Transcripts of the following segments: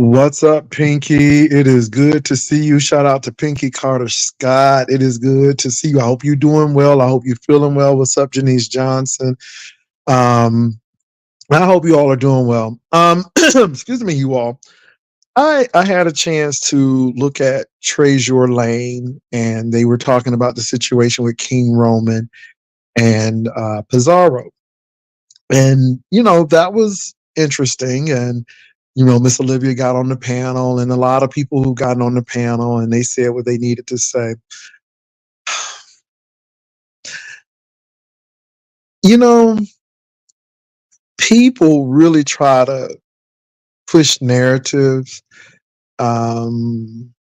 What's up, Pinky? It is good to see you. Shout out to Pinky Carter Scott. It is good to see you. I hope you're doing well. I hope you're feeling well. What's up, Janice Johnson? Um, I hope you all are doing well. Excuse me, you all. I had a chance to look at Trezure Lane, and they were talking about the situation with King Roman and Pizarro. And, that was interesting. And, Miss Olivia got on the panel, and a lot of people who got on the panel and they said what they needed to say. You know, people really try to push narratives. Um,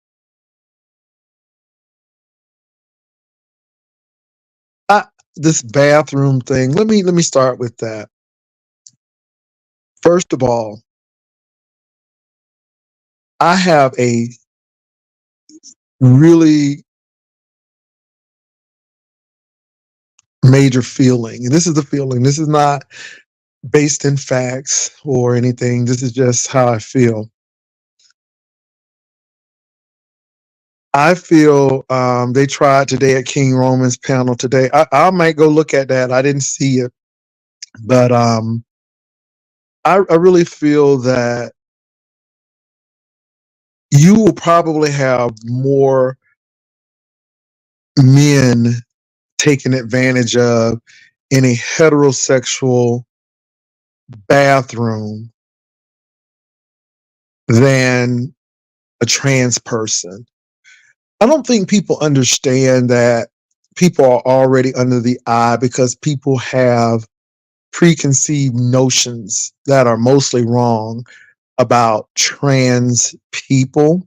I, this bathroom thing. Let me start with that. First of all, I have a really major feeling, and this is the feeling. This is not based in facts or anything. This is just how I feel. I feel they tried today at King Roman's panel today. I might go look at that. I didn't see it, but I really feel that you will probably have more men taken advantage of in a heterosexual bathroom than a trans person. I don't think people understand that people are already under the eye because people have preconceived notions that are mostly wrong about trans people.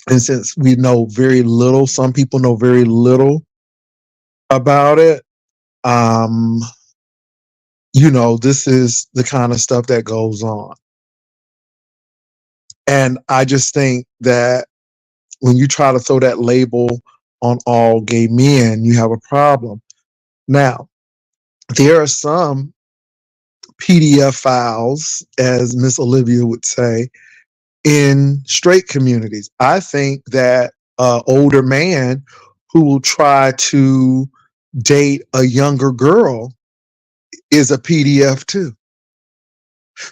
And since we know very little, some people know very little about it. Um, this is the kind of stuff that goes on. And I just think that when you try to throw that label on all gay men, you have a problem. Now, there are some PDF files, as Miss Olivia would say, in straight communities. I think that an older man who will try to date a younger girl is a PDF too.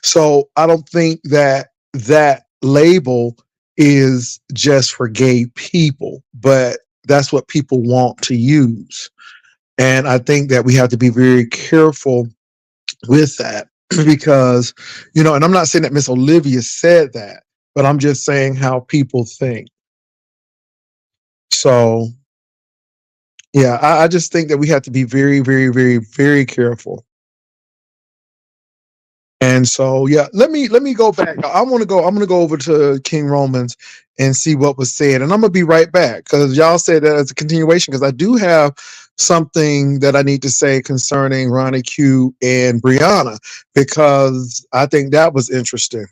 So I don't think that that label is just for gay people, but that's what people want to use. And I think that we have to be very careful with that because, and I'm not saying that Miss Olivia said that, but I'm just saying how people think. So, yeah, I just think that we have to be very, very, very, very careful. And so, yeah, let me go back. I'm gonna go over to King Romans and see what was said, and I'm gonna be right back because y'all said that as a continuation. Because I do have something that I need to say concerning Ronnie Q and Brianna because I think that was interesting.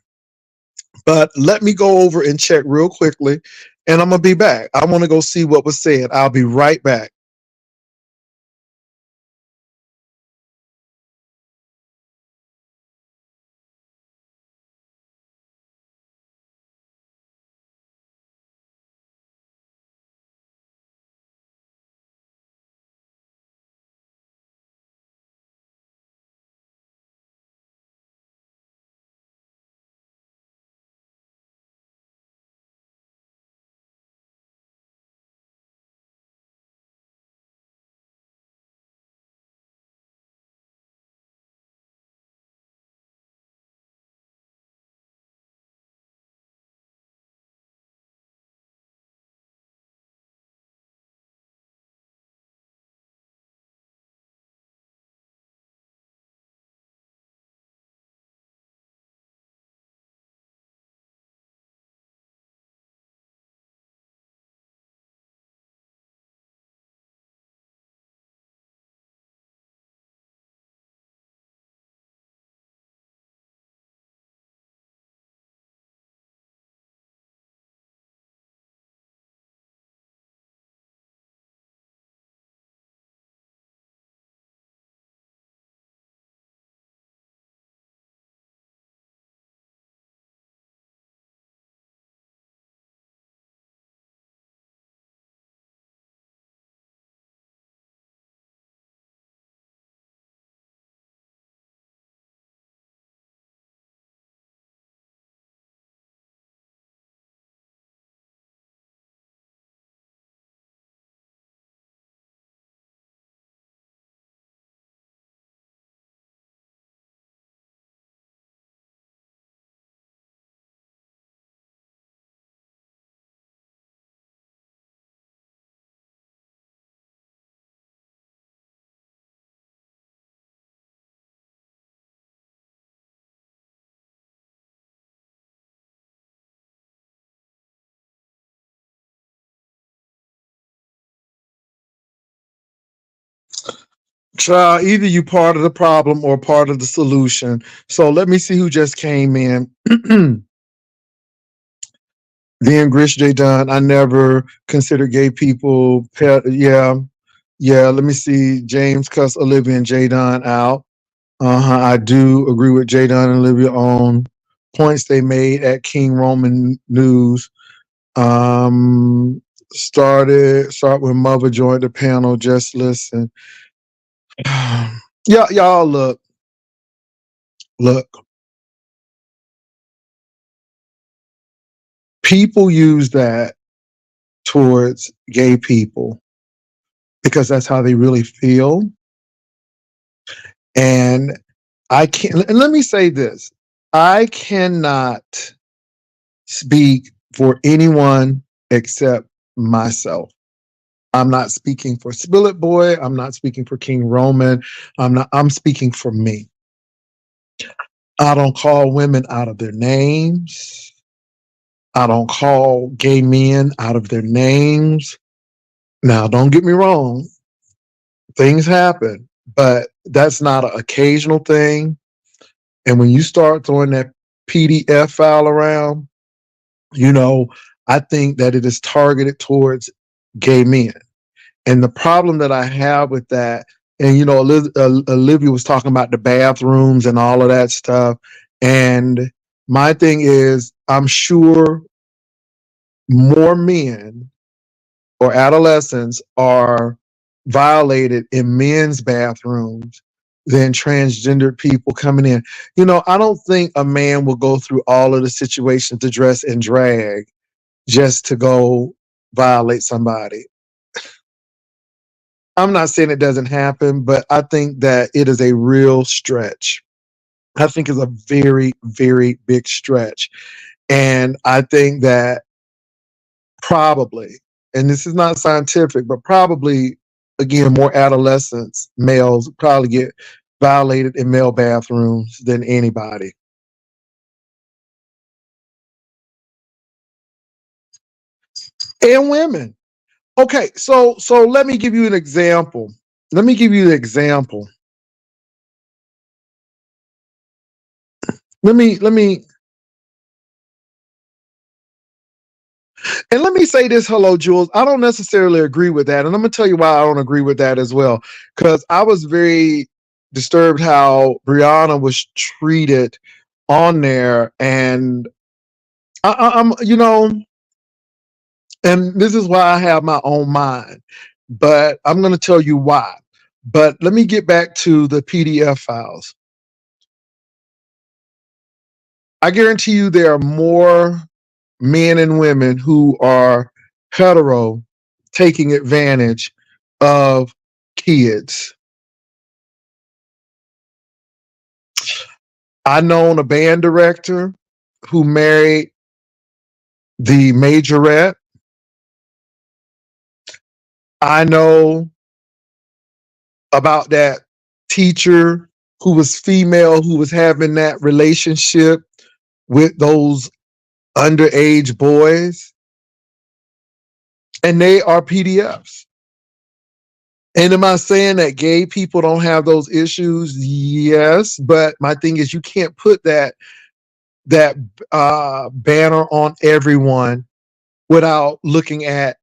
But let me go over and check real quickly, and I'm gonna be back. I want to go see what was said. I'll be right back. Child, either you part of the problem or part of the solution. So let me see who just came in. Then Grish J. Dunn, I never consider gay people pet. Yeah. Yeah. Let me see. James cuss Olivia and J. Dunn out. I do agree with J. Dunn and Olivia on points they made at King Roman News. Um, start when Mother joined the panel. Just listen. Yeah, y'all look. People use that towards gay people because that's how they really feel. And I can't, and let me say this, I cannot speak for anyone except myself. I'm not speaking for Spill It Boy. I'm not speaking for King Roman. I'm speaking for me. I don't call women out of their names. I don't call gay men out of their names. Now, don't get me wrong. Things happen, but that's not an occasional thing. And when you start throwing that PDF file around, you know, I think that it is targeted towards gay men. And the problem that I have with that, and Olivia was talking about the bathrooms and all of that stuff. And my thing is, I'm sure more men or adolescents are violated in men's bathrooms than transgendered people coming in. I don't think a man will go through all of the situations to dress in drag just to go violate somebody. I'm not saying it doesn't happen, but I think that it is a real stretch. I think it's a very, very big stretch. And I think that probably, and this is not scientific, but probably, again, more adolescents, males, probably get violated in male bathrooms than anybody. And women. Okay, so let me give you an example. Let me give you the example. Let me And let me say this, hello, Jules. I don't necessarily agree with that. And I'm going to tell you why I don't agree with that as well. Because I was very disturbed how Brianna was treated on there. And and this is why I have my own mind. But I'm going to tell you why. But let me get back to the PDF files. I guarantee you there are more men and women who are hetero taking advantage of kids. I known a band director who married the majorette. I know about that teacher who was female who was having that relationship with those underage boys, and they are PDFs. And am I saying that gay people don't have those issues? Yes, but my thing is you can't put that banner on everyone without looking at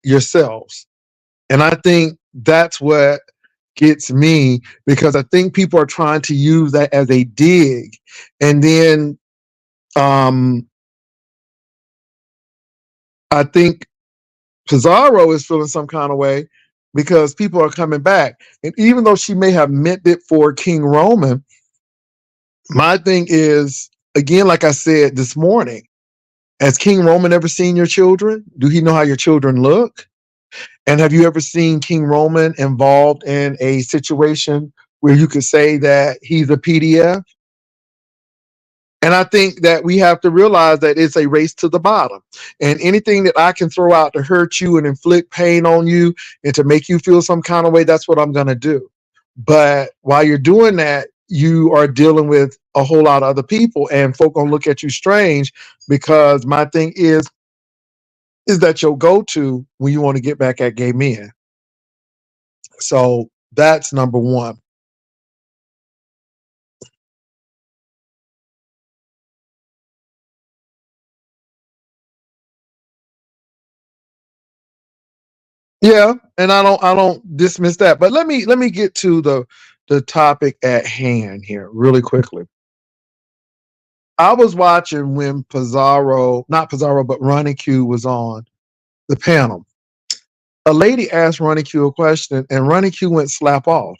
yourselves. And I think that's what gets me, because I think people are trying to use that as a dig. And then I think Pizarro is feeling some kind of way because people are coming back. And even though she may have meant it for King Roman, my thing is, again, like I said this morning, has King Roman ever seen your children? Do he know how your children look? And have you ever seen King Roman involved in a situation where you could say that he's a PDF? And I think that we have to realize that it's a race to the bottom. And anything that I can throw out to hurt you and inflict pain on you and to make you feel some kind of way, that's what I'm going to do. But while you're doing that, you are dealing with a whole lot of other people, and folk gonna look at you strange, because my thing is that your go-to when you want to get back at gay men. So That's number one. Yeah, and I don't dismiss that. But let me get to the topic at hand here really quickly. I was watching when Pizarro, not Pizarro, but Ronnie Q was on the panel. A lady asked Ronnie Q a question, and Ronnie Q went slap off.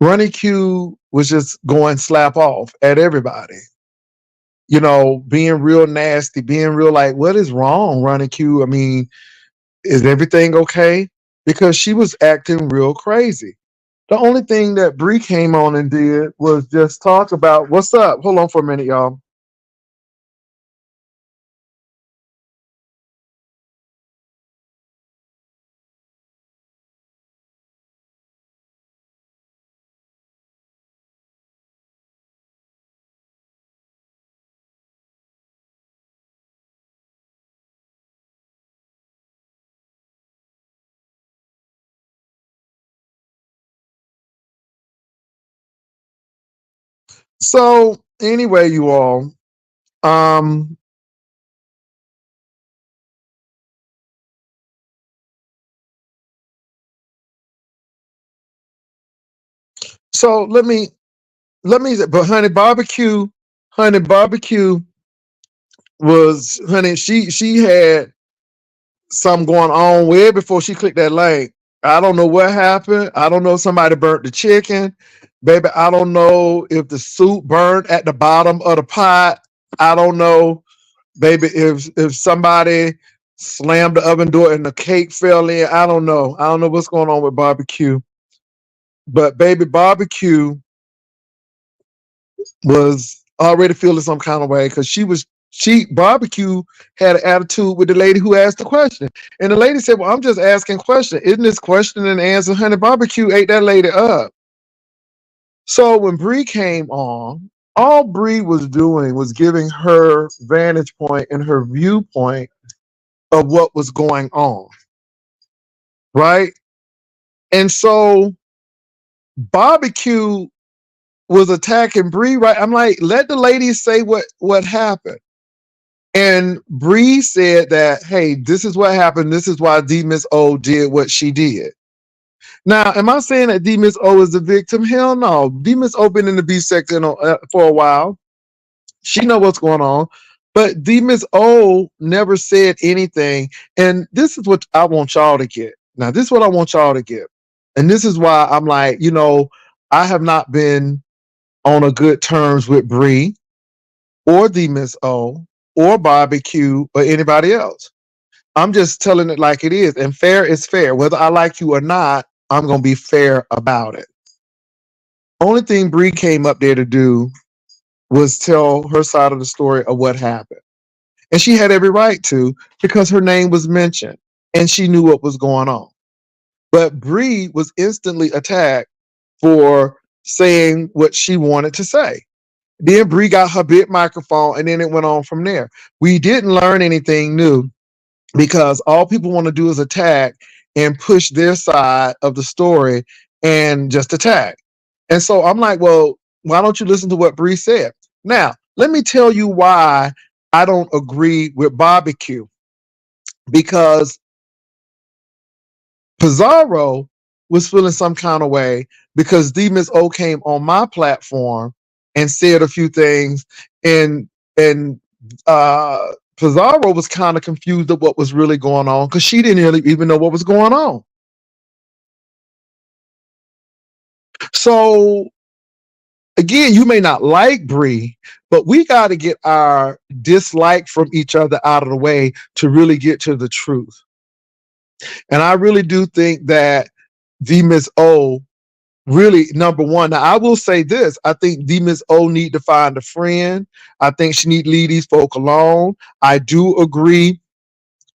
Ronnie Q was just going slap off at everybody. Being real nasty, being real like, what is wrong, Ronnie Q? I mean, is everything okay? Because she was acting real crazy. The only thing that Bree came on and did was just talk about what's up. Hold on for a minute, y'all. So anyway, you all, um, so but honey barbecue she had something going on way before she clicked that link. I don't know what happened. I don't know if somebody burnt the chicken. Baby, I don't know if the soup burned at the bottom of the pot. I don't know, baby, if somebody slammed the oven door and the cake fell in. I don't know. I don't know what's going on with barbecue. But baby, barbecue was already feeling some kind of way because she barbecue had an attitude with the lady who asked the question. And the lady said, well, I'm just asking question. Isn't this question and answer? Honey, barbecue ate that lady up. So when Bree came on, all Bree was doing was giving her vantage point and her viewpoint of what was going on. Right. And so barbecue was attacking Bree, right? I'm like, let the ladies say what happened. And Bree said that, hey, this is what happened. This is why D Miss O did what she did. Now, am I saying that D Miss O is the victim? Hell no. D Miss O been in the B section for a while. She know what's going on. But D Miss O never said anything. And this is what I want y'all to get. Now, this is what I want y'all to get. And this is why I'm like, I have not been on a good terms with Bree or D Miss O or Barbecue or anybody else. I'm just telling it like it is. And fair is fair. Whether I like you or not, I'm going to be fair about it. Only thing Bree came up there to do was tell her side of the story of what happened. And she had every right to because her name was mentioned and she knew what was going on. But Bree was instantly attacked for saying what she wanted to say. Then Bree got her big microphone and then it went on from there. We didn't learn anything new because all people want to do is attack and push their side of the story and just attack. And so I'm like, well, why don't you listen to what Bree said? Now, let me tell you why I don't agree with barbecue. Because Pizarro was feeling some kind of way because D Miss O came on my platform and said a few things, and Pizarro was kind of confused of what was really going on because she didn't really even know what was going on. So again, you may not like Bree, but we got to get our dislike from each other out of the way to really get to the truth. And I really do think that D Miss O really number one. Now I will say this: I think D Miss O need to find a friend. I think she need to leave these folk alone. I do agree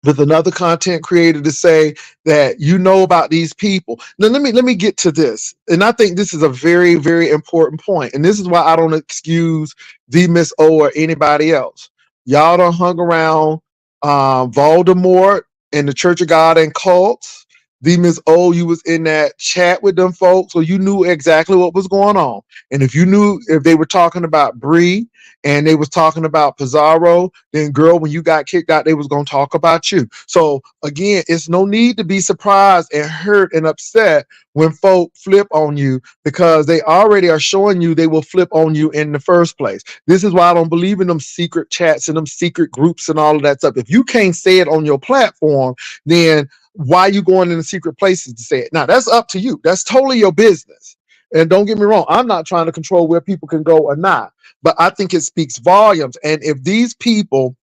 with another content creator to say that you know about these people. Now let me get to this, and I think this is a very very important point, and this is why I don't excuse D Miss O or anybody else. Y'all done hung around Voldemort and the Church of God and cults. The Miss O, you was in that chat with them folks, so you knew exactly what was going on. And if you knew if they were talking about Bree and they was talking about Pizarro, then girl, when you got kicked out, they was gonna talk about you. So again, it's no need to be surprised and hurt and upset when folk flip on you because they already are showing you they will flip on you in the first place. This is why I don't believe in them secret chats and them secret groups and all of that stuff. If you can't say it on your platform, then why are you going into secret places to say it? Now that's up to you. That's totally your business. And don't get me wrong, I'm not trying to control where people can go or not, but I think it speaks volumes. And if these people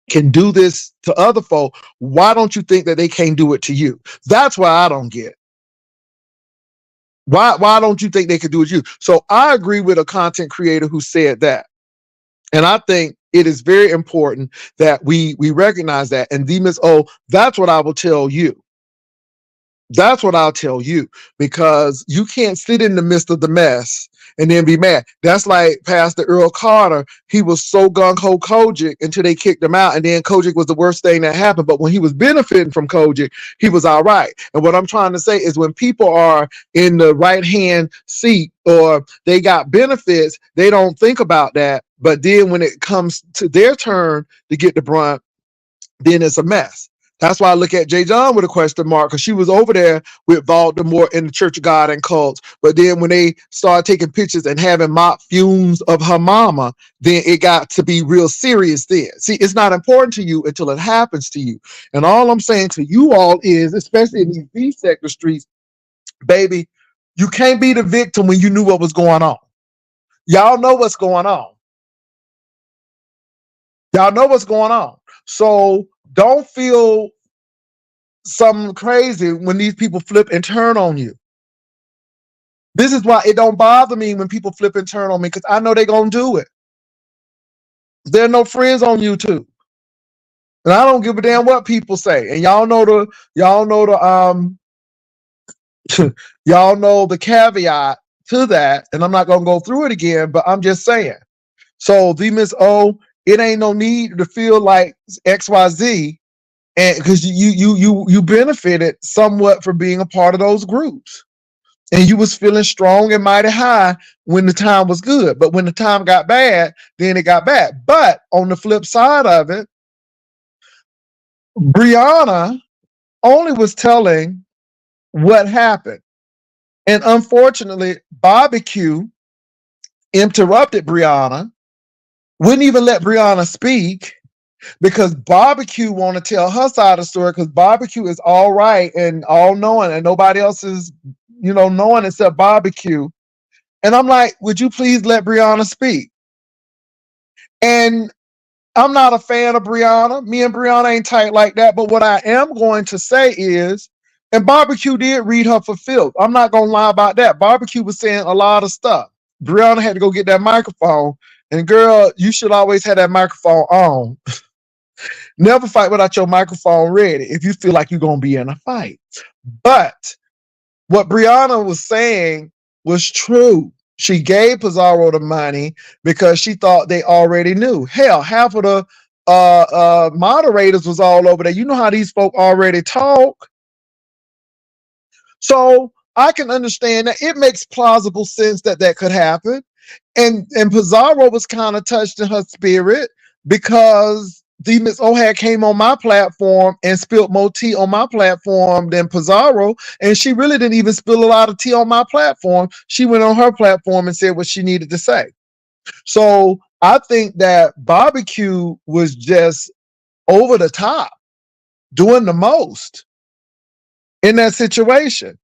can do this to other folk, why don't you think that they can't do it to you? That's why I don't get. Why don't you think they could do it to you? So I agree with a content creator who said that. And I think it is very important that we recognize that. And Demas, oh, that's what I will tell you. That's what I'll tell you, because you can't sit in the midst of the mess and then be mad. That's like Pastor Earl Carter. He was so gung-ho Kojic until they kicked him out, and then Kojic was the worst thing that happened. But when he was benefiting from Kojic, he was all right. And what I'm trying to say is when people are in the right-hand seat or they got benefits, they don't think about that. But then when it comes to their turn to get the brunt, then it's a mess. That's why I look at J. John with a question mark, because she was over there with Voldemort in the Church of God and cults. But then when they started taking pictures and having mock fumes of her mama, then it got to be real serious then. See, it's not important to you until it happens to you. And all I'm saying to you all is, especially in these B sector streets, baby, you can't be the victim when you knew what was going on. Y'all know what's going on. Y'all know what's going on. So don't feel something crazy when these people flip and turn on you. This is why it don't bother me when people flip and turn on me, because I know they're gonna do it. There are no friends on YouTube. And I don't give a damn what people say. And y'all know the y'all know the caveat to that. And I'm not gonna go through it again, but I'm just saying. So the Miss O, it ain't no need to feel like XYZ, and because you benefited somewhat from being a part of those groups, and you was feeling strong and mighty high when the time was good. But when the time got bad, then it got bad. But on the flip side of it, Brianna only was telling what happened, and unfortunately, Barbecue interrupted Brianna, wouldn't even let Brianna speak, because Barbecue want to tell her side of the story, because Barbecue is all right and all knowing, and nobody else is, knowing except Barbecue. And I'm like, would you please let Brianna speak? And I'm not a fan of Brianna. Me and Brianna ain't tight like that. But what I am going to say is, and Barbecue did read her for filth. I'm not going to lie about that. Barbecue was saying a lot of stuff. Brianna had to go get that microphone. And girl, you should always have that microphone on. Never fight without your microphone ready if you feel like you're going to be in a fight. But what Brianna was saying was true. She gave Pizarro the money because she thought they already knew. Hell, half of the moderators was all over there. You know how these folk already talk. So I can understand that. It makes plausible sense that that could happen. And Pizarro was kind of touched in her spirit because the Miss O'Hare came on my platform and spilled more tea on my platform than Pizarro, and she really didn't even spill a lot of tea on my platform. She went on her platform and said what she needed to say. So I think that Barbecue was just over the top, doing the most in that situation.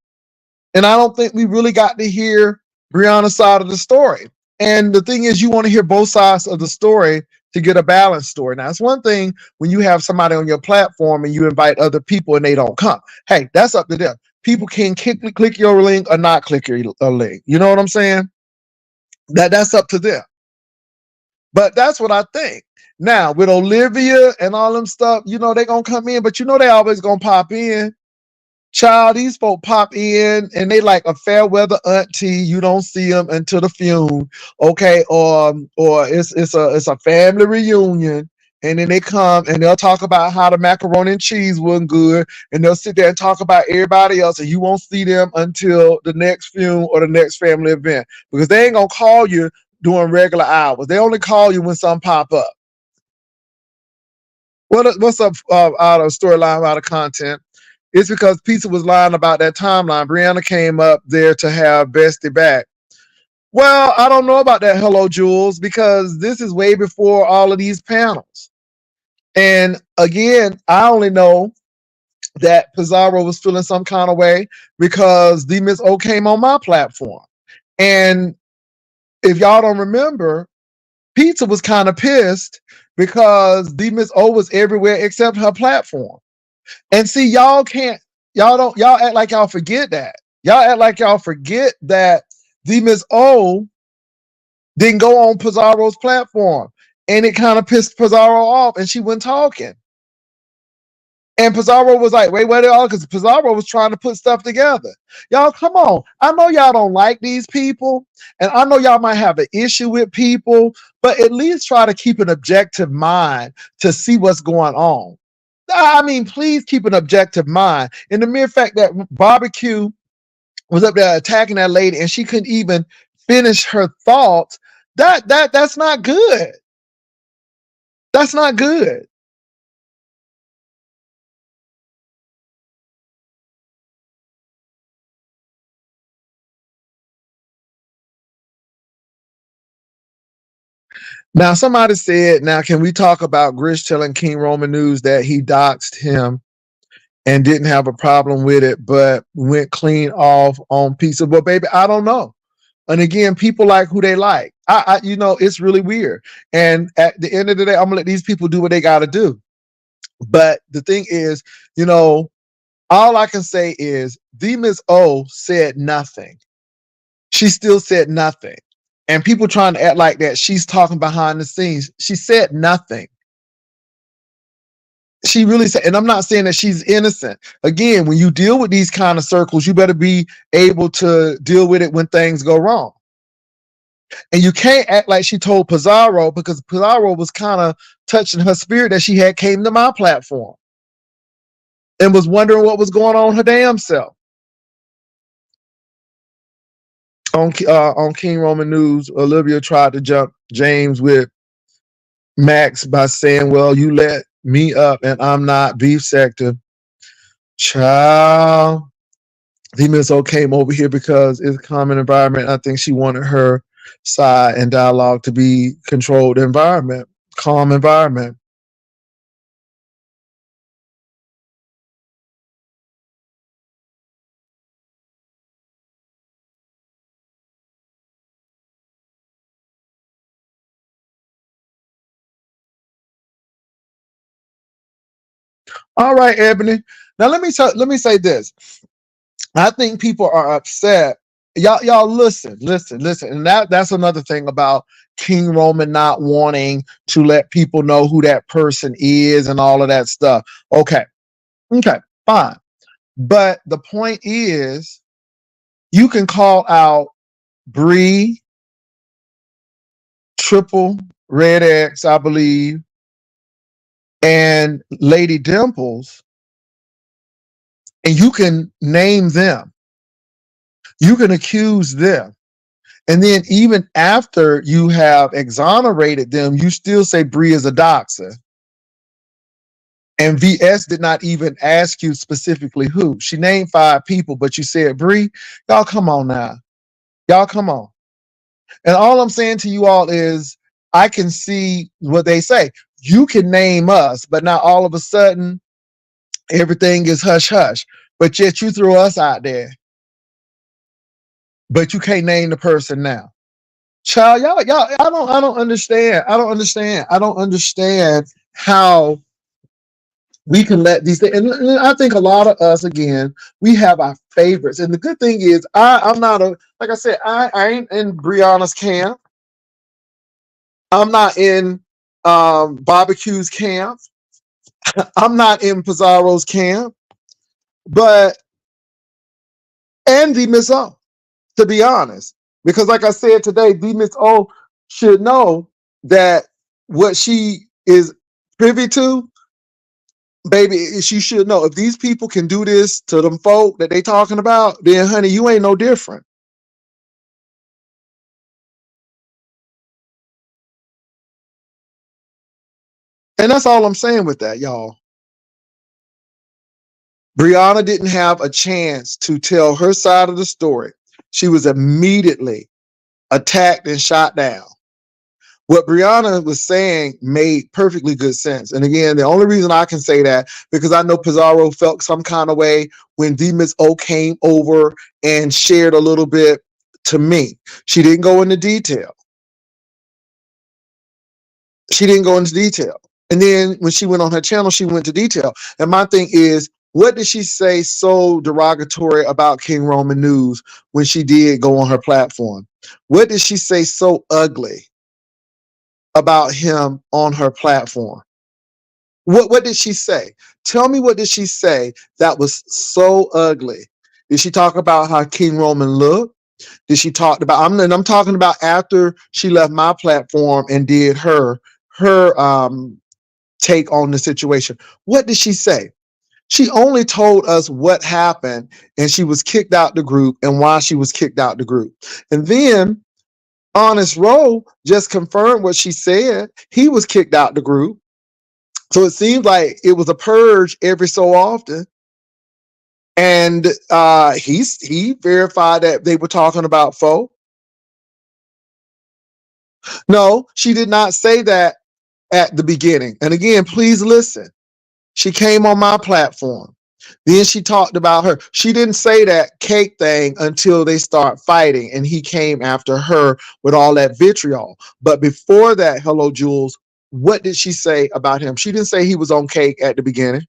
And I don't think we really got to hear Brianna's side of the story. And the thing is, you want to hear both sides of the story to get a balanced story. Now, it's one thing when you have somebody on your platform and you invite other people and they don't come. Hey, that's up to them. People can click your link or not click your link. You know what I'm saying? That's up to them. But that's what I think. Now, with Olivia and all them stuff, they're going to come in, but they always going to pop in. Child, these folk pop in and they like a fair weather auntie. You don't see them until the funeral, okay? Or it's a family reunion, and then they come and they'll talk about how the macaroni and cheese wasn't good, and they'll sit there and talk about everybody else, and you won't see them until the next funeral or the next family event, because they ain't gonna call you during regular hours. They only call you when something pop up. What's up out of storyline, out of content? It's because Pizza was lying about that timeline. Brianna came up there to have Bestie back. Well, I don't know about that, Hello Jules, because this is way before all of these panels. And again, I only know that Pizarro was feeling some kind of way because the Miss O came on my platform. And if y'all don't remember, Pizza was kind of pissed because the Miss O was everywhere except her platform. And see, y'all act like y'all forget that. Y'all act like y'all forget that the Miss O didn't go on Pizarro's platform. And it kind of pissed Pizarro off, and she went talking. And Pizarro was like, wait, where they all? Because Pizarro was trying to put stuff together. Y'all, come on. I know y'all don't like these people, and I know y'all might have an issue with people, but at least try to keep an objective mind to see what's going on. I mean, please keep an objective mind. And the mere fact that Barbecue was up there attacking that lady and she couldn't even finish her thoughts, that's not good. That's not good. Now, somebody said, now, can we talk about Grish telling King Roman News that he doxed him and didn't have a problem with it, but went clean off on pizza? But baby, I don't know. And again, people like who they like. It's really weird. And at the end of the day, I'm gonna let these people do what they gotta do. But the thing is, all I can say is the Miss O said nothing. She still said nothing. And people trying to act like that she's talking behind the scenes. She said nothing. She really said, and I'm not saying that she's innocent. Again, when you deal with these kind of circles, you better be able to deal with it when things go wrong. And you can't act like she told Pizarro, because Pizarro was kind of touching her spirit that she had came to my platform and was wondering what was going on her damn self. On King Roman News, Olivia tried to jump James with Max by saying, well, you let me up and I'm not beef sector. Child, the Miss O came over here because it's a common environment. I think she wanted her side and dialogue to be controlled environment, calm environment. All right, Ebony. Now let me say this. I think people are upset. Y'all listen. And that's another thing about King Roman not wanting to let people know who that person is and all of that stuff. Okay. Okay, fine. But the point is, you can call out Bree, Triple, Red X, I believe, and Lady Dimples, and you can name them. You can accuse them. And then even after you have exonerated them, you still say Bree is a doxer. And VS did not even ask you specifically who. She named 5 people, but you said Bree. Y'all come on now. Y'all come on. And all I'm saying to you all is, I can see what they say. You can name us, but now all of a sudden everything is hush hush. But yet you throw us out there, but you can't name the person now. Child, y'all, I don't understand. I don't understand how we can let these things. And I think a lot of us, again, we have our favorites. And the good thing is, I'm not like I said, I ain't in Brianna's camp. I'm not in Barbecue's camp. I'm not in Pizarro's camp. But Andy Miss O, to be honest. Because like I said today, D Miss O should know that what she is privy to, baby, she should know. If these people can do this to them folk that they talking about, then honey, you ain't no different. And that's all I'm saying with that, y'all. Brianna didn't have a chance to tell her side of the story. She was immediately attacked and shot down. What Brianna was saying made perfectly good sense. And again, the only reason I can say that because I know Pizarro felt some kind of way when D Miss O came over and shared a little bit to me. She didn't go into detail. She didn't go into detail. And then when she went on her channel, she went to detail. And my thing is, what did she say so derogatory about King Roman News when she did go on her platform? What did she say so ugly about him on her platform? What did she say? Tell me, what did she say that was so ugly? Did she talk about how King Roman looked? Did she talk about, I'm talking about after she left my platform and did her take on the situation. What did she say? She only told us what happened, and she was kicked out the group and why she was kicked out the group. And then Honest Rowe just confirmed what she said. He was kicked out the group. So it seemed like it was a purge every so often. And he verified that they were talking about Foe. No, she did not say that at the beginning. And again, please listen. She came on my platform. Then she talked about her. She didn't say that cake thing until they start fighting and he came after her with all that vitriol. But before that, hello, Jules, what did she say about him? She didn't say he was on cake at the beginning.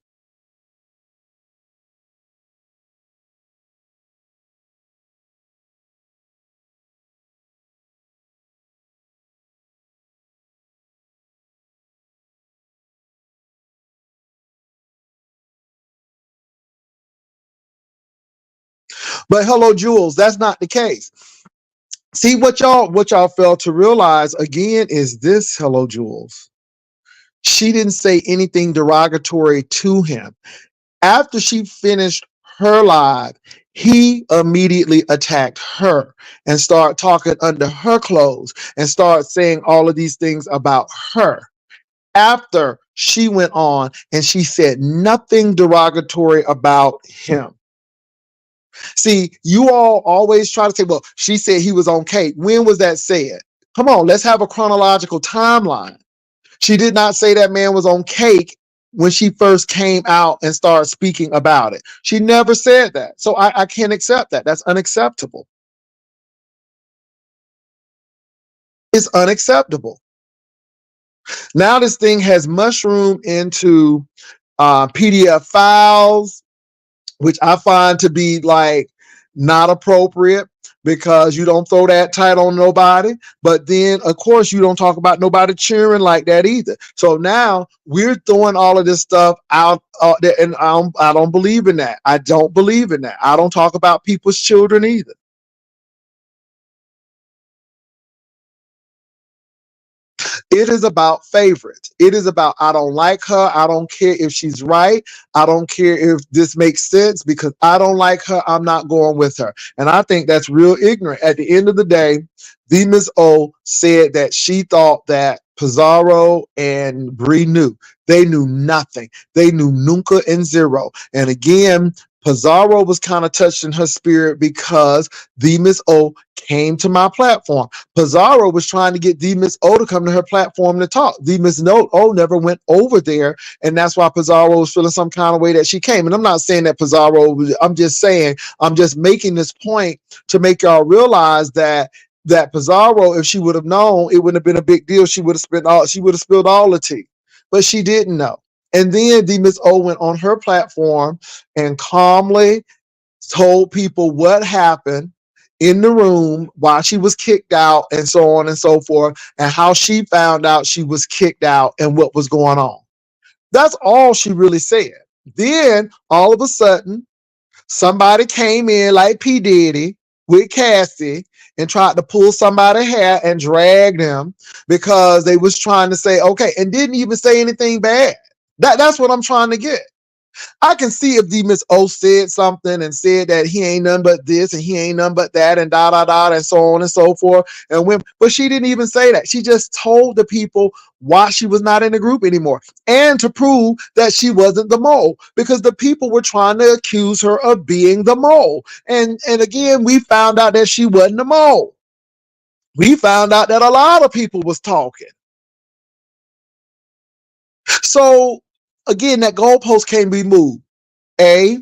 But hello, Jules, that's not the case. See, what y'all fail to realize again is this, hello, Jules. She didn't say anything derogatory to him. After she finished her live, he immediately attacked her and started talking under her clothes and started saying all of these things about her. After she went on and she said nothing derogatory about him. See, you all always try to say, well, she said he was on cake. When was that said? Come on, let's have a chronological timeline. She did not say that man was on cake when she first came out and started speaking about it. She never said that. So I can't accept that. That's unacceptable. It's unacceptable. Now this thing has mushroomed into PDF files, which I find to be like not appropriate because you don't throw that title on nobody. But then, of course, you don't talk about nobody cheering like that either. So now we're throwing all of this stuff out there, and I don't believe in that. I don't believe in that. I don't talk about people's children either. It is about favorites. It is about, I don't like her. I don't care if she's right. I don't care if this makes sense because I don't like her. I'm not going with her. And I think that's real ignorant. At the end of the day, the Miss O said that she thought that Pizarro and Bree knew. They knew nothing. They knew nunca and zero. And again, Pizarro was kind of touched in her spirit because the Miss O came to my platform. Pizarro was trying to get the Miss O to come to her platform to talk. The Miss O never went over there, and that's why Pizarro was feeling some kind of way that she came. And I'm not saying that Pizarro was, I'm just saying, I'm just making this point to make y'all realize that Pizarro, if she would have known, it wouldn't have been a big deal. She would have spilled all the tea, but she didn't know. And then the Miss O went on her platform and calmly told people what happened in the room, why she was kicked out, and so on and so forth, and how she found out she was kicked out and what was going on. That's all she really said. Then all of a sudden, somebody came in like P. Diddy with Cassie and tried to pull somebody's hair and drag them because they was trying to say, okay, and didn't even say anything bad. That's what I'm trying to get. I can see if the Miss O said something and said that he ain't nothing but this and he ain't nothing but that and da da da and so on and so forth. And when, but she didn't even say that. She just told the people why she was not in the group anymore and to prove that she wasn't the mole because the people were trying to accuse her of being the mole. And again, we found out that she wasn't the mole. We found out that a lot of people was talking. So again, that goalpost can't be moved. A,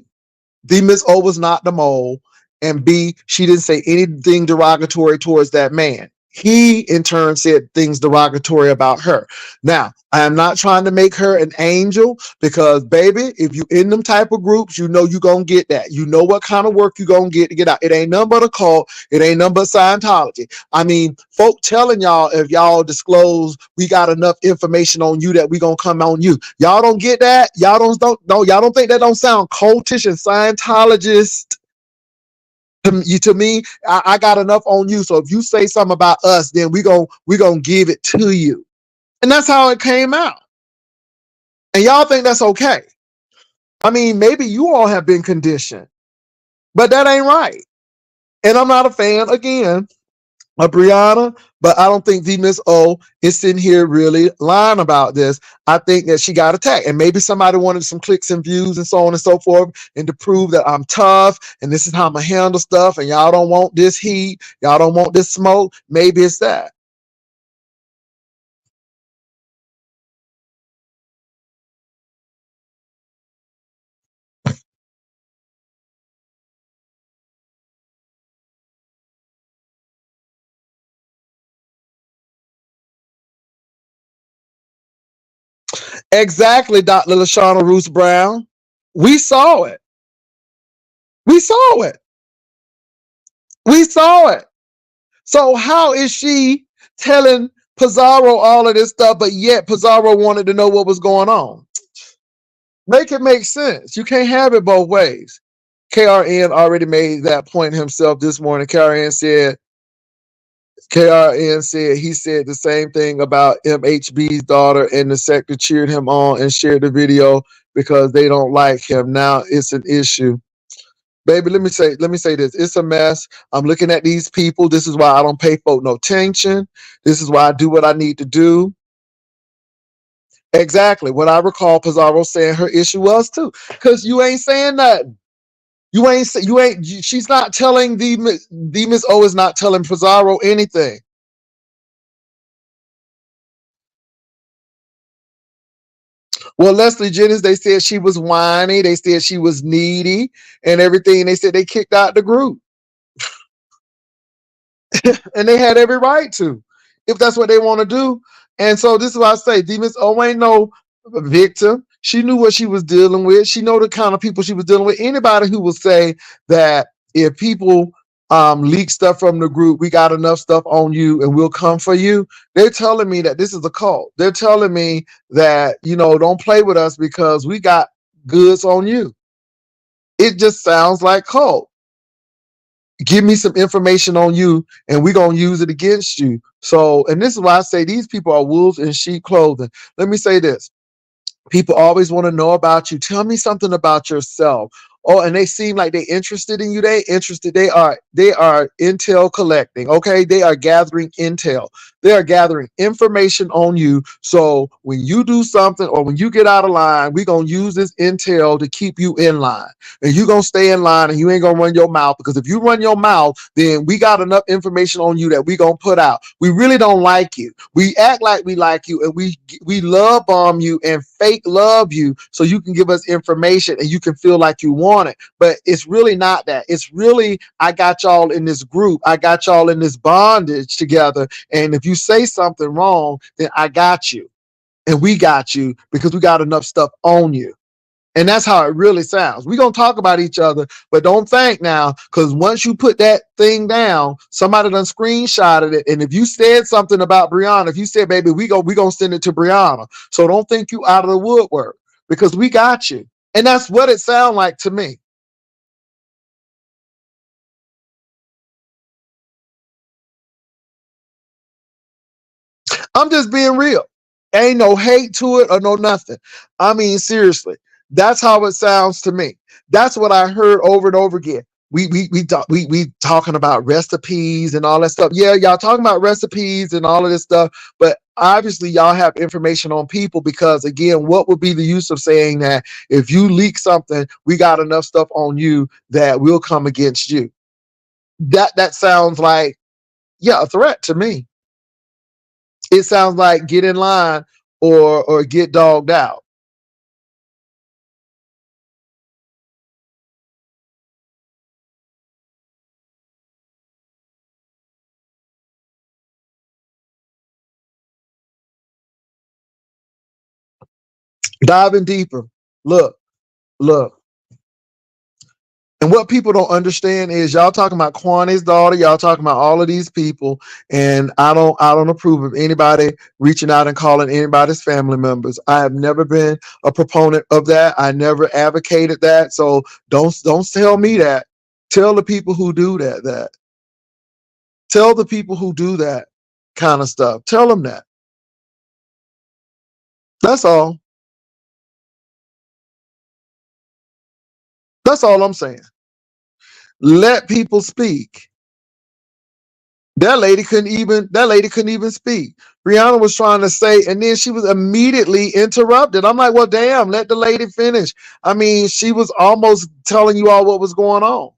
the Miss O was not the mole, and B, she didn't say anything derogatory towards that man. He, in turn, said things derogatory about her. Now, I am not trying to make her an angel because, baby, if you in them type of groups, you know you're going to get that. You know what kind of work you're going to get out. It ain't nothing but a cult. It ain't nothing but Scientology. I mean, folk telling y'all if y'all disclose we got enough information on you that we going to come on you. Y'all don't get that? Y'all y'all don't think that don't sound cultish and Scientologist? To me, I got enough on you. So if you say something about us, then we gonna give it to you. And that's how it came out. And y'all think that's okay. I mean, maybe you all have been conditioned, but that ain't right. And I'm not a fan, again, of Brianna, but I don't think the Miss O is sitting here really lying about this. I think that she got attacked, and maybe somebody wanted some clicks and views and so on and so forth, and to prove that I'm tough and this is how I'm gonna handle stuff, and y'all don't want this heat, y'all don't want this smoke. Maybe it's that. Exactly, Dr. Lashana Roos Brown. We saw it. We saw it. We saw it. So how is she telling Pizarro all of this stuff, but yet Pizarro wanted to know what was going on? Make it make sense. You can't have it both ways. KRN already made that point himself this morning. KRN said he said the same thing about MHB's daughter, and the sector cheered him on and shared the video because they don't like him. Now it's an issue. Baby, let me say this. It's a mess. I'm looking at these people. This is why I don't pay folk no attention. This is why I do what I need to do. Exactly. What I recall Pizarro saying her issue was too. Because you ain't saying nothing. She's not telling the Miss O is not telling Pizarro anything. Well, Leslie Jennings, they said she was whiny. They said she was needy and everything. They said they kicked out the group. And they had every right to, if that's what they want to do. And so this is why I say Demons O ain't no victim. She knew what she was dealing with. She know the kind of people she was dealing with. Anybody who will say that if people leak stuff from the group, we got enough stuff on you and we'll come for you. They're telling me that this is a cult. They're telling me that, don't play with us because we got goods on you. It just sounds like cult. Give me some information on you and we're going to use it against you. So, and this is why I say these people are wolves in sheep clothing. Let me say this. People always want to know about you. Tell me something about yourself. Oh, and they seem like they're interested in you. They interested. They are intel collecting. Okay. They are gathering intel. They are gathering information on you. So when you do something or when you get out of line, we're going to use this intel to keep you in line. And you're going to stay in line and you ain't going to run your mouth, because if you run your mouth, then we got enough information on you that we going to put out. We really don't like you. We act like we like you, and we love bomb you and fake love you so you can give us information and you can feel like you want it. But it's really not that. It's really, I got y'all in this group. I got y'all in this bondage together. And if you say something wrong, then I got you. And we got you because we got enough stuff on you. And that's how it really sounds. We're going to talk about each other, but don't think now, because once you put that thing down, somebody done screenshotted it. And if you said something about Brianna, if you said, baby, we going to send it to Brianna. So don't think you out of the woodwork, because we got you. And that's what it sounds like to me. I'm just being real. Ain't no hate to it or no nothing. I mean, seriously, that's how it sounds to me. That's what I heard over and over again. We talking about recipes and all that stuff. Yeah, y'all talking about recipes and all of this stuff, but obviously y'all have information on people because again, what would be the use of saying that if you leak something, we got enough stuff on you that we'll come against you? That sounds like, yeah, a threat to me. It sounds like get in line or get dogged out. Diving deeper. Look, look. And what people don't understand is y'all talking about Kwane's daughter, y'all talking about all of these people, and I don't approve of anybody reaching out and calling anybody's family members. I have never been a proponent of that. I never advocated that. So don't tell me that. Tell the people who do that. Tell the people who do that kind of stuff. Tell them that. That's all. That's all I'm saying. Let people speak. That lady couldn't even speak. Brianna was trying to say, and then she was immediately interrupted. I'm like, well, damn, let the lady finish. I mean, she was almost telling you all what was going on.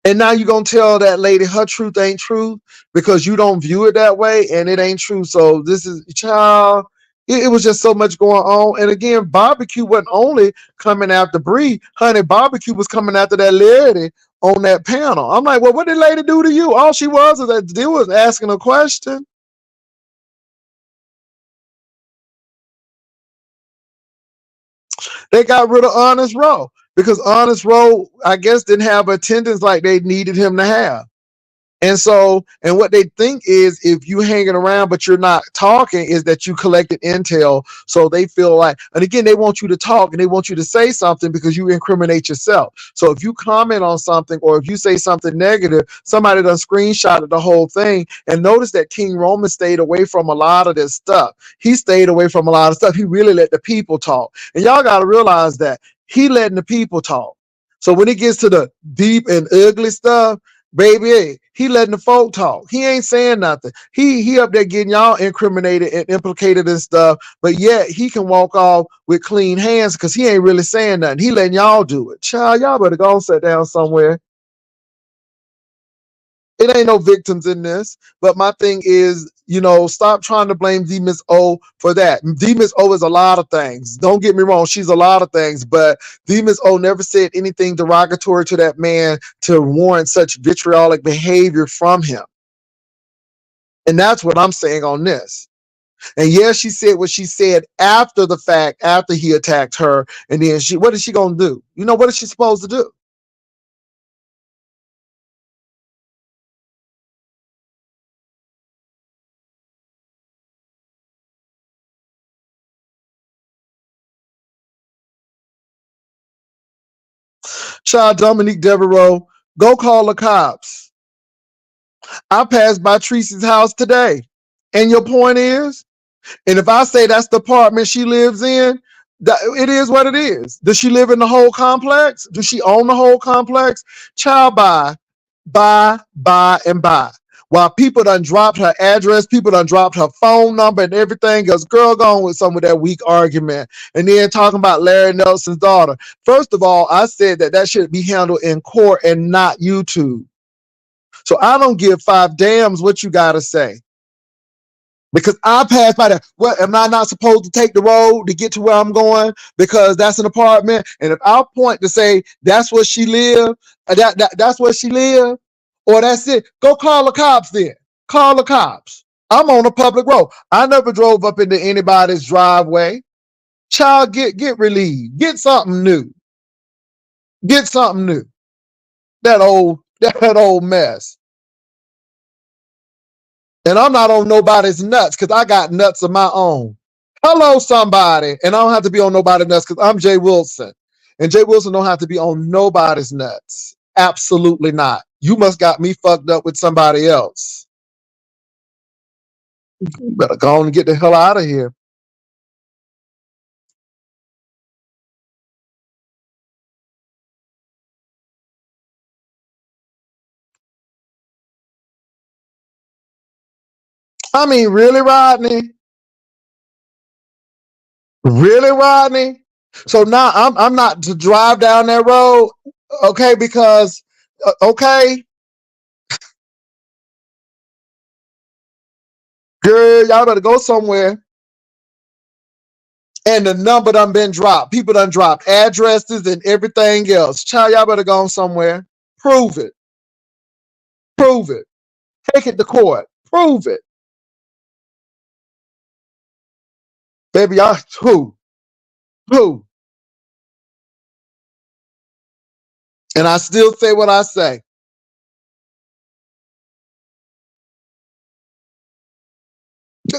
And now you're gonna tell that lady her truth ain't true because you don't view it that way and it ain't true. So this is child. It was just so much going on. And again, barbecue wasn't only coming after Bree, honey. Barbecue was coming after that lady on that panel. I'm like, well, what did lady do to you? All she was is that they was asking a question. They got rid of Honest Row because Honest Row, I guess, didn't have attendance like they needed him to have. And so, and what they think is if you hanging around but you're not talking, is that you collected intel. So they feel like, and again, they want you to talk and they want you to say something because you incriminate yourself. So if you comment on something or if you say something negative, somebody done screenshotted the whole thing. And notice that King Roman stayed away from a lot of this stuff. He stayed away from a lot of stuff. He really let the people talk. And y'all got to realize that he letting the people talk. So when it gets to the deep and ugly stuff, baby, hey, he letting the folk talk. He ain't saying nothing. He up there getting y'all incriminated and implicated and stuff, but yet he can walk off with clean hands because he ain't really saying nothing. He letting y'all do it. Child, y'all better go and sit down somewhere. It ain't no victims in this. But my thing is, stop trying to blame D Miss O for that. D Miss O is a lot of things. Don't get me wrong, she's a lot of things, but D Miss O never said anything derogatory to that man to warrant such vitriolic behavior from him. And that's what I'm saying on this. And yes, she said what she said after the fact, after he attacked her. And then what is she gonna do? What is she supposed to do? Child Dominique Devereaux, go call the cops. I passed by Tracy's house today. And your point is, and if I say that's the apartment she lives in, it is what it is. Does she live in the whole complex? Does she own the whole complex? Child, and buy. While people done dropped her address, people done dropped her phone number and everything else. Girl, gone with some of that weak argument. And then talking about Larry Nelson's daughter. First of all, I said that should be handled in court and not YouTube. So I don't give five damns what you got to say. Because I passed by there. What, am I not supposed to take the road to get to where I'm going because that's an apartment? And if I point to say that's where she live, that's where she live, or that's it, go call the cops then. Call the cops. I'm on a public road. I never drove up into anybody's driveway. Child, get relieved. Get something new. Get something new. That old mess. And I'm not on nobody's nuts because I got nuts of my own. Hello, somebody. And I don't have to be on nobody's nuts because I'm Jay Wilson. And Jay Wilson don't have to be on nobody's nuts. Absolutely not. You must got me fucked up with somebody else. You better go on and get the hell out of here. I mean, really, Rodney? Really, Rodney? So now I'm not to drive down that road, okay? Because okay, girl, y'all better go somewhere. And the number done been dropped. People done dropped addresses and everything else. Child, y'all better go somewhere. Prove it. Prove it. Take it to court. Prove it. Baby, y'all, who? Who? And I still say what I say.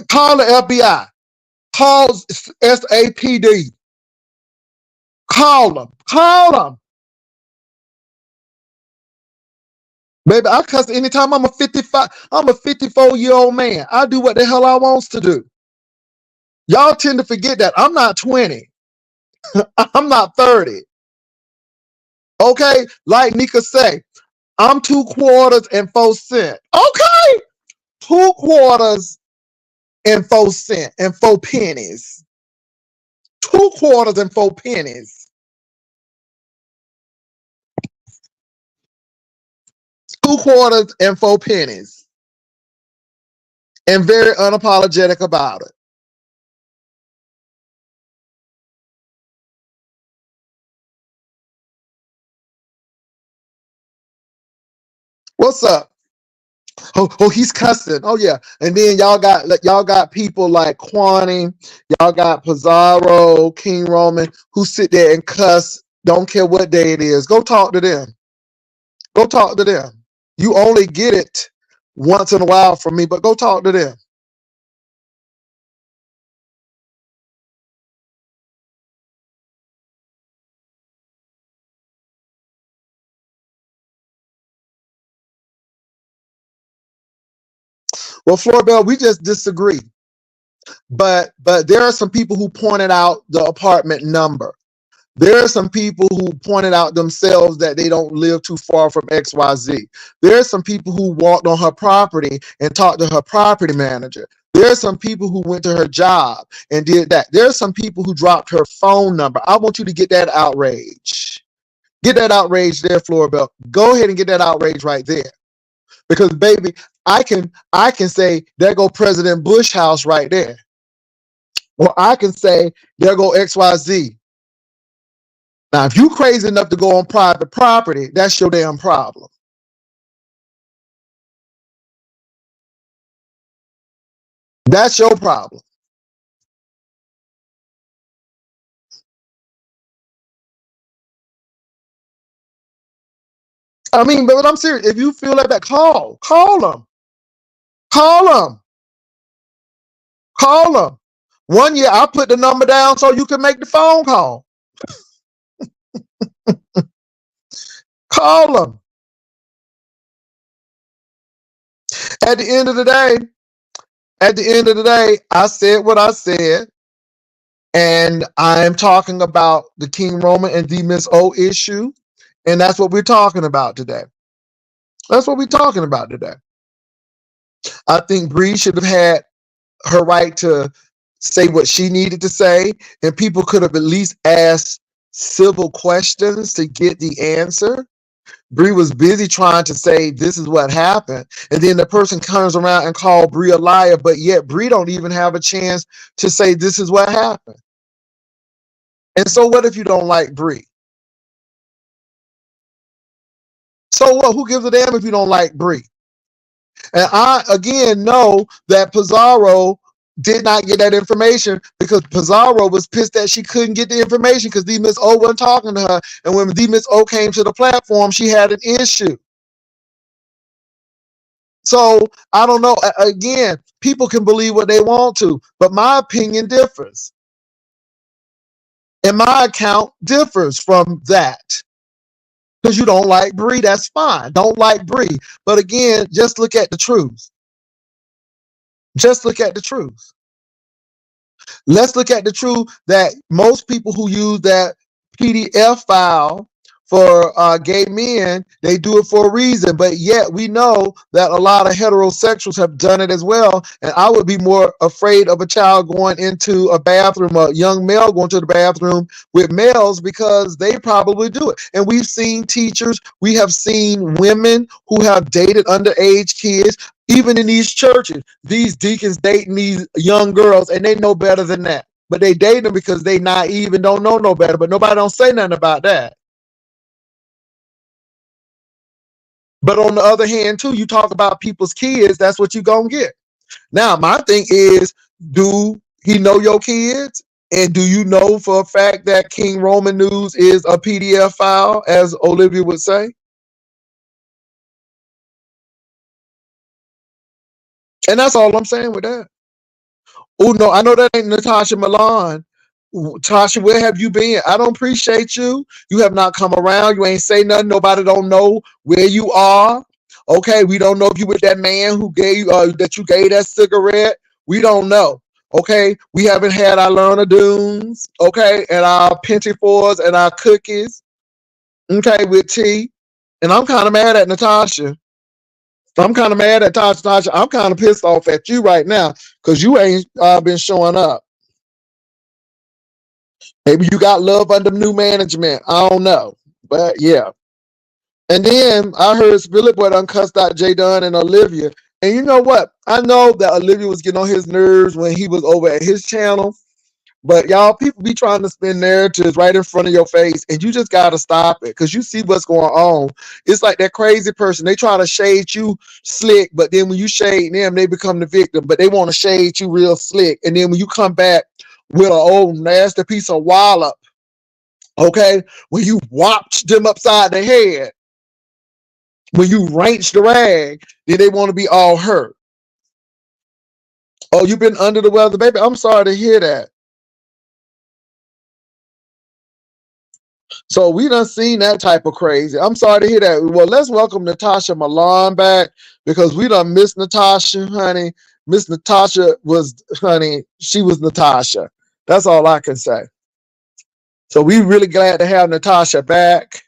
Call the FBI. Call SAPD. Call them. Call them. Baby, I cuss anytime. I'm a 54-year-old man. I do what the hell I wants to do. Y'all tend to forget that I'm not 20. I'm not 30. Okay? Like Nika say, I'm 2 quarters and 4 cents. Okay? 2 quarters and 4 cents and 4 pennies. 2 quarters and 4 pennies. 2 quarters and 4 pennies. And very unapologetic about it. What's up? Oh, he's cussing. Oh yeah. And then y'all got people like Quani, y'all got Pizarro, King Roman, who sit there and cuss. Don't care what day it is. Go talk to them. Go talk to them. You only get it once in a while from me, but go talk to them. Well, Florbell, we just disagree. But there are some people who pointed out the apartment number. There are some people who pointed out themselves that they don't live too far from XYZ. There are some people who walked on her property and talked to her property manager. There are some people who went to her job and did that. There are some people who dropped her phone number. I want you to get that outrage. Get that outrage there, Florbell. Go ahead and get that outrage right there. Because baby, I can say there go President Bush house right there. Or I can say there go XYZ. Now, if you crazy enough to go on private property, that's your damn problem. That's your problem. I mean, but I'm serious. If you feel like that, call them, call them, call them. One year, I put the number down so you can make the phone call. Call them. At the end of the day, I said what I said, and I'm talking about the King Roman and D Miss O issue, and that's what we're talking about today. That's what we're talking about today. I think Bree should have had her right to say what she needed to say, and people could have at least asked civil questions to get the answer. Bree was busy trying to say this is what happened, and then the person turns around and called Bree a liar, but yet Bree don't even have a chance to say this is what happened. And so what if you don't like Bree? So what? Who gives a damn if you don't like Bree? And I again know that Pizarro did not get that information because Pizarro was pissed that she couldn't get the information because D Miss O wasn't talking to her. And when D Miss O came to the platform, she had an issue. So I don't know. Again, people can believe what they want to, but my opinion differs. And my account differs from that. Because you don't like Bree, that's fine. Don't like Bree. But again, just look at the truth. Just look at the truth. Let's look at the truth that most people who use that PDF file for gay men, they do it for a reason. But yet we know that a lot of heterosexuals have done it as well. And I would be more afraid of a child going into a bathroom, a young male going to the bathroom with males, because they probably do it. And we've seen teachers, we have seen women who have dated underage kids. Even in these churches, these deacons dating these young girls, and they know better than that. But they date them because they naive and don't know no better. But nobody don't say nothing about that. But on the other hand, too, you talk about people's kids, that's what you're going to get. Now, my thing is, do he know your kids? And do you know for a fact that King Roman News is a PDF file, as Olivia would say? And that's all I'm saying with that. Oh no, I know that ain't Natasha Milan. Tasha, where have you been? I don't appreciate you. You have not come around. You ain't say nothing. Nobody don't know where you are. Okay, we don't know if you with that man who gave that you gave that cigarette. We don't know. Okay, we haven't had our Lerner Dunes. Okay, and our Pentafors and our cookies. Okay, with tea. And I'm kind of mad at Natasha. I'm kind of mad at Tasha. I'm kind of pissed off at you right now because you ain't been showing up. Maybe you got love under new management. I don't know. But yeah. And then I heard Philip Boy done cussed out J Dunn and Olivia. And you know what? I know that Olivia was getting on his nerves when he was over at his channel. But y'all, people be trying to spin narratives right in front of your face, and you just gotta stop it because you see what's going on. It's like that crazy person. They try to shade you slick, but then when you shade them, they become the victim. But they want to shade you real slick, and then when you come back with an old nasty piece of wallop, okay, when you watch them upside the head, when you wrench the rag, then they want to be all hurt. Oh, you've been under the weather, baby. I'm sorry to hear that. So we done seen that type of crazy. I'm sorry to hear that. Well, let's welcome Natasha Milan back because we done miss Natasha, honey. Miss Natasha was, honey, she was Natasha. That's all I can say. So we really glad to have Natasha back.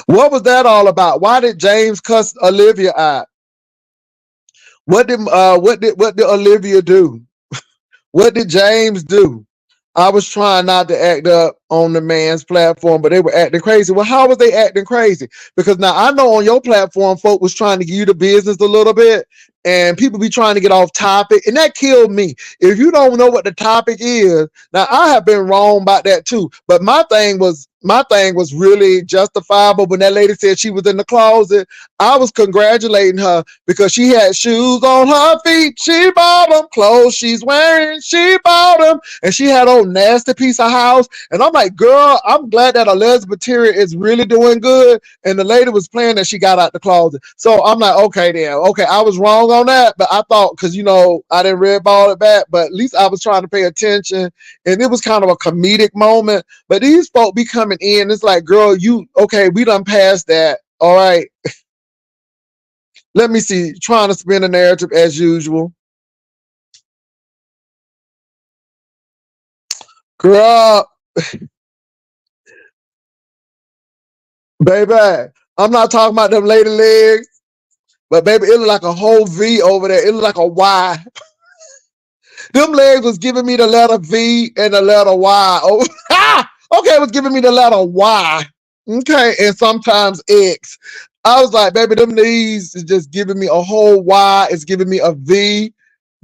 What was that all about? Why did James cuss Olivia out? What did Olivia do? What did James do? I was trying not to act up on the man's platform, but they were acting crazy. Well, how was they acting crazy? Because now I know on your platform, folk was trying to give you the business a little bit, and people be trying to get off topic, and that killed me. If you don't know what the topic is, now I have been wrong about that too. But my thing was really justifiable when that lady said she was in the closet. I was congratulating her because she had shoes on her feet. She bought them. Clothes she's wearing, she bought them. And she had old nasty piece of house. And I'm like, girl, I'm glad that Lesbian is really doing good. And the lady was playing that she got out the closet. So I'm like, okay, then. Okay, I was wrong on that. But I thought, because, I didn't red ball it back. But at least I was trying to pay attention. And it was kind of a comedic moment. But these folk be coming in. It's like, girl, we done passed that. All right. Let me see. Trying to spin a narrative as usual. Girl, baby, I'm not talking about them lady legs, but baby, it looked like a whole V over there. It looked like a Y. Them legs was giving me the letter V and the letter Y. Oh, okay, it was giving me the letter Y. Okay, and sometimes X. I was like, baby, them knees is just giving me a whole Y. It's giving me a V.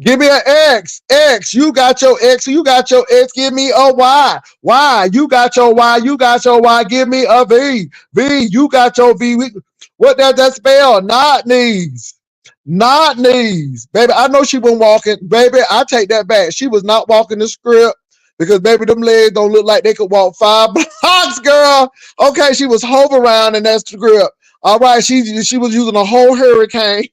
Give me an X. X. You got your X. You got your X. Give me a Y. Y. You got your Y. You got your Y. Give me a V. V. You got your V. What does that spell? Not knees. Not knees. Baby, I know she wasn't walking. Baby, I take that back. She was not walking the script because, baby, them legs don't look like they could walk 5 blocks, girl. Okay, she was hover around in that script. All right, she was using a whole hurricane.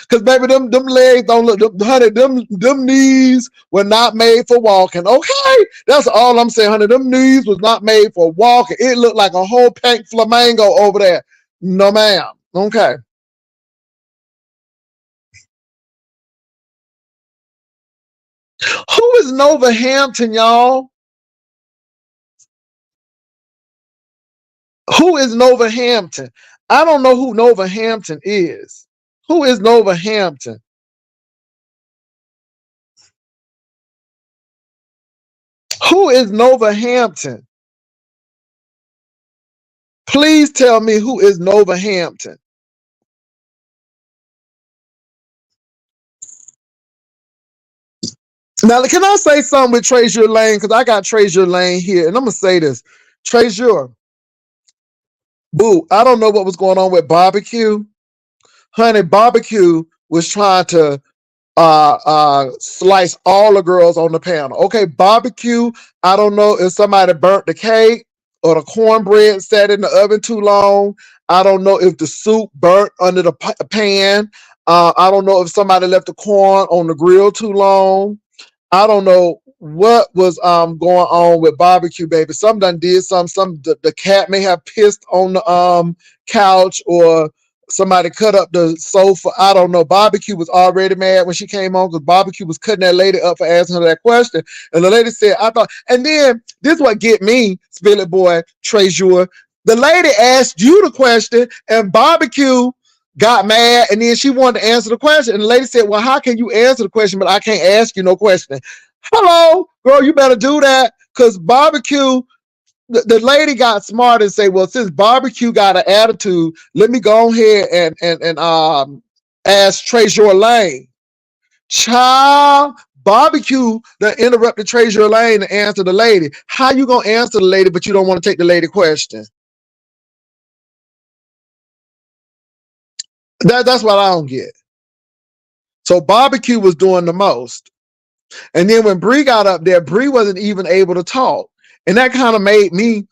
Cause baby, them legs don't look, honey. Them knees were not made for walking. Okay, that's all I'm saying, honey. Them knees was not made for walking. It looked like a whole pink flamingo over there. No, ma'am. Okay. Who is Nova Hampton, y'all? Who is Nova Hampton? I don't know who Nova Hampton is. Who is Nova Hampton? Who is Nova Hampton? Please tell me who is Nova Hampton. Now, can I say something with Trezure Lane? Because I got Trezure Lane here, and I'm gonna say this: Trezure, boo. I don't know what was going on with Barbecue, honey. Barbecue was trying to slice all the girls on the panel. Okay, Barbecue. I don't know if somebody burnt the cake or the cornbread sat in the oven too long. I don't know if the soup burnt under the pan. I don't know if somebody left the corn on the grill too long. I don't know what was going on with Barbecue, baby. Some done did the cat may have pissed on the couch, or somebody cut up the sofa. I don't know. Barbecue was already mad when she came on because Barbecue was cutting that lady up for asking her that question. And the lady said, I thought, and then this what get me, Spillet Boy, Trezure. The lady asked you the question, and Barbecue got mad, and then she wanted to answer the question. And the lady said, well, how can you answer the question, but I can't ask you no question? Hello, girl, you better do that, because Barbecue, the lady got smart and say, well, since Barbecue got an attitude, let me go ahead and ask Trezure Lane. Child, Barbecue that interrupted Trezure Lane to answer the lady. How you gonna answer the lady, but you don't want to take the lady question? That's what I don't get. So Barbecue was doing the most. And then when Bree got up there, Bree wasn't even able to talk. And that kind of made me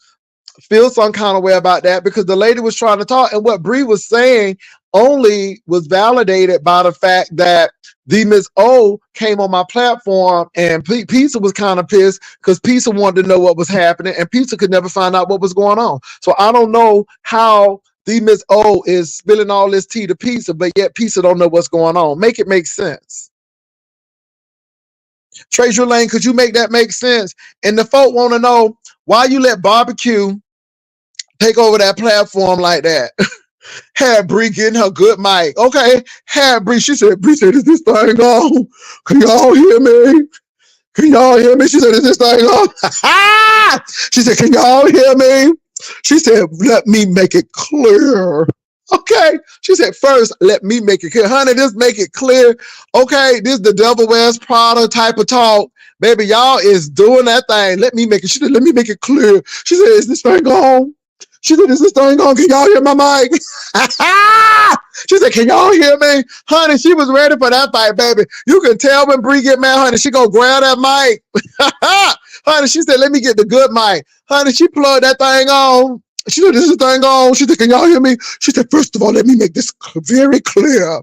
feel some kind of way about that, because the lady was trying to talk, and what Bree was saying only was validated by the fact that the Miss O came on my platform, and Pizza was kind of pissed because Pizza wanted to know what was happening, and Pizza could never find out what was going on. So I don't know how the Miss O is spilling all this tea to Pizza, but yet Pizza don't know what's going on. Make it make sense. Trezure Lane, could you make that make sense? And the folk want to know why you let Barbecue take over that platform like that. Had Bree getting her good mic. Okay, had Bree. She said, is this thing on? Can y'all hear me? Can y'all hear me? She said, is this thing on? She said, can y'all hear me? She said, let me make it clear. Okay. She said, first, let me make it clear. Honey, just make it clear. Okay, this is the Devil Wears Prada type of talk. Baby, y'all is doing that thing. Let me make it. She said, let me make it clear. She said, is this thing on? She said, is this thing on? Can y'all hear my mic? She said, can y'all hear me? Honey, she was ready for that fight, baby. You can tell when Bree get mad, honey, she gonna grab that mic. Honey, she said, let me get the good mic. Honey, she plugged that thing on. She said, this is thing on. She said, can y'all hear me? She said, first of all, let me make this very clear.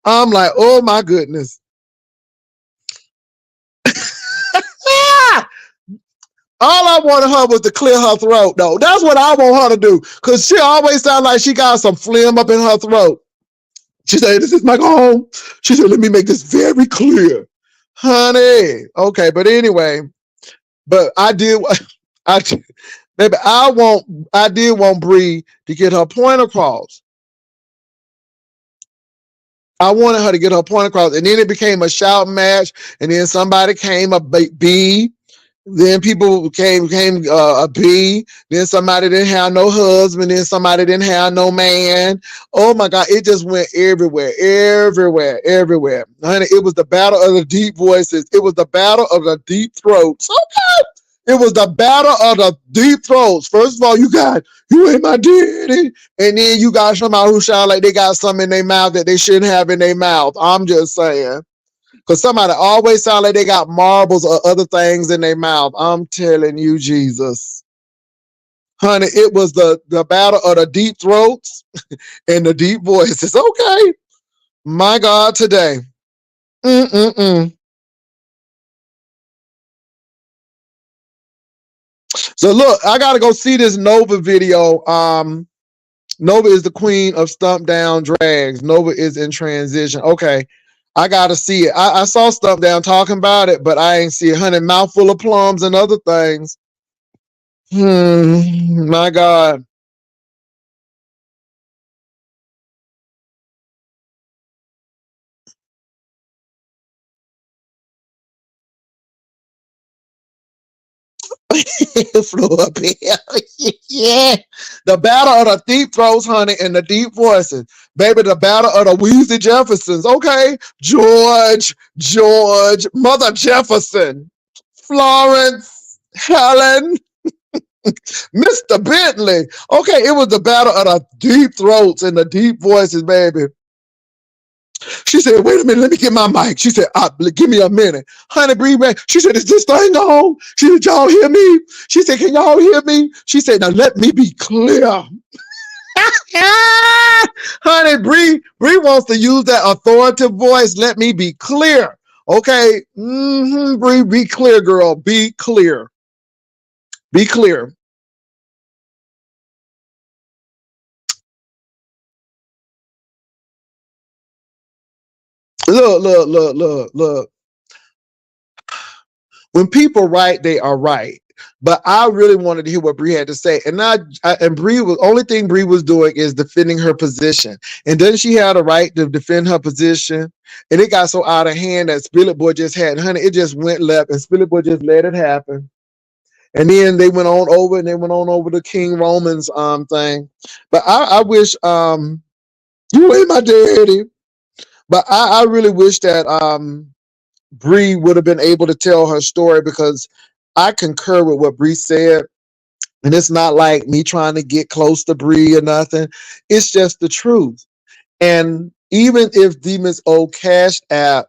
I'm like, oh my goodness. All I wanted her was to clear her throat, though. That's what I want her to do, because she always sounds like she got some phlegm up in her throat. She said, this is my home. She said, let me make this very clear. Honey. Okay, but anyway, but I did, baby, I did want Bree to get her point across. I wanted her to get her point across, and then it became a shout match, and then somebody came a B. Then people came a B. Then somebody didn't have no husband. Then somebody didn't have no man. Oh my God, it just went everywhere, everywhere. Honey, it was the battle of the deep voices. It was the battle of the deep throats. Okay. It was the battle of the deep throats. First of all, you ain't my daddy. And then you got somebody who sound like they got something in their mouth that they shouldn't have in their mouth. I'm just saying. Because somebody always sound like they got marbles or other things in their mouth. I'm telling you, Jesus. Honey, it was the battle of the deep throats and the deep voices. Okay. My God, today. Mm-mm-mm. So look, I gotta go see this Nova video. Nova is the queen of stump down drags. Nova is in transition. Okay. I gotta see it. I saw Stump Down talking about it, but I ain't see it. Honey, mouthful of plums and other things. My God. Flew up here. Yeah. The battle of the deep throats, honey, and the deep voices. Baby, the battle of the Weezy Jeffersons. Okay. George, Mother Jefferson, Florence, Helen, Mr. Bentley. Okay, it was the battle of the deep throats and the deep voices, baby. She said, wait a minute, let me get my mic. She said, give me a minute. Honey, breathe back. She said, is this thing on? She said, y'all hear me? She said, can y'all hear me? She said, now let me be clear. Honey, Bree wants to use that authoritative voice. Let me be clear. Okay. Bree, be clear, girl. Be clear. Be clear. Look. When people write, they are right. But I really wanted to hear what Bree had to say, and Bree was only thing Bree was doing is defending her position. And then she had a right to defend her position, and it got so out of hand that Spillet Boy just had, honey, it just went left, and Spillet Boy just let it happen. And then they went on over, and they went on over the King Romans thing. But I wish you ain't my daddy. But I really wish that Bree would have been able to tell her story, because I concur with what Bree said. And it's not like me trying to get close to Bree or nothing. It's just the truth. And even if Demons O cashed at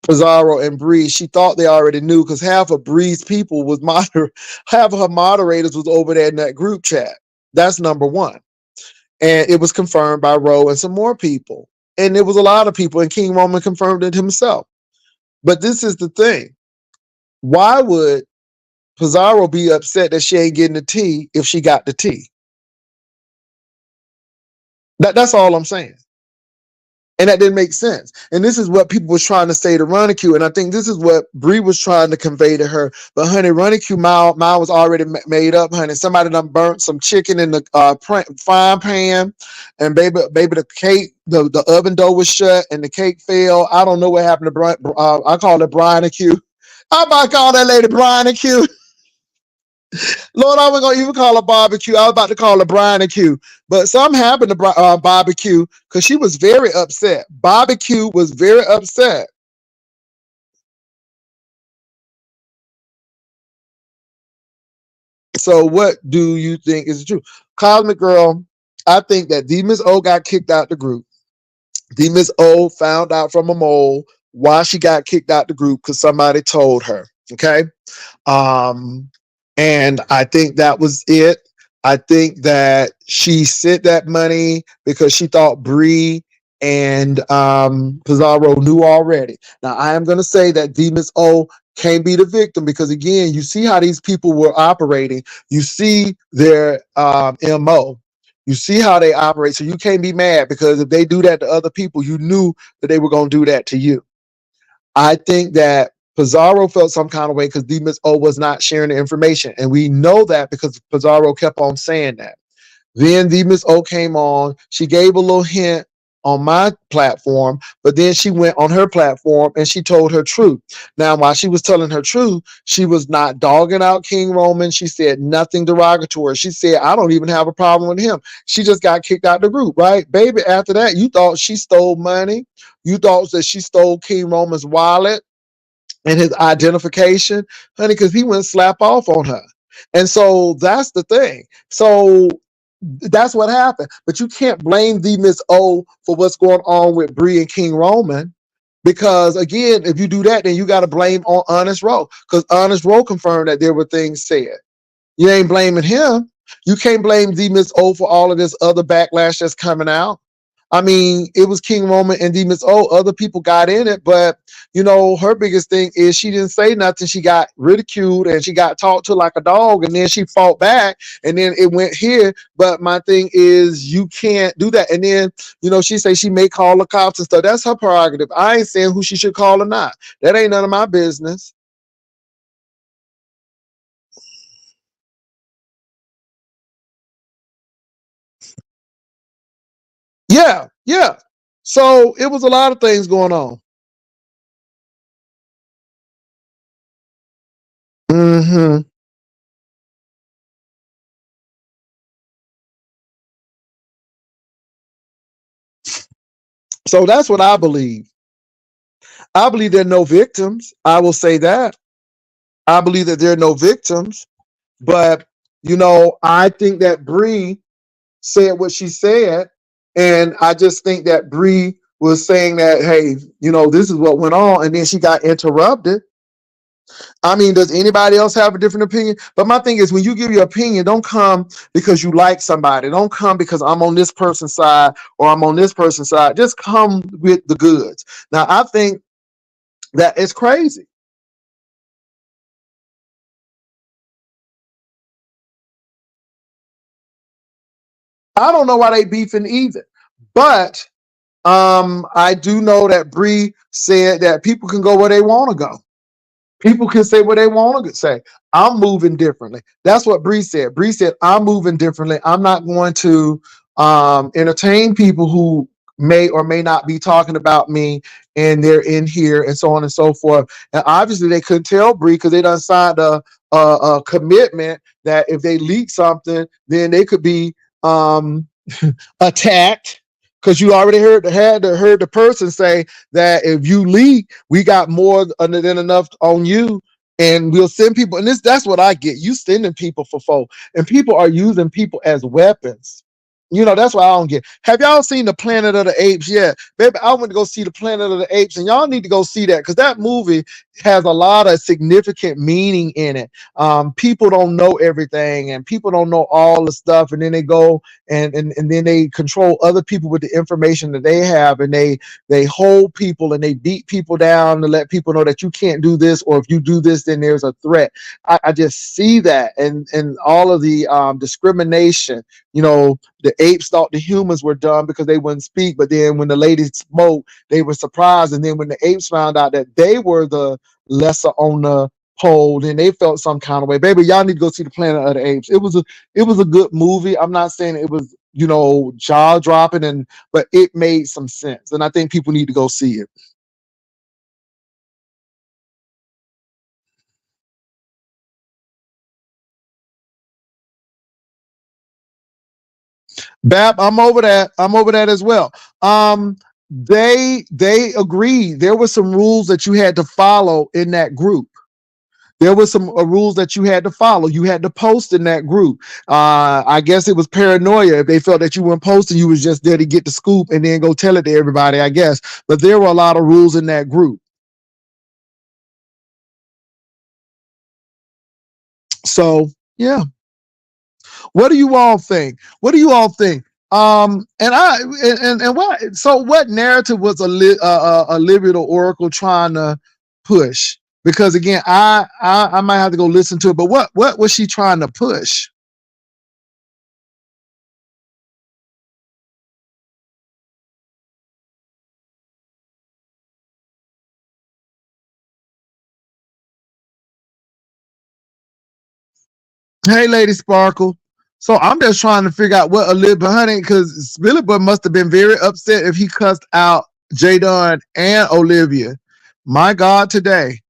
Pizarro and Bree, she thought they already knew, because half of Bree's people was half of her moderators was over there in that group chat. That's number one. And it was confirmed by Ro and some more people. And there was a lot of people, and King Roman confirmed it himself. But this is the thing. Why would Pizarro be upset that she ain't getting the tea if she got the tea? That's all I'm saying. And that didn't make sense. And this is what people was trying to say to Ronicue. And I think this is what Bree was trying to convey to her. But honey, Ronicue mile was already made up, honey. Somebody done burnt some chicken in the frying pan. And baby, the cake, the oven door was shut and the cake fell. I don't know what happened to Brian. I call it Brianicue. I might call that lady Brianicue. Lord, I wasn't going to even call her barbecue. I was about to call her Brianicue. But something happened to barbecue, because she was very upset. Barbecue was very upset. So what do you think is true? Cosmic Girl, I think that Demons O got kicked out the group. Demons O found out from a mole why she got kicked out the group, because somebody told her. Okay. And I think that was it. I think that she sent that money because she thought Bree and Pizarro knew already. Now, I am going to say that Demons O can't be the victim, because, again, you see how these people were operating. You see their MO. You see how they operate. So you can't be mad, because if they do that to other people, you knew that they were going to do that to you. I think that Pizarro felt some kind of way because Demons O was not sharing the information. And we know that because Pizarro kept on saying that. Then Demons O came on. She gave a little hint on my platform, but then she went on her platform and she told her truth. Now, while she was telling her truth, she was not dogging out King Roman. She said nothing derogatory. She said, I don't even have a problem with him. She just got kicked out of the group, right? Baby, after that, you thought she stole money. You thought that she stole King Roman's wallet and his identification, honey, because he went slap off on her. And so that's the thing. So that's what happened. But you can't blame the Miss O for what's going on with Bree and King Roman. Because again, if you do that, then you got to blame on Honest Rowe. Because Honest Rowe confirmed that there were things said. You ain't blaming him. You can't blame the Miss O for all of this other backlash that's coming out. I mean, it was King Roman and Demons. Oh, other people got in it, but her biggest thing is she didn't say nothing. She got ridiculed and she got talked to like a dog, and then she fought back, and then it went here. But my thing is, you can't do that. And then, she say she may call the cops and stuff. That's her prerogative. I ain't saying who she should call or not. That ain't none of my business. Yeah, yeah. So it was a lot of things going on. Mm-hmm. So that's what I believe. I believe there are no victims. I will say that. I believe that there are no victims. But, I think that Bree said what she said. And I just think that Bree was saying that, hey, this is what went on. And then she got interrupted. I mean, does anybody else have a different opinion? But my thing is, when you give your opinion, don't come because you like somebody. Don't come because I'm on this person's side or I'm on this person's side. Just come with the goods. Now, I think that is crazy. I don't know why they beefing either. But I do know that Bree said that people can go where they want to go. People can say what they want to say. I'm moving differently. That's what Bree said. Bree said, I'm moving differently. I'm not going to entertain people who may or may not be talking about me and they're in here and so on and so forth. And obviously they couldn't tell Bree because they done signed a commitment that if they leak something, then they could be attacked, because you already heard the person say that if you leak, we got more than enough on you, and we'll send people. And that's what I get. You sending people for folk, and people are using people as weapons. That's what I don't get. Have y'all seen the Planet of the Apes yet? Baby, I went to go see the Planet of the Apes, and y'all need to go see that because that movie has a lot of significant meaning in it. People don't know everything, and people don't know all the stuff, and then they go and then they control other people with the information that they have, and they hold people and they beat people down to let people know that you can't do this, or if you do this, then there's a threat. I just see that, and all of the discrimination. The apes thought the humans were dumb because they wouldn't speak, but then when the ladies spoke, they were surprised. And then when the apes found out that they were the lesser on the pole, then they felt some kind of way. Baby, y'all need to go see the Planet of the Apes. It was a good movie. I'm not saying it was jaw dropping, but it made some sense, and I think people need to go see it. Bab, I'm over that as well. They agreed. There were some rules that you had to follow in that group. There were some rules that you had to follow. You had to post in that group. I guess it was paranoia. If they felt that you weren't posting, you was just there to get the scoop and then go tell it to everybody, I guess. But there were a lot of rules in that group. So yeah. What do you all think? What do you all think? And what? So what narrative was Olivia the Oracle trying to push? Because again, I might have to go listen to it. But what was she trying to push? Hey, Lady Sparkle. So I'm just trying to figure out what Olivia Honey, because Billy Boy must have been very upset if he cussed out Jadon and Olivia. My God, today.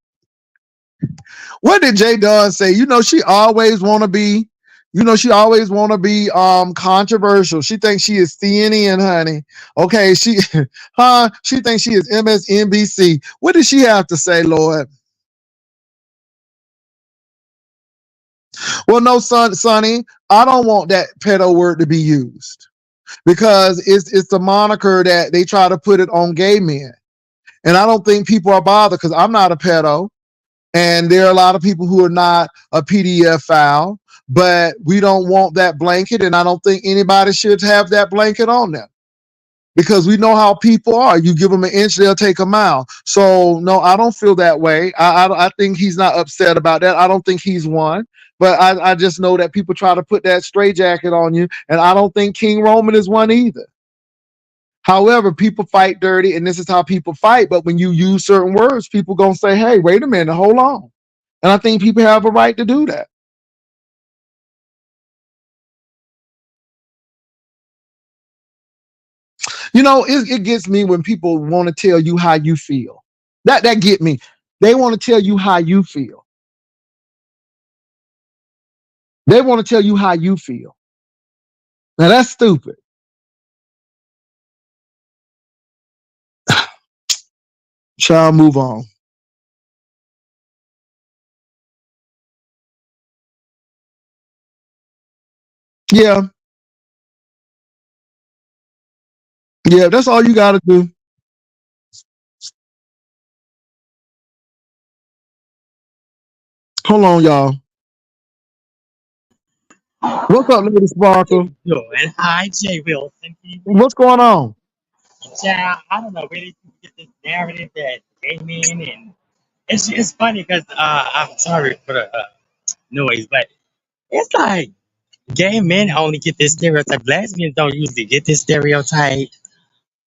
What did Jadon say? She always want to be, she always want to be controversial. She thinks she is CNN, honey. Okay, she thinks she is MSNBC. What did she have to say, Lord? Well, no, Sonny, I don't want that pedo word to be used, because it's the moniker that they try to put it on gay men. And I don't think people are bothered because I'm not a pedo. And there are a lot of people who are not a PDF file, but we don't want that blanket. And I don't think anybody should have that blanket on them. because we know how people are. You give them an inch, they'll take a mile. So no, I don't feel that way. I think he's not upset about that. I don't think he's one. But I just know that people try to put that straitjacket on you, and I don't think King Roman is one either. However, people fight dirty, and this is how people fight. But when you use certain words, people gonna say, "Hey, wait a minute, hold on." And I think people have a right to do that. It gets me when people want to tell you how you feel. That get me. They want to tell you how you feel. They want to tell you how you feel. Now that's stupid. Shall I move on? Yeah, yeah. That's all you got to do. Hold on, y'all. What's up, Lady Sparkle? Doing? Hi, Jay Wilson. What's going on? Yeah, I don't know where they get this narrative that gay men and it's funny because I'm sorry for the noise, but it's like gay men only get this stereotype. Lesbians don't usually get this stereotype.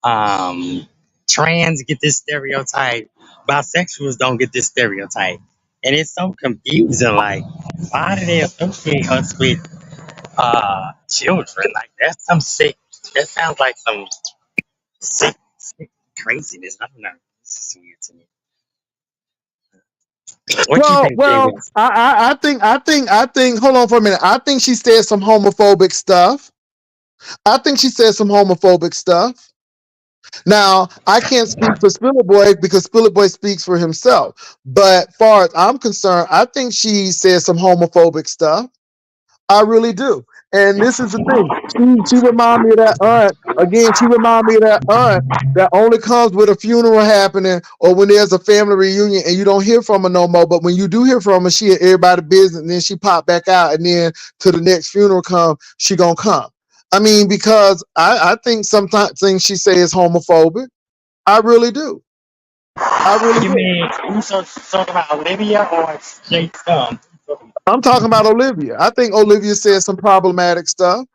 Um, Trans get this stereotype. Bisexuals don't get this stereotype, and it's so confusing. Like, why do they associate us with children? Like, that's some sick. That sounds like some sick craziness. I don't know. This is weird to me. What you Well, think, Jay well, Wilson? I think. Hold on for a minute. I think she said some homophobic stuff. I think she said some homophobic stuff. Now, I can't speak for Spiller Boy because Spiller Boy speaks for himself. But far as I'm concerned, I think she said some homophobic stuff. I really do. And this is the thing. She remind me of that aunt. Again, she remind me of that aunt that only comes with a funeral happening or when there's a family reunion and you don't hear from her no more. But when you do hear from her, she at everybody business and then she pop back out and then to the next funeral come, she gonna come. I mean, because I think sometimes things she say is homophobic. I really do. I really You do. mean you talking about Olivia or Jay Thumb? I'm talking about Olivia. I think Olivia said some problematic stuff.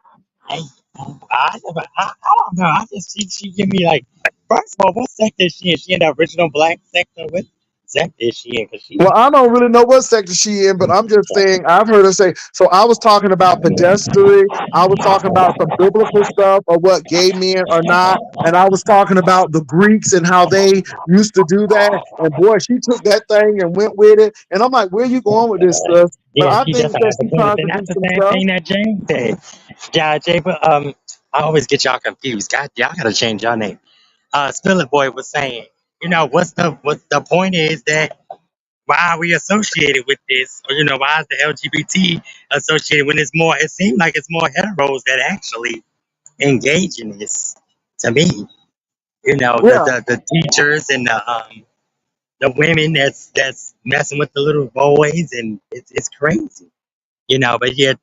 I, I don't know. I just she give me like first of all, what sector is she in? She in the original black sector? What sector is she in? Cause Well, she I don't really know what sector she in, but I'm just saying I've heard her say. So I was talking about pedestry. I was talking about some biblical stuff of what gay men are not, and I was talking about the Greeks and how they used to do that. And boy, she took that thing and went with it. And I'm like, where are you going with this stuff? But yeah, I she think doesn't that have a she's point. trying And to do that's the some same stuff. thing that James said. Yeah, Jay, but I always get y'all confused. God, y'all gotta change your name. Spilling Boy was saying, what the point is that why are we associated with this? Or why is the LGBT associated when it's more? It seems like it's more heteros that actually engage in this. To me, the Yeah. the, the teachers and the women that's messing with the little boys, and it's crazy. But yet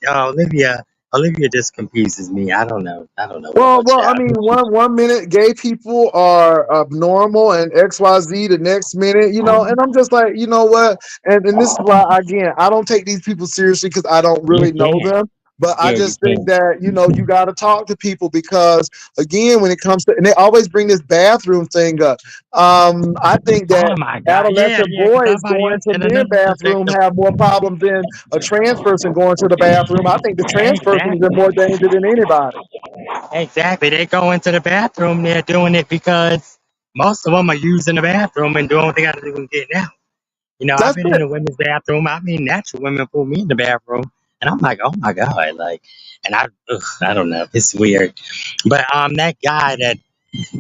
Olivia just confuses me. I don't know what Well, about well, you. I mean, one minute gay people are abnormal and XYZ the next minute, and I'm just like, you know what? And this is why again, I don't take these people seriously because I don't You really know can't. them. But I Yeah, you just think can't. that, you got to talk to people because again, when it comes to, and they always bring this bathroom thing up. I think that Oh my God. Yeah, adolescent yeah. Because boys somebody going else to in men another bathroom perspective. have more problems than a trans person going to the bathroom. I think the trans person is in more Exactly. danger than anybody. Exactly. They go into the bathroom. They're doing it because most of them are using the bathroom and doing what they got to do and getting out. I've That's been in it. the women's bathroom. I mean, natural women put me in the bathroom, and I'm like, oh my God, like, and I don't know, it's weird. But that guy that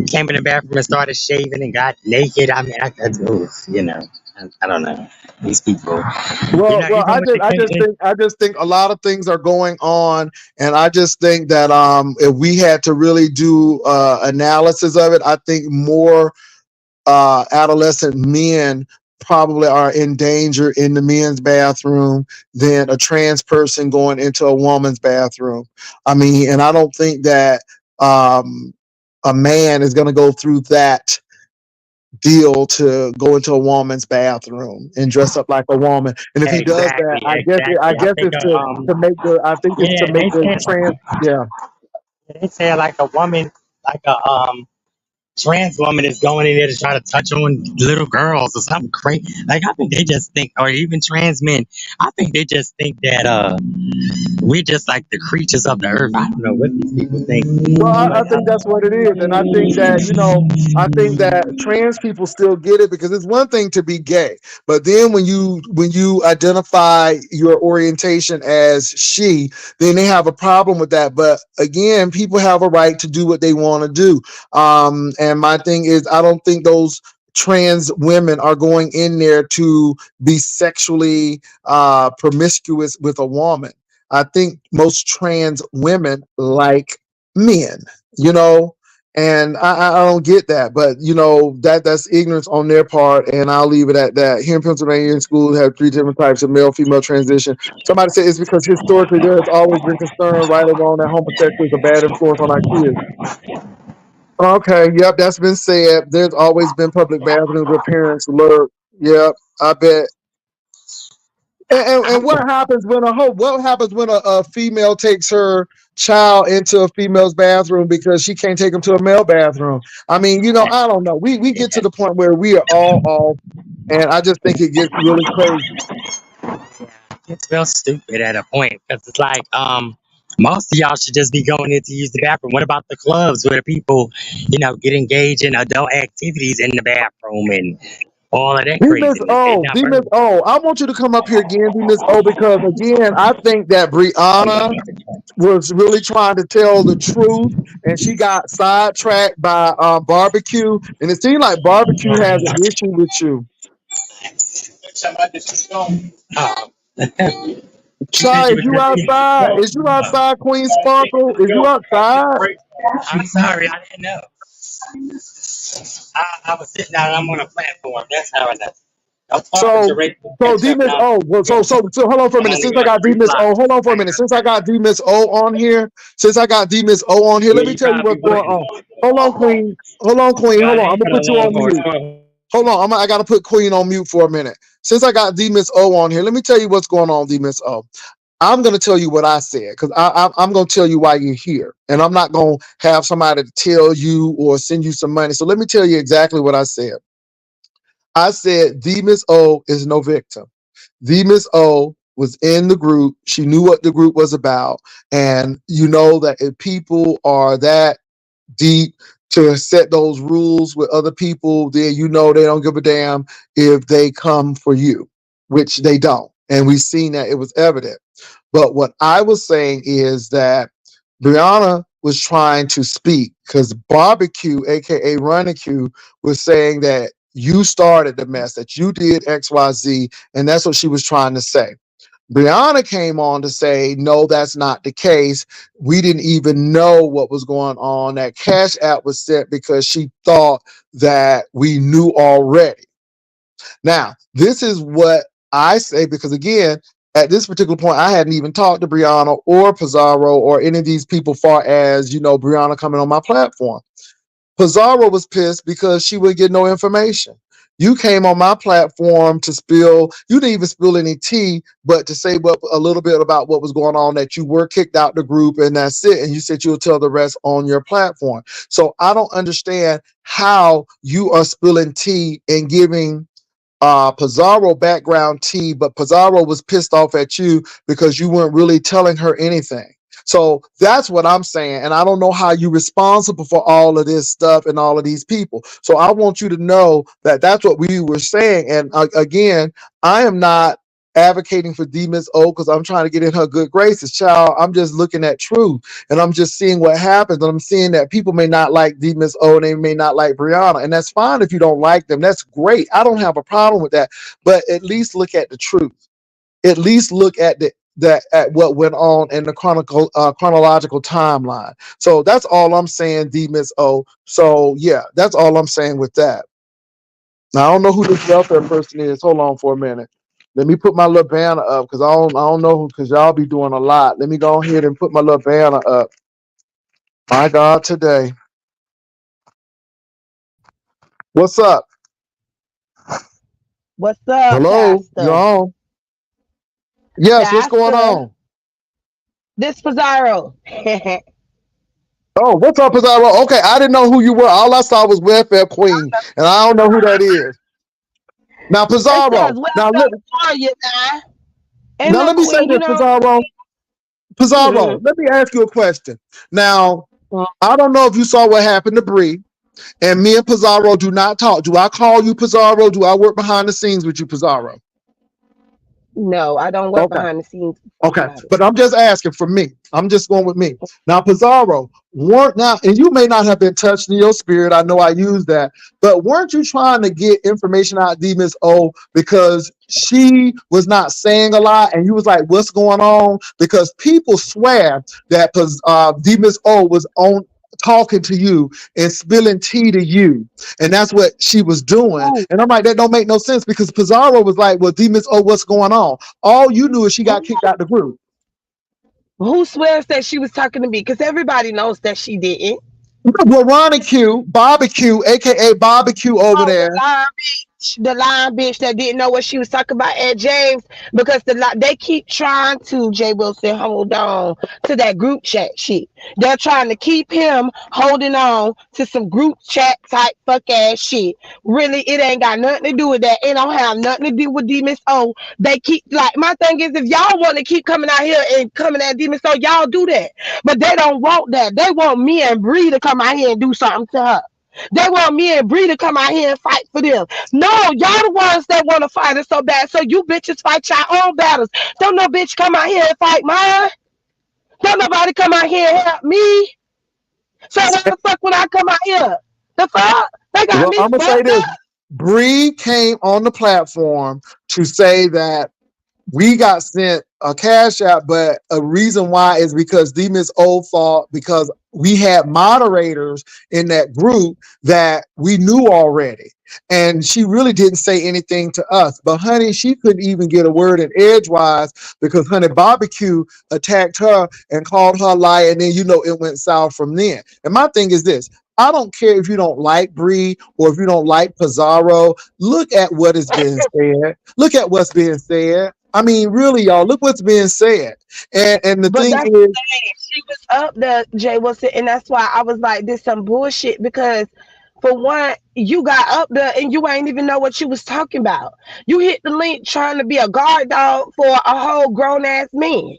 came in the bathroom and started shaving and got naked. I mean, I don't know these people. Well, Even with the I just think a lot of things are going on, and I just think that if we had to really do analysis of it, I think more adolescent men probably are in danger in the men's bathroom than a trans person going into a woman's bathroom. I mean, and I don't think that um, a man is going to go through that deal to go into a woman's bathroom and dress up like a woman. And if he does that, Exactly, I exactly. I guess think it's to make the I think it's to yeah, make the trans. Yeah, they say like a woman, like a trans woman is going in there to try to touch on little girls or something crazy. Like I think they just think, or even trans men, I think they just think that we're just like the creatures of the earth. I don't know what these people think, well, I but think that's what it is, and I think that I think that trans people still get it because it's one thing to be gay, but then when you identify your orientation as she, then they have a problem with that. But again, people have a right to do what they want to do. And my thing is, I don't think those trans women are going in there to be sexually promiscuous with a woman. I think most trans women like men, you know, and I don't get that, but that's ignorance on their part, and I'll leave it at that. Here in Pennsylvania, in schools have three different types of male female transition. Somebody said it's because historically there has always been concern, right or wrong, that homosexual is a bad influence on our kids. Okay, yep, that's been said. There's always been public bathrooms where parents lurk. Yep, I bet. And I, what happens when a female takes her child into a female's bathroom because she can't take them to a male bathroom? I mean, I don't know. We get to the point where we are all off, and I just think it gets really crazy. it's real stupid at a point because it's like most of y'all should just be going in to use the bathroom. What about the clubs where the people, get engaged in adult activities in the bathroom and all of that D Miss craziness? They O, not D Miss burning. O, I want you to come up here again, D Miss O, because again, I think that Brianna was really trying to tell the truth, and she got sidetracked by Barbecue, and it seemed like Barbecue has an issue with you. Um, she said Shy, she is was you outside? Is you outside, Queen Sparkle? Is you outside? I'm sorry, I didn't know. I was sitting down. I'm on a platform. That's how I know. I'm talking to So, Rachel so catch D up Miss now. O, well, so hold on for a I'm minute. only Since I like got D three Miss O, blocks. hold on for a minute. Since I got D Miss O on here, let Yeah, me you tell you what's probably going wouldn't. on. Hold on, Queen. Hold on, Queen. Go Hold on. I'm ahead, gonna put a put you long on for mute. it. Hold on. I gotta put Queen on mute for a minute. Since I got D Miss O on here, let me tell you what's going on, D Miss O. I'm going to tell you what I said because I'm going to tell you why you're here. And I'm not going to have somebody to tell you or send you some money. So let me tell you exactly what I said. I said D Miss O is no victim. D Miss O was in the group. She knew what the group was about. And you know that if people are that deep to set those rules with other people, then they don't give a damn if they come for you, which they don't. And we've seen that it was evident. But what I was saying is that Brianna was trying to speak because Barbecue, aka Running was saying that you started the mess, that you did XYZ, and that's what she was trying to say. Brianna came on to say, no, that's not the case. We didn't even know what was going on. That Cash App was set because she thought that we knew already. Now, this is what I say because, again, at this particular point, I hadn't even talked to Brianna or Pizarro or any of these people, far as, Brianna coming on my platform. Pizarro was pissed because she would get no information. You came on my platform to spill, you didn't even spill any tea, but to say a little bit about what was going on, that you were kicked out the group and that's it. And you said you'll tell the rest on your platform. So I don't understand how you are spilling tea and giving Pizarro background tea, but Pizarro was pissed off at you because you weren't really telling her anything. So that's what I'm saying. And I don't know how you're responsible for all of this stuff and all of these people. So I want you to know that that's what we were saying. And again, I am not advocating for D Miss O because I'm trying to get in her good graces. Child, I'm just looking at truth and I'm just seeing what happens. And I'm seeing that people may not like D Miss O and they may not like Brianna. And that's fine if you don't like them. That's great. I don't have a problem with that. But at least look at the truth. At least look at at what went on in the chronological timeline. So that's all I'm saying, D Miss O. So yeah, that's all I'm saying with that. Now I don't know who this welfare person is. Hold on for a minute. Let me put my little banner up because I don't know who, because y'all be doing a lot. Let me go ahead and put my little banner up. My God, today. What's up? What's up, Hello? You Pastor? on? Yes, what's going Pastor, on? this Pizarro. Oh, what's up, Pizarro? Okay, I didn't know who you were. All I saw was Welfare Queen, and I don't know who that is. Now, It says Pizarro. welcome for you now. Ain't Now no let me say queen, this, you know. Pizarro. Pizarro, Mm-mm. let me ask you a question. Now, I don't know if you saw what happened to Bree, and me and Pizarro do not talk. Do I call you Pizarro? Do I work behind the scenes with you, Pizarro? No, I don't work Okay. behind the scenes with Okay, somebody. but I'm just asking for me. I'm just going with me. Now, Pizarro, weren't now, and you may not have been touched in your spirit. I know I use that, but weren't you trying to get information out of Miss O because she was not saying a lot, and you was like, "What's going on?" Because people swear that Miss O was on talking to you and spilling tea to you, and that's what she was doing. Who? And I'm like, that don't make no sense because Pizarro was like, "Well, Miss O, what's going on?" All you knew is she got Who, kicked out the group. who swears that she was talking to me? Because everybody knows that she didn't. Well, Ronnie Q, Barbecue, aka Barbecue over Oh, there. the lying bitch that didn't know what she was talking about at James, because they keep trying to, Jay Wilson, hold on to that group chat shit. They're trying to keep him holding on to some group chat type fuck ass shit. Really, it ain't got nothing to do with that. It don't have nothing to do with Demis O. They keep, like, my thing is, if y'all want to keep coming out here and coming at Demis O, y'all do that. But they don't want that. They want me and Bree to come out here and do something to her. They want me and Bree to come out here and fight for them. No, y'all the ones that want to fight it so bad. So you bitches fight your own battles. Don't no bitch come out here and fight mine. Don't nobody come out here and help me. So why the fuck when I come out here? The fuck? They got Well, me I'm gonna say fucked this. up. Bree came on the platform to say that we got sent a cash app, but a reason why is because Demon's old fault because we had moderators in that group that we knew already. And she really didn't say anything to us. But honey, she couldn't even get a word in edgewise because honey barbecue attacked her and called her a liar. And then it went south from then. And my thing is this. I don't care if you don't like Bree or if you don't like Pizarro. Look at what is being said. Look at what's being said. I mean, really, y'all, look what's being said. And the But thing that's is, she was up there, Jay Wilson, and that's why I was like, this some bullshit because for one, you got up there and you ain't even know what you was talking about. You hit the link trying to be a guard dog for a whole grown ass man.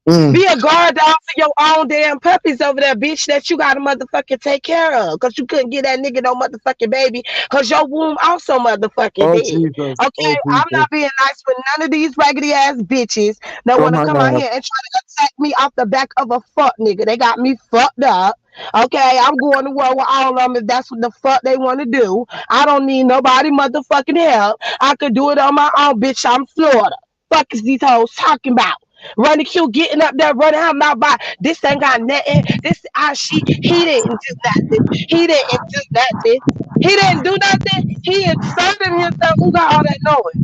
mm, Be a guard dog for your own damn puppies over there, bitch, that you gotta motherfucking take care of. Cause you couldn't get that nigga no motherfucking baby. Cause your womb also motherfucking oh, dead. Jesus, Okay? oh, I'm Jesus, not being nice with none of these raggedy ass bitches that oh, wanna my come out God. here and try to attack me off the back of a fuck nigga. They got me fucked up. Okay, I'm going to war with all of them if that's what the fuck they want to do. I don't need nobody motherfucking help. I could do it on my own, bitch. I'm Florida. Fuck is these hoes talking about? Running Q getting up there, running her mouth by this ain't got nothing. This he didn't do nothing. He didn't do nothing. He didn't do nothing. He inserted himself. Who got all that noise?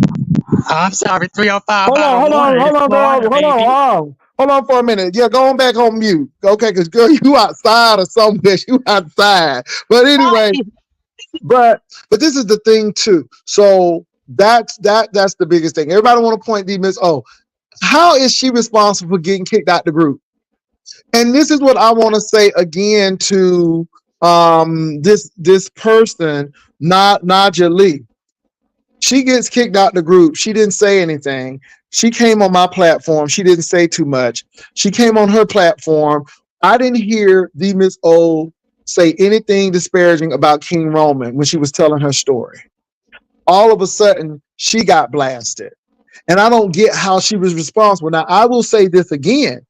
I'm sorry, 305 Hold out on, of hold water on, in hold on, girl. Florida, Hold on, baby. hold on for a minute. Yeah, go on back on mute. Okay, because girl, you outside or somewhere. You outside. But anyway, but this is the thing too. So that's the biggest thing. Everybody want to point to Miss O. How is she responsible for getting kicked out the group? And this is what I want to say again to this person, not Naja Lee. She gets kicked out the group. She didn't say anything. She came on my platform. She didn't say too much. She came on her platform. I didn't hear the Miss O say anything disparaging about King Roman when she was telling her story. All of a sudden, she got blasted. And I don't get how she was responsible. Now, I will say this again.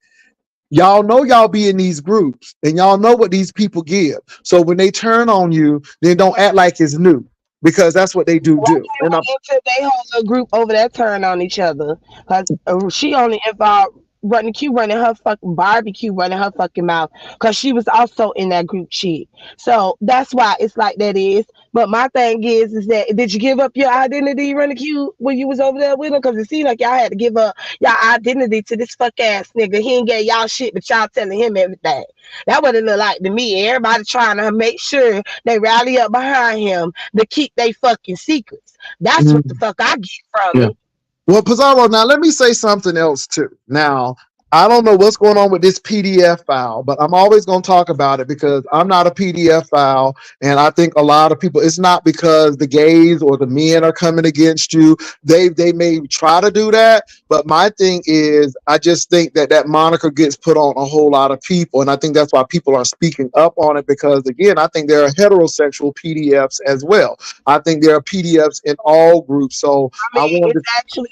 Y'all know y'all be in these groups and y'all know what these people give. So when they turn on you, then don't act like it's new because that's what they do. And I'm Until they hold a group over there turn on each other. Cause she only involved. running her fucking barbecue running her fucking mouth because she was also in that group shit. So that's why it's like that is. But my thing is that did you give up your identity, running Q, when you was over there with him? Because it seemed like y'all had to give up y'all identity to this fuck ass nigga. He ain't gave y'all shit, but y'all telling him everything. That what it look like to me. Everybody trying to make sure they rally up behind him to keep they fucking secrets. That's what the Mm, fuck I get from yeah. it. Well, Pizarro, now let me say something else too. Now, I don't know what's going on with this PDF file, but I'm always going to talk about it because I'm not a PDF file. And I think a lot of people, it's not because the gays or the men are coming against you. They may try to do that. But my thing is, I just think that that moniker gets put on a whole lot of people. And I think that's why people are speaking up on it because, again, I think there are heterosexual PDFs as well. I think there are PDFs in all groups. So I I mean, wanted it's to. actually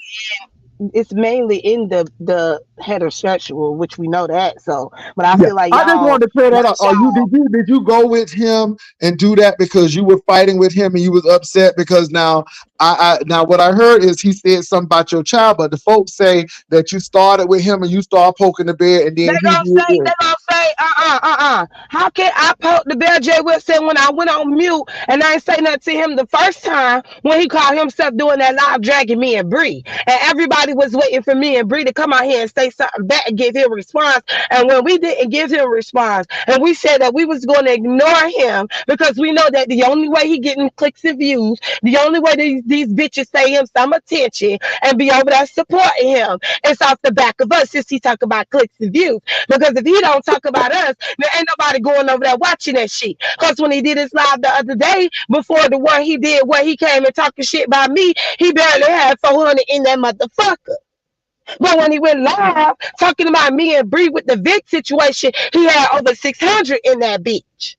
it's mainly in the heterosexual, which we know that. So, but I Yeah, feel like I just y'all, wanted to clear that up. once Are you y'all, did you go with him and do that because you were fighting with him and you was upset because now I now what I heard is he said something about your child, but the folks say that you started with him and you started poking the bear and then he did they this. gonna say, How can I poke the bear? Jay Wilson when I went on mute and I ain't say nothing to him the first time when he called himself doing that live dragging me and Bree, and everybody was waiting for me and Bree to come out here and say something back and give him a response. And when we didn't give him a response, and we said that we was going to ignore him because we know that the only way he getting clicks and views, the only way these bitches pay him some attention and be over there supporting him, it's off the back of us since he talk about clicks and views. Because if he don't talk about us, there ain't nobody going over there watching that shit. Because when he did his live the other day, before the one he did where he came and talking shit about me, he barely had 400 in that motherfucker. But when he went live talking about me and Bree with the Vic situation, he had over 600 in that bitch.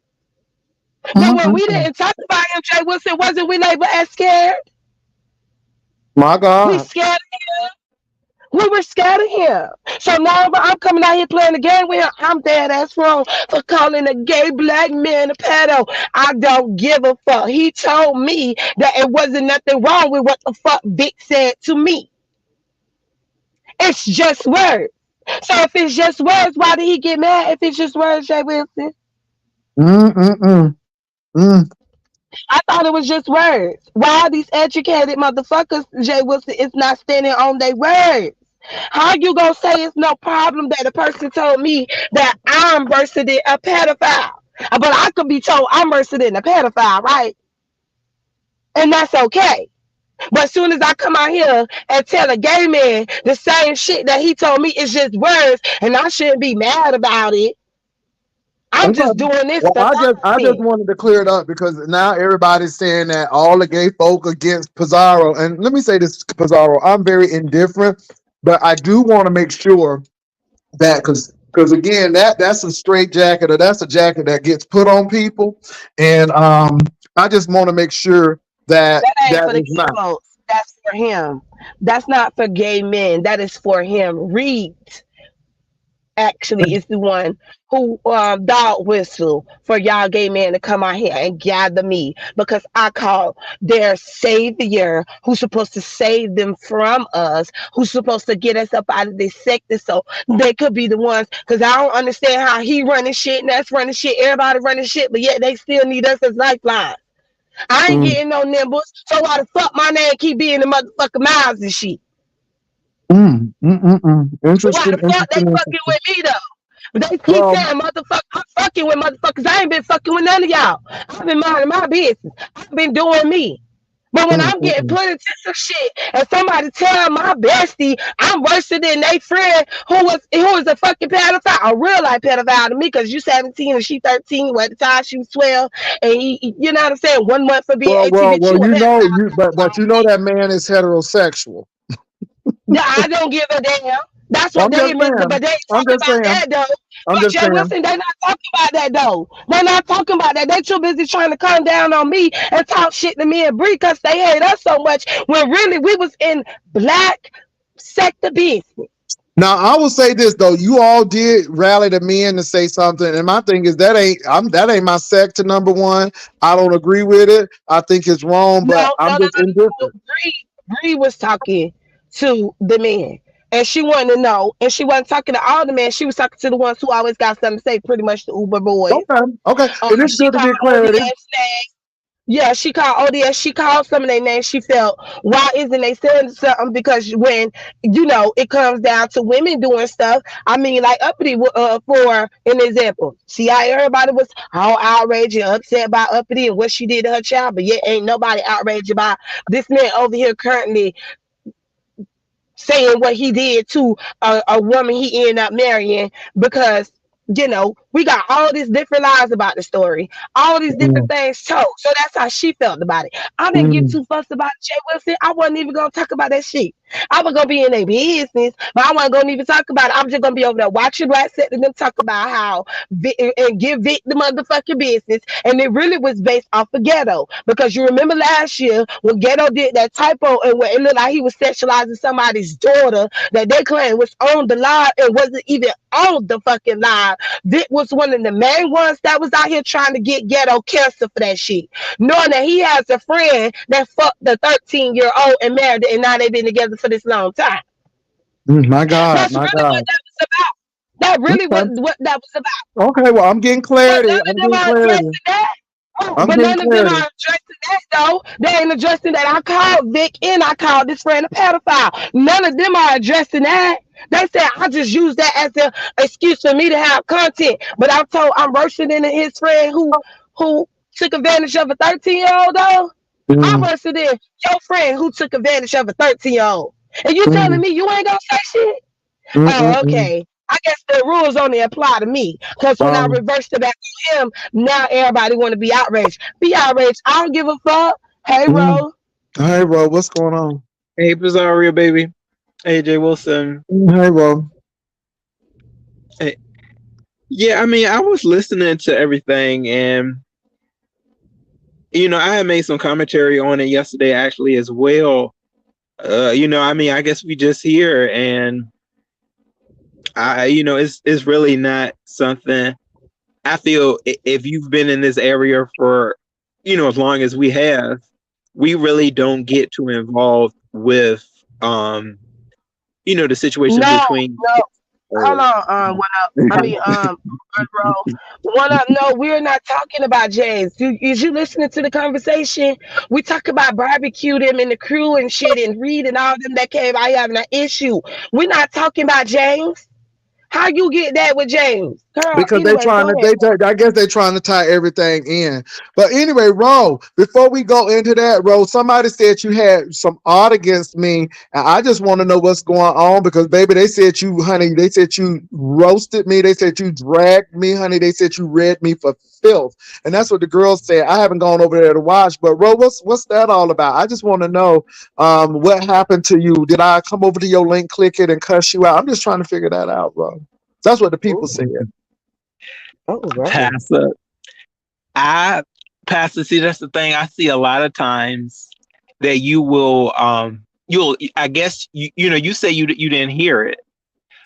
But when we Mm-mm-mm. didn't talk about him, Jay Wilson, wasn't we labeled as scared? My We God. scared. We were scared of him. So now I'm coming out here playing the game with him. I'm dead ass wrong for calling a gay black man a pedo. I don't give a fuck. He told me that it wasn't nothing wrong with what the fuck Vic said to me. It's just words. So if it's just words, why did he get mad if it's just words, Jay Wilson? Mm-mm-mm. Mm. I thought it was just words. Why these educated motherfuckers, Jay Wilson, is not standing on their words? How you gonna say it's no problem that a person told me that I'm worse than a pedophile? But I could be told I'm worse than a pedophile, right? And that's okay. But as soon as I come out here and tell a gay man the same shit that he told me is just words, and I shouldn't be mad about it. I'm Okay. just doing this Well, for I just content. wanted to clear it up because now everybody's saying that all the gay folk against Pizarro. And let me say this, Pizarro, I'm very indifferent, but I do want to make sure that because again that's a straight jacket or that's a jacket that gets put on people, and I just want to make sure that That ain't that for the is gay not. folks. That's for him. That's not for gay men. That is for him. Reed actually is the one who dog whistle for y'all gay men to come out here and gather me because I call their savior who's supposed to save them from us, who's supposed to get us up out of this sector so they could be the ones because I don't understand how he running shit and that's running shit, everybody running shit, but yet they still need us as lifelines. I ain't Mm, getting no nimbles, so why the fuck my name keep being the motherfucking miles and shit? Why interesting, the fuck they fucking interesting. with me though? But they keep Well, saying, motherfucker, I'm fucking with motherfuckers. I ain't been fucking with none of y'all. I've been minding my business. I've been doing me. But when I'm getting mm. put into some shit and somebody tell my bestie I'm worse than their friend who was a fucking pedophile, a real life pedophile to me, because you 17 and she 13, well, at the time she was 12, and you know what I'm saying, 1 month for being 18, bitch, Well, you a you know, pedophile. but you know that man is heterosexual. Yeah, I don't give a damn. That's what I'm they just admit, but saying. they ain't I'm talking just about saying. that though. I'm But just Jay saying. Wilson, they not talking about that though. They not talking about that. They too busy trying to come down on me and talk shit to me and Bree because they hate us so much when really we was in black sector business. Now I will say this though, you all did rally the men to say something, and my thing is that ain't my sector number one. I don't agree with it. I think it's wrong, No, but no, I'm no, just no, no. indifferent. Bree was talking to the men. and she wanted to know, and she wasn't talking to all the men. She was talking to the ones who always got something to say, pretty much the Uber boys. Okay, okay, and it's She good to called get clarity. ODS. Yeah, she called ODS. She called some of their names. She felt, why isn't they saying something? Because when it comes down to women doing stuff. I mean, like Uppity, for an example. See how everybody was all outraged and upset about Uppity and what she did to her child, but yet ain't nobody outraged about this man over here currently saying what he did to a woman he ended up marrying, because we got all these different lies about the story, all these different Mm, things told. So that's how she felt about it. I didn't get mm, too fussed about Jay Wilson. I wasn't even gonna talk about that shit. I was gonna be in their business, but I wasn't gonna even talk about it. I'm just gonna be over there watching Rat Set and them talk about how and give Vic the motherfucking business. And it really was based off of Ghetto, because you remember last year when Ghetto did that typo and where it looked like he was sexualizing somebody's daughter that they claimed was on the live and wasn't even on the fucking live. Vic was one of the main ones that was out here trying to get Ghetto cancer for that shit, knowing that he has a friend that fucked the 13-year-old and married her, and now they've been together for this long time. my God, That's my really what God. that was about. That really Okay, what that was about. okay. Well, I'm getting But clarity. none of I'm them getting are clarity. addressing that. Oh, I'm but getting none of them are clarity. addressing that though. They ain't addressing that. I called Vic and I called this friend a pedophile. None of them are addressing that. They said I just use that as an excuse for me to have content. But I'm told I'm worse than his friend who took advantage of a 13-year-old though. I'm Mm, worse than your friend who took advantage of a 13-year-old. And you telling mm, me you ain't gonna say shit? mm, mm, Oh, mm. okay. I guess the rules only apply to me. Because when I Um, reversed it back to him, now everybody want to be outraged. Be outraged. I don't give a fuck. Hey, mm. Ro. Hey, bro, what's going on? Hey, Bizarria, baby. AJ Wilson. Hey, bro. Hey. Yeah, I mean, I was listening to everything, and I had made some commentary on it yesterday, actually, as well. I mean, I guess we just here, and it's really not something. I feel if you've been in this area for, as long as we have, we really don't get too involved with, the situation No, between. no. Hold Or, on. What up? I mean, Ro. What up? No, we're not talking about James. Is you listening to the conversation? We talk about barbecue them and the crew and shit and Reed and all them that came out having an issue. We're not talking about James. How you get that with James? Girl, Because they anyway, trying go to ahead. I guess they're trying to tie everything in. But anyway, Ro, before we go into that, Ro, somebody said you had some art against me, and I just want to know what's going on because baby, they said you, honey, they said you roasted me, they said you dragged me, honey, they said you read me for filth. And that's what the girls said. I haven't gone over there to watch, but Ro, what's that all about? I just want to know what happened to you. Did I come over to your link, click it, and cuss you out? I'm just trying to figure that out, bro. That's what the people said. Ooh. Oh, wow. Pastor, I Pastor, see, that's the thing. I see a lot of times that you'll, I guess, you say you didn't hear it.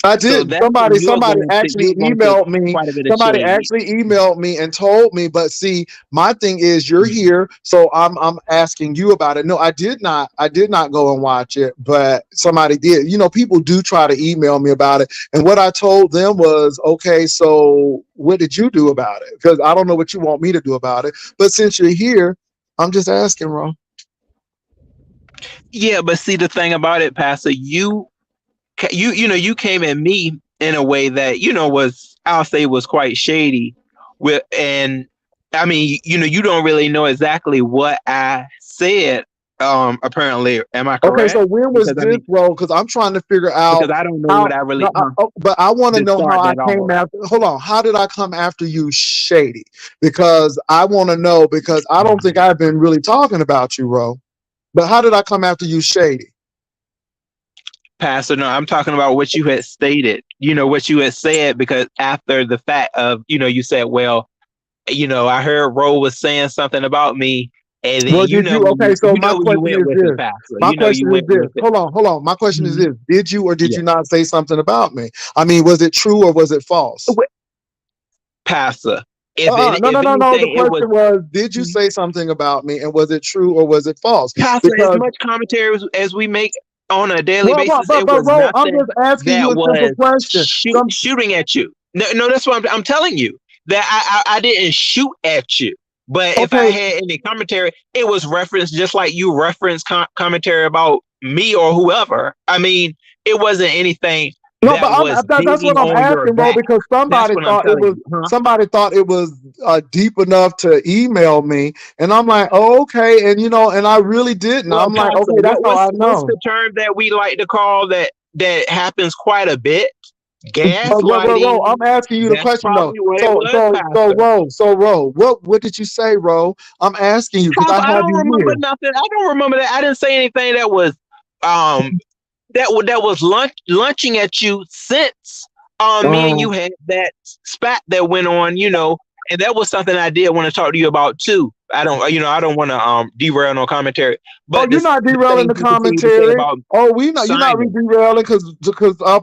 I So didn't. that's when Somebody actually you're going to take emailed me. quite a bit of Somebody shade. actually emailed me and told me. But see, my thing is, you're here, so I'm asking you about it. No, I did not. I did not go and watch it, but somebody did. People do try to email me about it, and what I told them was, okay, so what did you do about it? Because I don't know what you want me to do about it. But since you're here, I'm just asking, Ron. Yeah, but see, the thing about it, Pastor, you came at me in a way that I'll say was quite shady. And I mean, you don't really know exactly what I said. Apparently, am I Okay, so correct? when was Because I this mean, role? Because I'm trying to figure out because I don't know how. what I No, really but I want to to know how start I that came off. after. Hold on, how did I come after you, Shady? Because I want to know because I don't think I've been really talking about you, Ro. But how did I come after you, Shady? Pastor, no, I'm talking about what you had stated. What you had said, because after the fact of you said, well, I heard Ro was saying something about me, and then Well, did you? Okay, so my where you question went is with it, this. Pastor. My You question is went this. with it. Hold on. My question is Mhm. this: did you or did Yeah, you not say something about me? I mean, was it true or was it false? Pastor. If it, No, no, if no, no. The anything, it was question was, did you say something about me, and was it true or was it false? Pastor. As Because much commentary as we make. on a daily Well, basis, it but was Ro, I'm nothing just asking you that a simple was question. shooting at you. No, no, that's what I'm telling you. That I didn't shoot at you. But if I Okay, had any commentary, it was referenced just like you reference commentary about me or whoever. I mean, it wasn't anything no, but that was that's what digging I'm on your asking, bro, back. because That's what I'm telling you, huh? somebody thought it was deep enough to email me, and I'm like, oh, okay, and and I really didn't. Well, I'm like, Pastor, okay, that's how I what's know. the term that we like to call that happens quite a bit? Ro, Gaslighting. I'm asking you the That's question though. probably what it was, Pastor. Ro, what did you say, Ro? I'm asking you because I Pastor, I have don't you remember here. nothing. I don't remember that. I didn't say anything that was um that was lunching at you since me and Um, you had that spat that went on, and that was something I did want to talk to you about too. I don't want to derail no commentary, Oh, but you're not the derailing things the you continue to say commentary. about Oh, we not you're not Simon. derailing because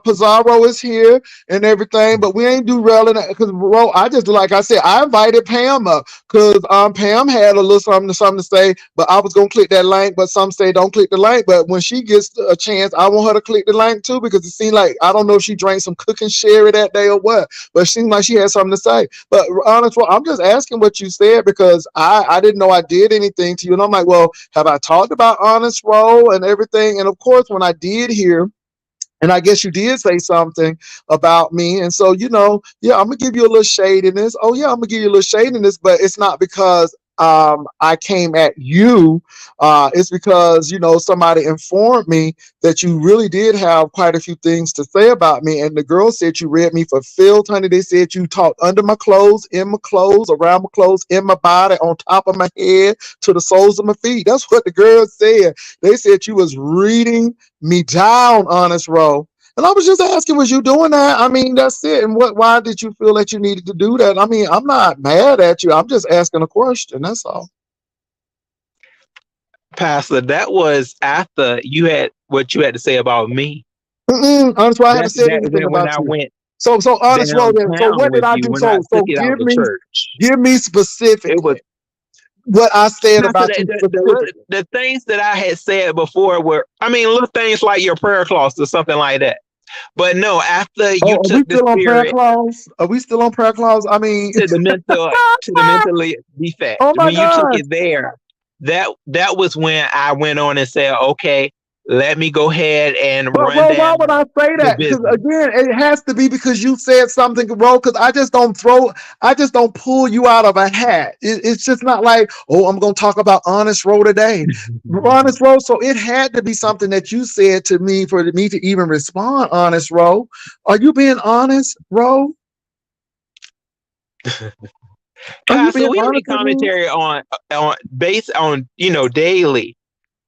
Pizarro is here and everything, but we ain't derailing because bro, I just like I said, I invited Pam up because Pam had a little something to say, but I was gonna click that link, but some say don't click the link. But when she gets a chance, I want her to click the link too because it seemed like I don't know if she drank some cooking sherry that day or what, but it seemed like she had something to say. But honestly, I'm just asking what you said because I didn't know I did anything to you, and I'm like, well, have I talked about honest role and everything? And of course, when I did hear, and I guess you did say something about me. And so, yeah, I'm gonna give you a little shade in this. Oh, yeah, I'm gonna give you a little shade in this, but it's not because I came at you. It's because, somebody informed me that you really did have quite a few things to say about me. And the girl said you read me for filth, honey. They said you talked under my clothes, in my clothes, around my clothes, in my body, on top of my head, to the soles of my feet. That's what the girl said. They said you was reading me down, honest Ro. And I was just asking, was you doing that? I mean, that's it. And why did you feel that you needed to do that? I mean, I'm not mad at you. I'm just asking a question. That's all. Pastor, that was after you had what you had to say about me. Honest Ro, I haven't said That anything when about I you. went So honest Ro, then. So downtown what did with I you do? when I So took it out the church. give me It was specifically what I said Pastor, about you specifically. the things that I had said before were, I mean, little things like your prayer closet or something like that. But no, after you Oh, are we took the still on prayer spirit clause? Are we still on prayer clause? I mean, to the mentally defect, oh my when you took God. it there, that was when I went on and said, okay, let me go ahead and But run Ro, why would down I say the that? Because business. again, it has to be because you said something, Ro. Because I just don't pull you out of a hat. It's just not like, oh, I'm gonna talk about honest Ro today, honest Ro. So it had to be something that you said to me for me to even respond, honest Ro. Are you being honest, Ro? Are you Pastor, being we honest make with me? commentary on based on daily,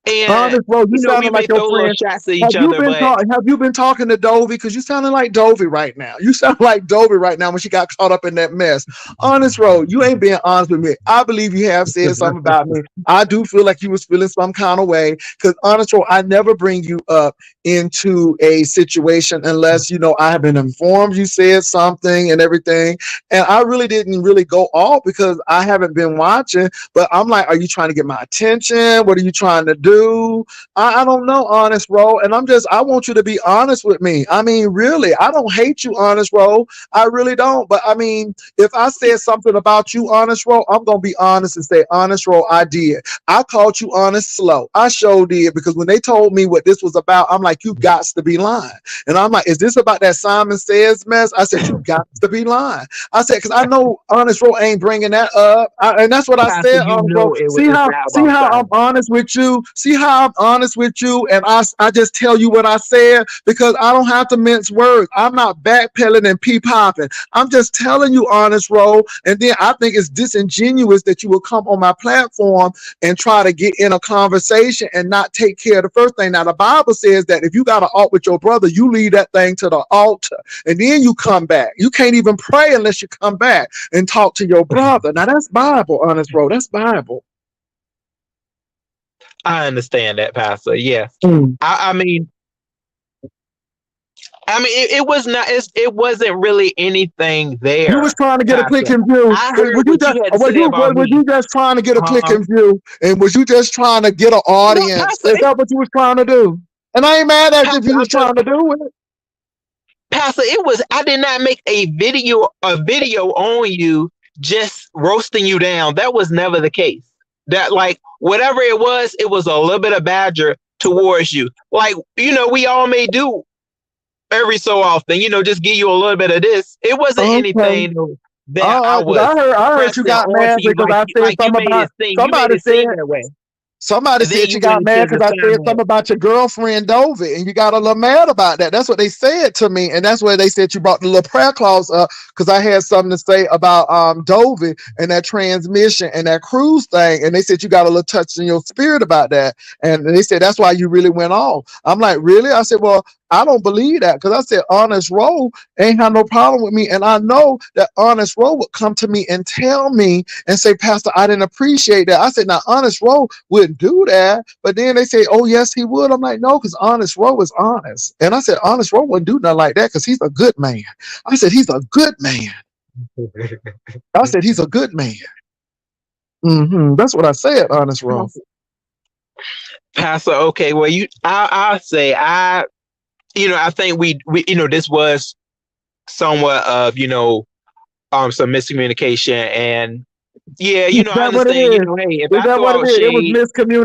and Honest, bro, you we sounding like may your throw little friend. shots at each other, but Have you been talking to Dovey? Because you sounding like Dovey right now. You sound like Dovey right now when she got caught up in that mess. Honest, bro, you ain't being honest with me. I believe you have said something about me. I do feel like you was feeling some kind of way. Because honest, bro, I never bring you up into a situation unless I have been informed you said something and everything. And I really didn't really go off because I haven't been watching. But I'm like, are you trying to get my attention? What are you trying to do? I don't know, honest, bro. And I want you to be honest with me. I mean, really, I don't hate you, honest, bro. I really don't. But I mean, if I said something about you, honest, bro, I'm going to be honest and say, honest, bro, I did. I called you honest slow. I sure did because when they told me what this was about, I'm like, you got to be lying. And I'm like, is this about that Simon Says mess? I said, you got to be lying. I said, because I know honest, bro, ain't bringing that up. And that's what I Pastor, said, honest, bro. it's not See about how I'm Simon. honest with you. See how I'm honest with you, and I just tell you what I said because I don't have to mince words. I'm not backpedaling and pee popping. I'm just telling you, honest, Ro. And then I think it's disingenuous that you will come on my platform and try to get in a conversation and not take care of the first thing. Now, the Bible says that if you got an alt with your brother, you leave that thing to the altar, and then you come back. You can't even pray unless you come back and talk to your brother. Now, that's Bible, honest, Ro. That's Bible. I understand that, Pastor. Yes, Mm. I, I mean, it was not. It wasn't really anything You was there, trying to get a click Pastor. and view. I heard Was you what just you had to say about was me. you just trying to get a click Huh? and view? And was you just trying to get an No, audience? Pastor. Is that what you was trying to do? And I ain't mad at you if Pastor, you was trying to do it. Pastor, it was I did not make a video on you just roasting you down. That was never the case. That like whatever it was a little bit of badger towards you. Like, we all may do every so often, just give you a little bit of this. It wasn't Okay. anything that I 'Cause was I heard you pressing got onto mad you because I said like you something made about it seem. You made somebody it seem said that way. somebody And then said you you went got into mad the because I said assignment. something about your girlfriend Dovi, and you got a little mad about that. That's what they said to me, and that's where they said you brought the little prayer clause up because I had something to say about Dovi and that transmission and that cruise thing, and they said you got a little touch in your spirit about that, and they said that's why you really went off. I'm like, really? I said, well, I don't believe that because I said Honest Roll ain't have no problem with me, and I know that Honest Roll would come to me and tell me and say, Pastor, I didn't appreciate that. I said, now Honest Roll wouldn't do that, but then they say, oh yes, he would. I'm like, no, because Honest Roll is honest, and I said Honest Roll wouldn't do nothing like that because he's a good man. I said he's a good man. I said he's a good man. That's what I said, Honest Roll. Pastor, okay, well, I'll say I think we this was somewhat of some miscommunication, and yeah, Is I that what it understand. is? Hey, if Is I that throw what it out is? It was shade,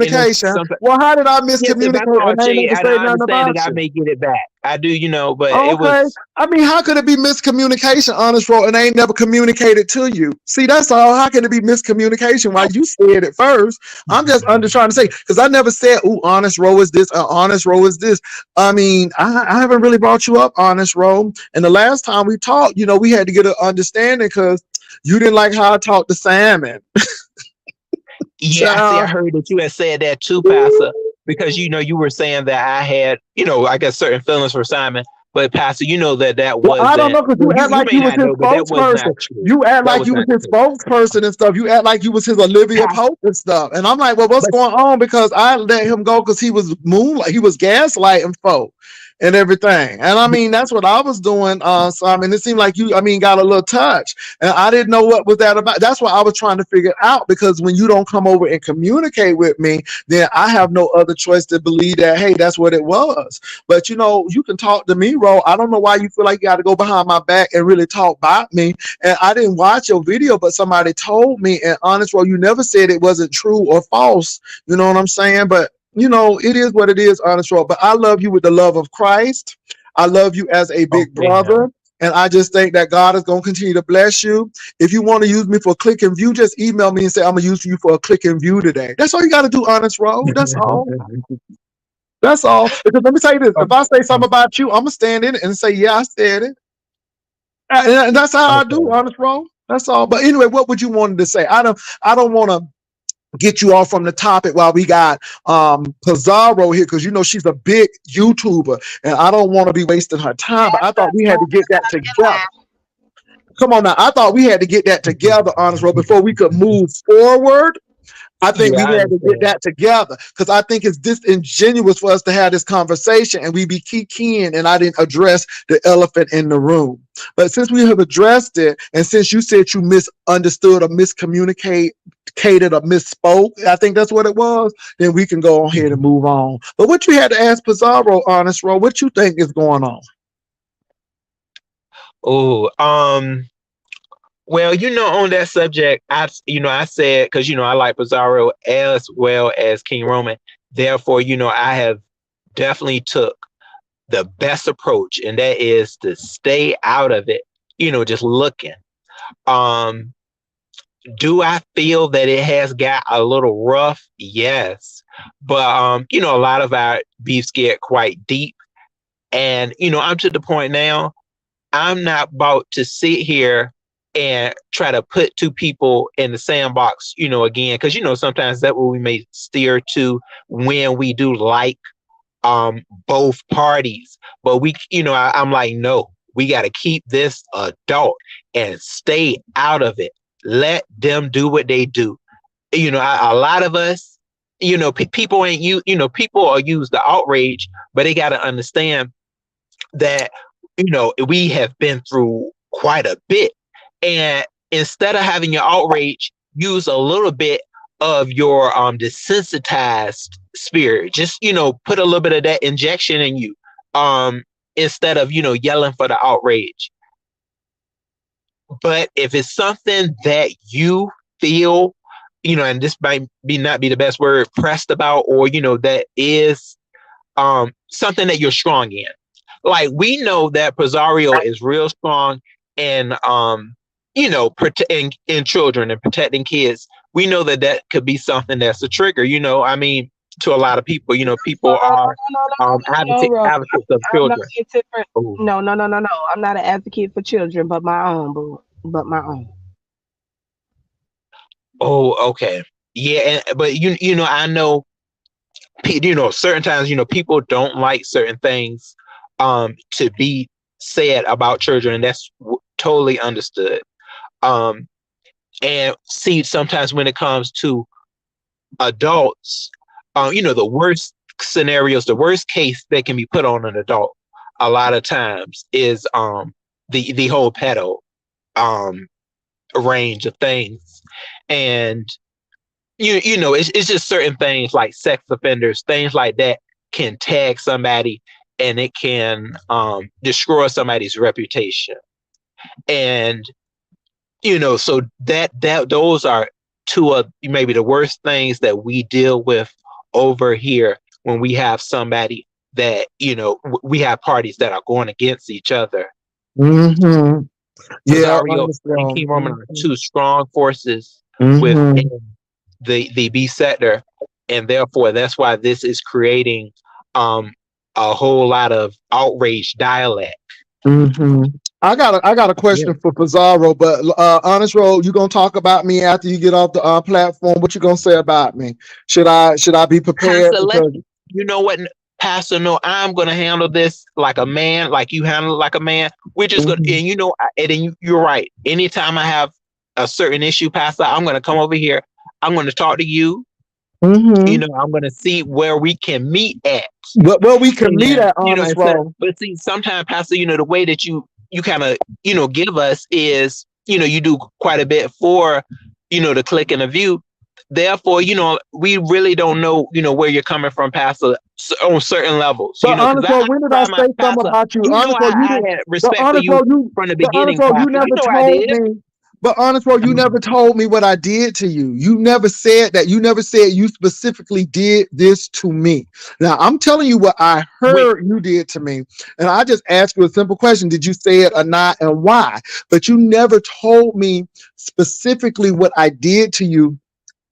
and it's miscommunication. something, Well, how did I yes, if I miscommunicate throw and out I ain't shade, never and say I nothing understand about that I you? may get it back. I do, but it Okay. was I mean, how could it be miscommunication, Honest Roll, and they ain't never communicated to you? See, that's all. How can it be miscommunication? Why you said it first? I'm just under trying to say, because I never said, "Ooh, Honest Roll is this," "Honest Roll is this." I mean, I haven't really brought you up, Honest Roll. And the last time we talked, we had to get an understanding because you didn't like how I talked to Salmon. yeah. I see. I Child. heard that you had said that too, Pastor, because you were saying that I had I guess certain feelings for Simon, but Pastor, that Well, I don't wasn't. know because Well, you act you like may you was not his know, but that was spokesperson. not true. You act That like was you was not his true, spokesperson and stuff. You act like you was his Olivia Pastor. Pope and stuff. And I'm like, well, what's But going on? Because I let him go because he was moonlight, he was gaslighting folk and everything. And I mean, that's what I was doing. So I mean, it seemed like you, I mean, got a little touch, and I didn't know what was that about. That's what I was trying to figure out because when you don't come over and communicate with me, then I have no other choice to believe that hey, that's what it was. But you can talk to me, Ro. I don't know why you feel like you got to go behind my back and really talk about me. And I didn't watch your video, but somebody told me. And honest, Ro, you never said it wasn't true or false. You know what I'm saying? But it is what it is, honest, Ro. But I love you with the love of Christ. I love you as a big okay, brother. And I just think that God is going to continue to bless you. If you want to use me for a click and view, just email me and say, I'm going to use you for a click and view today. That's all you got to do, honest, Ro. That's all. That's all. Because let me tell you this: if I say something about you, I'm gonna stand in it and say, "Yeah, I said it," and that's how I do, okay. honest, bro. That's all. But anyway, what would you want to say? I don't want to get you off from the topic while we got Pizarro here because she's a big YouTuber, and I don't want to be wasting her time. But I thought we had to get that together. Come on now, I thought we had to get that together, honest, bro, before we could move forward. I think Yeah, we I had to get understand. that together because I think it's disingenuous for us to have this conversation and we be keying and I didn't address the elephant in the room. But since we have addressed it, and since you said you misunderstood or miscommunicated or misspoke, I think that's what it was, then we can go on here and move on. But what you had to ask Pizarro, honest, Ro, what you think is going on? Oh, well, on that subject, I said because I like Pizarro as well as King Roman. Therefore, I have definitely took the best approach, and that is to stay out of it. Just looking. Um, do I feel that it has got a little rough? Yes, but a lot of our beefs get quite deep, and I'm to the point now. I'm not about to sit here and try to put two people in the sandbox, again, because sometimes that's what we may steer to when we do like both parties. But I'm like, no, we got to keep this adult and stay out of it. Let them do what they do. A lot of us, people ain't people are used the outrage, but they got to understand that we have been through quite a bit, and instead of having your outrage, use a little bit of your desensitized spirit. Just, put a little bit of that injection in you, instead of, yelling for the outrage. But if it's something that you feel, and this might be not be the best word, pressed about, or that is something that you're strong in. Like, we know that Presario is real strong in in children and protecting kids. We know that that could be something that's a trigger. I mean, to a lot of people, people are No, Ro. advocates of I'm not children. into for Oh, no. I'm not an advocate for children, but my own, boo. But my own. oh, okay, yeah, but I know, certain times, people don't like certain things to be said about children, and that's totally understood. Um, and see, sometimes when it comes to adults, the worst scenarios, the worst case that can be put on an adult, a lot of times is the whole pedo um range of things, and it's just certain things like sex offenders, things like that can tag somebody, and it can destroy somebody's reputation. And so that those are two of maybe the worst things that we deal with over here when we have somebody that we have parties that are going against each other. Mm-hmm. Yeah, Rosario and understand. King Roman are two strong forces Mm-hmm. within the B sector, and therefore that's why this is creating a whole lot of outrage dialect. Mm-hmm. I got a Yeah. question for Pizarro, but honest roll, you gonna talk about me after you get off the platform? What you gonna say about me? Should I be prepared? Pastor, Because you know what, Pastor, no, I'm gonna handle this like a man, like you handle it like a man. We're just gonna, mm-hmm. and you're right. Anytime I have a certain issue, Pastor, I'm gonna come over here. I'm gonna talk to you. Mm-hmm. I'm gonna see where we can meet at. Well, we can meet And at honest instead, roll. but see, sometimes, Pastor, the way that you kind of give us is, you do quite a bit for the click and the view. Therefore, we really don't know where you're coming from, Pastor, on certain levels. But Because honest I roll, when did I try my say something Pastor. about you? Honest roll, you I did. had But respect for honest you roll, you. from the But honest beginning, roll, you Pastor. never I told did. me. But honest roll, you never told me what I did to you. You never said that. You never said you specifically did this to me. Now I'm telling you what I Wait, heard you did to me, and I just asked you a simple question: did you say it or not, and why? But you never told me specifically what I did to you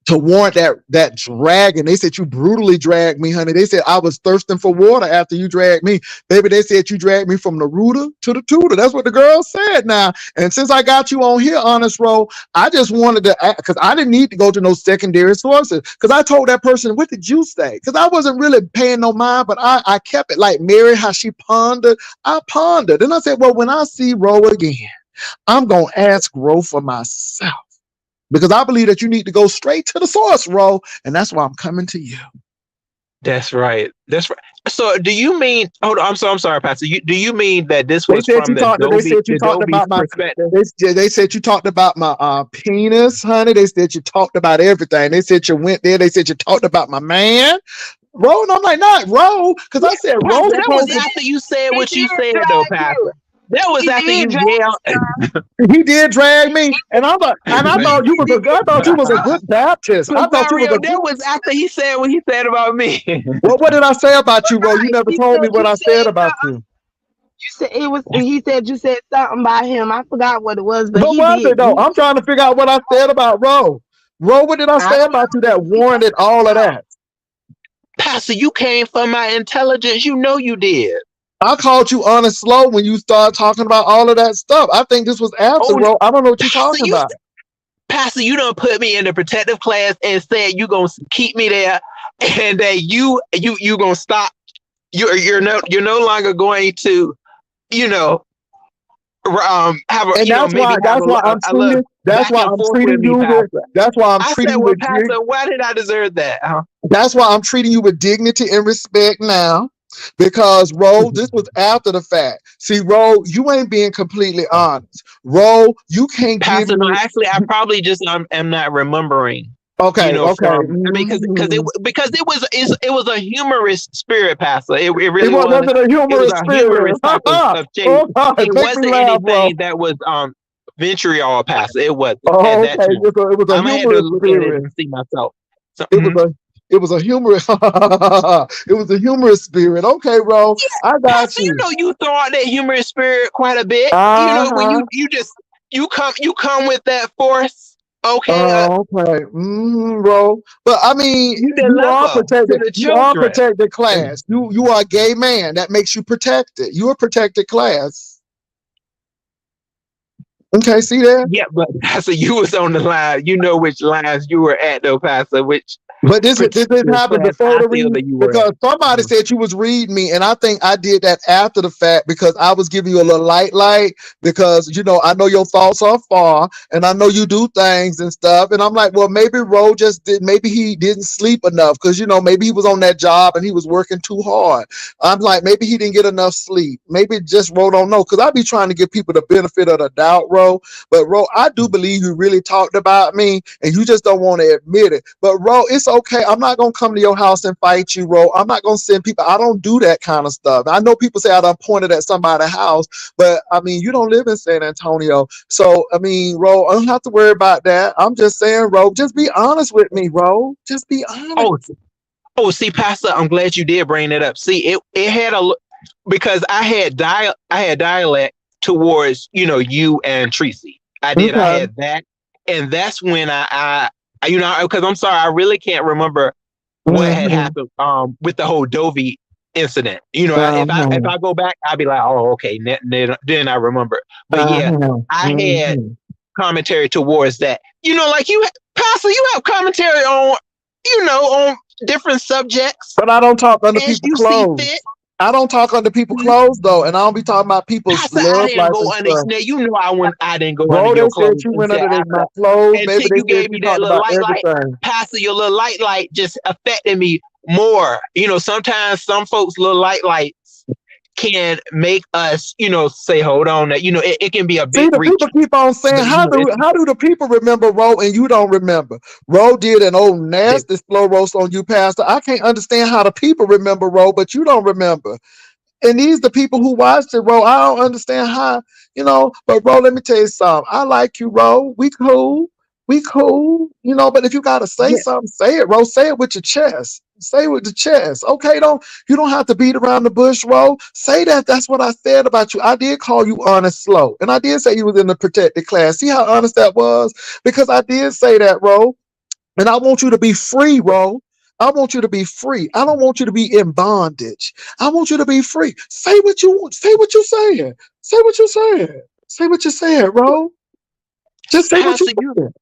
to warrant that dragging. They said you brutally dragged me, honey. They said I was thirsting for water after you dragged me. Baby, they said you dragged me from the rooter to the tutor. That's what the girl said now. And since I got you on here, honest roll, I just wanted to, because I didn't need to go to no secondary sources. Because I told that person, what did you say? Because I wasn't really paying no mind, but I kept it like Mary, how she pondered. I pondered. And I said, well, when I see Ro again, I'm going to ask Ro for myself. Because I believe that you need to go straight to the source, Ro, and that's why I'm coming to you. that's right. That's right. So, do you mean? Hold on. I'm sorry, Pastor. Do you mean that this They was said from you talked. They said you the talked Adobe's about my. perspective? They said you talked about my penis, honey. They said you talked about everything. They said you went there. They said you talked about my man, Ro, and I'm like, not Ro, because I said Ro Pastor, that was supposed to. after you said He what you did said, though, drag you. Pastor. That was He after did you drag yelled. He did drag me, and I'm like, and I thought you he was did a. I thought you was a good Baptist. I thought you was Rosario, a that good. was after he said what he said about me. What did I say about you, Ro? You right. never He told me said what you I said said about something. you. You said it was. He said you said something about him. I forgot what it was, but What he was did. it though? I'm trying to figure out what I said about Ro. Ro, what did I I say don't about know you what that he said warranted about all of him. that? Pastor, you came from my intelligence. You know you did. I called you honest slow when you started talking about all of that stuff. I think this was after, Oh, Ro. I don't know what you're Pastor, talking about. Pastor, you don't put me in the protective class and said you gonna keep me there, and that you gonna stop. You're no longer going to you know have a And that's maybe why have I'm a little treating that's back why and I'm forth with treating me, you with Pastor. that's why I'm I said, treating you well, with Pastor, why did I deserve that? Huh? that's why I'm treating you with dignity and respect now. Because Ro, this was after the fact. See, Ro, you ain't being completely honest. Ro, you can't give Pastor, no, me actually, I probably just am not remembering. Okay, okay. From I mean, because it was a humorous spirit, Pastor. It It really was, was. was it a It was humorous a spirit? humorous type of change. Oh God, It make me wasn't laugh, bro. anything that was vitriol, Pastor. It wasn't at Oh, that okay. time. It was a I'm gonna have to humorous look at it spirit. and see myself. So, It was a it was a humorous it was a humorous spirit. Okay, bro. I got Pastor, you. you throw out that humorous spirit quite a bit. When Uh-huh. you come with that force. Okay, Okay. Bro. But I mean, you you are deliver to protected. the You are children. protected class. You are a gay man. That makes you protected. You're a protected class. Okay, see there? Yeah, but Pastor, you was on the line. You know which lines you were at, though, Pastor. Which But this didn't particular happen class before I the feel read that you were at. because somebody Mhm. said you was reading me, and I think I did that after the fact because I was giving you a little light because I know your thoughts are far and I know you do things and stuff, and I'm like, well, maybe Ro just did, maybe he didn't sleep enough because maybe he was on that job and he was working too hard. I'm like, maybe he didn't get enough sleep. Maybe just Ro don't know because I be trying to give people the benefit of the doubt, Ro. But Ro, I do believe you really talked about me and you just don't want to admit it. But Ro, it's okay. I'm not gonna come to your house and fight you, Ro. I'm not gonna send people. I don't do that kind of stuff. I know people say I done pointed at somebody's house, but I mean you don't live in San Antonio. So I mean, Ro, I don't have to worry about that. I'm just saying, Ro, just be honest with me, Ro. Just be honest. Oh, see, Pastor, I'm glad you did bring it up. See, it had because I had dialect towards you and Tracy. I did. I Okay. had that, and that's when because I'm sorry, I really can't remember what had Mm-hmm. happened with the whole Dovey incident. If Uh-huh. I go back, I'll be like, oh, okay, then I remember. But yeah, Uh-huh. I had Mm-hmm. commentary towards that. Like Pastor, you have commentary on different subjects But I don't talk under as people you see clothes. fit. I don't talk under people Mhm. clothes though, and I don't be talking about people's Pastor, I love didn't life go and under. stuff. Now I didn't go under Bro, they your said clothes you went until under after my clothes, baby. until They you said gave you me that talked little about light. everything. Pastor, your little light just affected me more. Sometimes some folks' little lights can make us, say, hold on, that it can be a See, bit the people reaching. keep on saying, But it's how do the people remember Ro and you don't remember? Ro did an old the nasty slow roast on you, Pastor. I can't understand how the people remember Ro, but you don't remember. And these the people who watched it, Ro. I don't understand how. But Ro, let me tell you something. I like you, Ro. We cool. We cool. But if you gotta say yeah, something, say it, Ro. Say it with your chest. Say it with the chest. Okay, you don't have to beat around the bush, Ro. Say that. That's what I said about you. I did call you honest slow. And I did say you was in the protected class. See how honest that was? Because I did say that, Ro. And I want you to be free, Ro. I want you to be free. I don't want you to be in bondage. I want you to be free. Say what you want. Say what you're saying. Say what you're saying. Say what you're saying, Ro. Just say what you're Pastor, saying.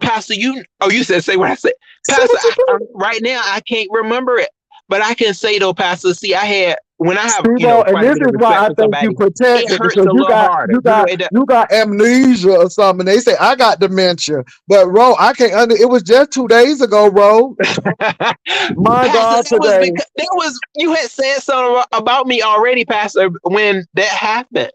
Pastor, you said say what I said, Say Pastor. what you're saying. Right now I can't remember it, but I can say though, Pastor. See, I had when I have See, Ro, and quite a this bit of is why respect I for think you somebody, it protected hurts because a you little got harder. you got you got amnesia or something. They say I got dementia, but Ro, I can't under. It was just 2 days ago, Ro. My Pastor, God, that was today. because that was you had said something about me already, Pastor, when that happened.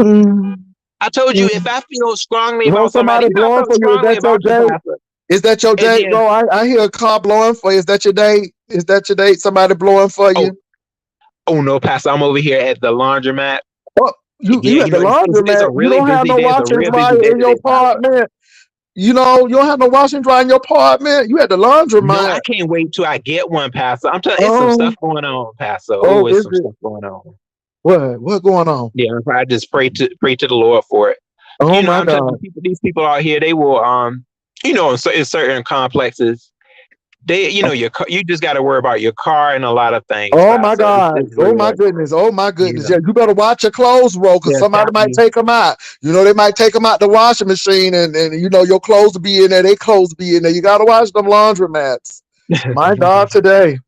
Mm, I told you if mm. I feel strongly Ro, about somebody, somebody I blowing felt for you. Is strongly that your about you, date? Pastor. Is that your And date, then, bro? I hear a car blowing for you. Is that your date? Is that your date? Somebody blowing for oh, you? oh no, Pastor, I'm over here at the laundromat. Oh, you Yeah, at the it's a laundromat. You really don't have busy no day. It's a washer and real busy dryer day in your today, Pastor. apartment. You don't have no wash and dry in your apartment. You at the No, I laundromat. can't wait till I get one, Pastor. I'm telling it's some Oh, stuff going on, Pastor. Oh, oh, it's is some it? stuff going on. What going on? Yeah, I just pray to the Lord for it. Oh my I'm telling you, God. these people out here, they will in certain complexes, you just got to worry about your car and a lot of things, Oh my Pastor. God. It's Oh my real, goodness. Oh my you goodness. know. Yeah, you better watch your clothes roll because Yes, somebody might happening. take them out. They might take them out the washing machine and your clothes will be in there. They clothes be in there. You got to watch them laundromats. My God, today.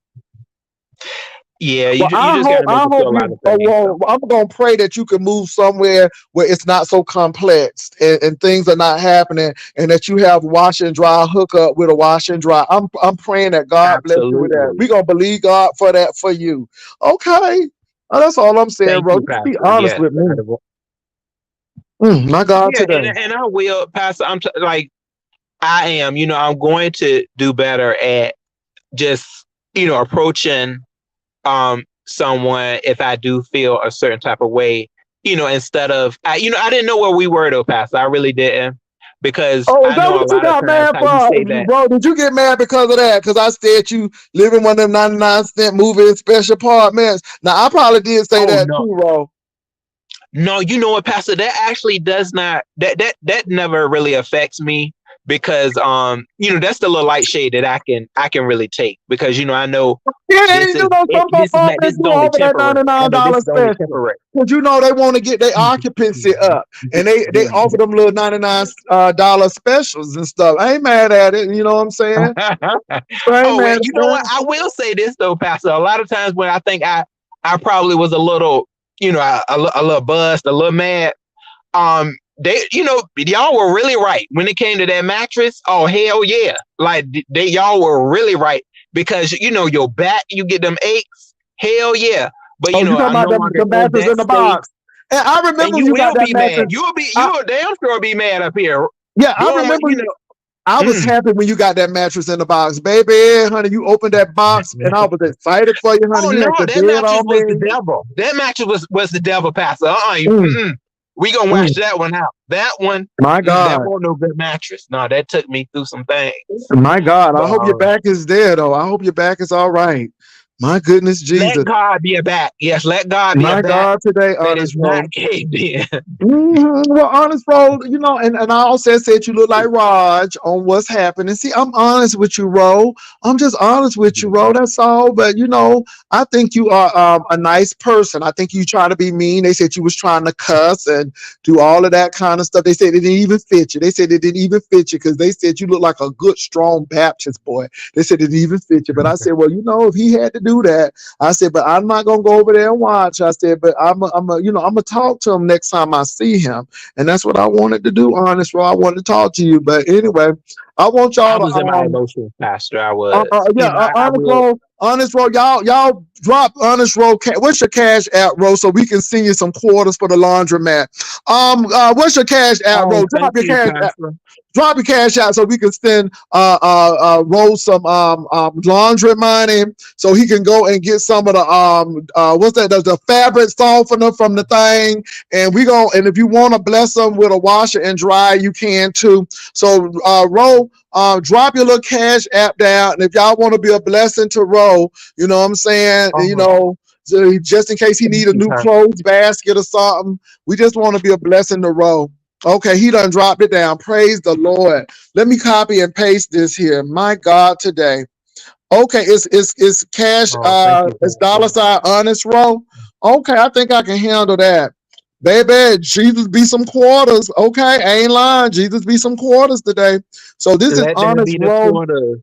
Yeah, Well, you just got to make I it to hope a lot you. of Oh, things. well, So I'm gonna pray that you can move somewhere where it's not so complex and things are not happening, and that you have wash and dry hookup with a wash and dry. I'm praying that God bless you with that. absolutely. We're gonna believe God for that for you. Okay, that's all I'm saying, Thank bro. you, Just be Pastor. honest Yes, with me. My God, yeah, today. and I will, Pastor. I am. I'm going to do better at just approaching someone if I do feel a certain type of way. Instead of I didn't know where we were though, Pastor. I really didn't, because Oh, is I that know a what you lot of got times mad how you for? say that. Bro, did you get mad because of that? Because I said you live in one of them 99-cent movie special apartments. Now, I probably did say Oh that no, too, bro. no, you know what, Pastor? That actually does not that never really affects me, because that's the little light shade that I can really take, because I know Yeah, this and you is know, it, some this apartments is do only over that temporary. I know this $99 is only special. temporary. Because you know they want to get their occupancy up. And they offer them little $99 specials and stuff. I ain't mad at it. You know what I'm saying? I ain't Oh, mad wait, you at know what? that. I will say this though, Pastor. A lot of times when I think I probably was a little, a little buzzed, a little mad. They, y'all were really right when it came to that mattress. Oh, hell yeah! Like y'all were really right, because your back, you get them aches. Hell yeah! But Oh, you talking I'm about no longer the in mattress that in the state, box. And I and remember when you you got will that be mad. mattress. You I, will damn sure be mad up here. yeah, I Going, remember I was mm. happy when you got that mattress in the box. Baby, honey, you opened that box and I was excited for you, honey. Oh You no, had the that bed mattress all was the made. devil. That mattress was the devil, Pastor. Mm, We gonna wash mm. that one out. That one, My that God. wasn't no good mattress. No, that took me through some things. My God. I But hope your back is there, though. I hope your back is all right. My goodness, let Jesus. God be a back. Yes, let God be a My back God, today, that is honest, not bro. caved in. Well, honest, bro, and I also said you look like Raj on what's happening. See, I'm honest with you, Ro. I'm just honest with you, Ro. That's all. But I think you are a nice person. I think you try to be mean. They said you was trying to cuss and do all of that kind of stuff. They said it didn't even fit you. They said it didn't even fit you because they said you look like a good, strong Baptist boy. They said it didn't even fit you. But I said, well, if he had to do that, I said, but I'm not gonna go over there and watch. I said, but I'm gonna talk to him next time I see him, and that's what I wanted to do. Honest, bro, I wanted to talk to you, but anyway, I want I y'all was in my to emotions, Pastor. I was. yeah, I will. honest roll, y'all drop honest roll. What's your cash app, roll, so we can send you some quarters for the laundromat. What's your cash app, Oh, roll? thank you, Pastor. Drop your cash out so we can send roll some laundry money so he can go and get some of the what's that, the fabric softener from the thing, and if you want to bless them with a washer and dry, you can too. So roll, drop your little cash app down, and if y'all want to be a blessing to roll, you know what I'm saying, Oh, so just in case he thank need a you, new Pastor. clothes basket or something, we just want to be a blessing to roll. Okay, he done dropped it down. Praise the Lord. Let me copy and paste this here. My God, today. Okay, it's cash. Oh, thank you, It's Pastor. $ honest row. Okay, I think I can handle that. Baby, Jesus be some quarters. Okay, I ain't lying. Jesus be some quarters today. So this is Let that honest be the row. quarter.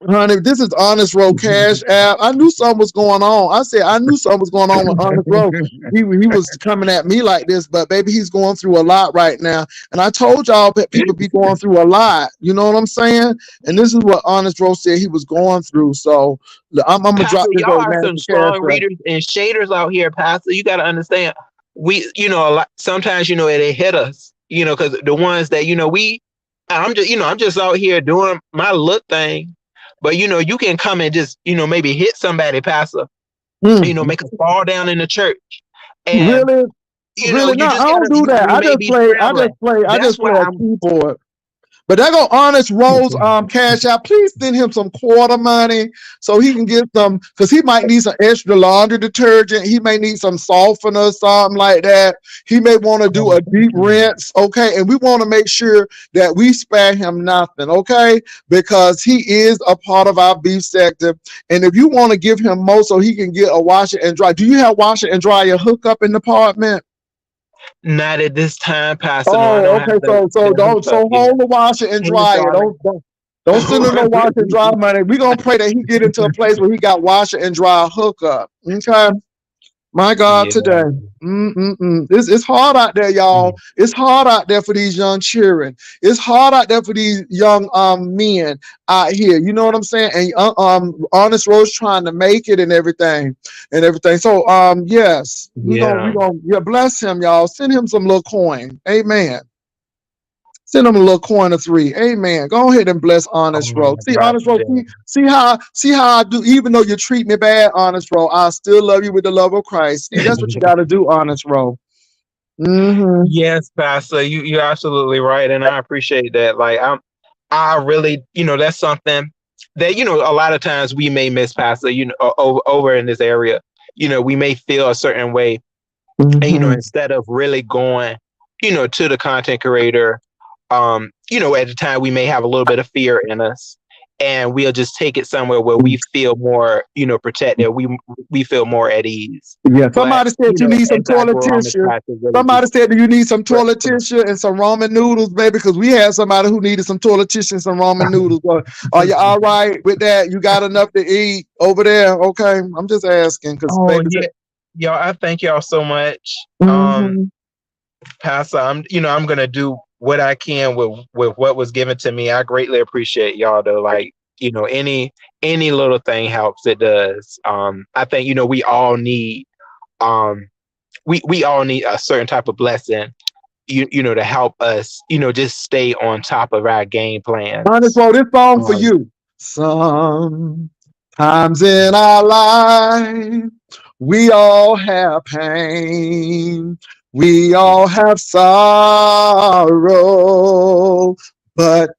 Honey, this is Honest Row Cash App. I knew something was going on. I said I knew something was going on with Honest Row. He was coming at me like this, but baby, he's going through a lot right now. And I told y'all that people be going through a lot. You know what I'm saying? And this is what Honest Row said he was going through. So I'm gonna drop Pastor, this y'all old are some nasty cash strong app. readers and shaders out here, Pastor. You got to understand. A lot, sometimes, it hit us, because the ones that, I'm just out here doing my look thing. But, you can come and just, maybe hit somebody, Pastor, Mm, make us fall down in the church. And, really? Really? you No, I just don't gotta, do that. we may be scrambling. I That's just why play a I'm, keyboard. But that go Honest Rose cash out. Please send him some quarter money so he can get some, because he might need some extra laundry detergent. He may need some softener or something like that. He may want to do oh, a thank deep you. rinse. Okay. And we want to make sure that we spare him nothing. Okay. Because he is a part of our beef sector. And if you want to give him more so he can get a washer and dry, do you have washer and dryer hookup in the apartment? Not at this time, Pastor. No, I Oh, don't have okay. So the don't hookup so yet. hold the washer and And dryer. darling. Don't send him no washer and dry money. We're gonna pray that he get into a place where he got washer and dry hookup. Okay. My God, Yeah. today. It's hard out there, y'all. It's hard out there for these young children. It's hard out there for these young men out here. You know what I'm saying? And Honest Rose trying to make it and everything. So yes, we Yeah. gonna yeah, bless him, y'all. Send him some little coin. Amen. Send them a little coin or three. Amen. Go ahead and bless Honest Oh Row. my See, God, Honest Row, today. see how I do, even though you treat me bad, Honest Row, I still love you with the love of Christ. See, that's what you gotta do, Honest Row. Mm-hmm. Yes, Pastor, you're absolutely right, and I appreciate that. Like I really, that's something that a lot of times we may miss, Pastor. Over in this area, we may feel a certain way, and Mm-hmm. instead of really going, to the content creator, at the time we may have a little bit of fear in us, and we'll just take it somewhere where we feel more, protected. We feel more at ease. Yeah. But Somebody said you need some as I toilet grow on this tissue. path, to really Somebody just said that you need some press toilet through. tissue and some ramen noodles, baby, because we had somebody who needed some toilet tissue and some ramen noodles. Are you all right with that? You got enough to eat over there? Okay. I'm just asking because Oh baby yeah, said, y'all. I thank y'all so much, mm-hmm. Pastor. I'm gonna do what I can with what was given to me. I greatly appreciate y'all though. Like, any little thing helps. It does. I think we all need um we all need a certain type of blessing. To help us. Just stay on top of our game Honest, plans. bro, this song for Um, you. Sometimes in our life, we all have pain. We all have sorrow. But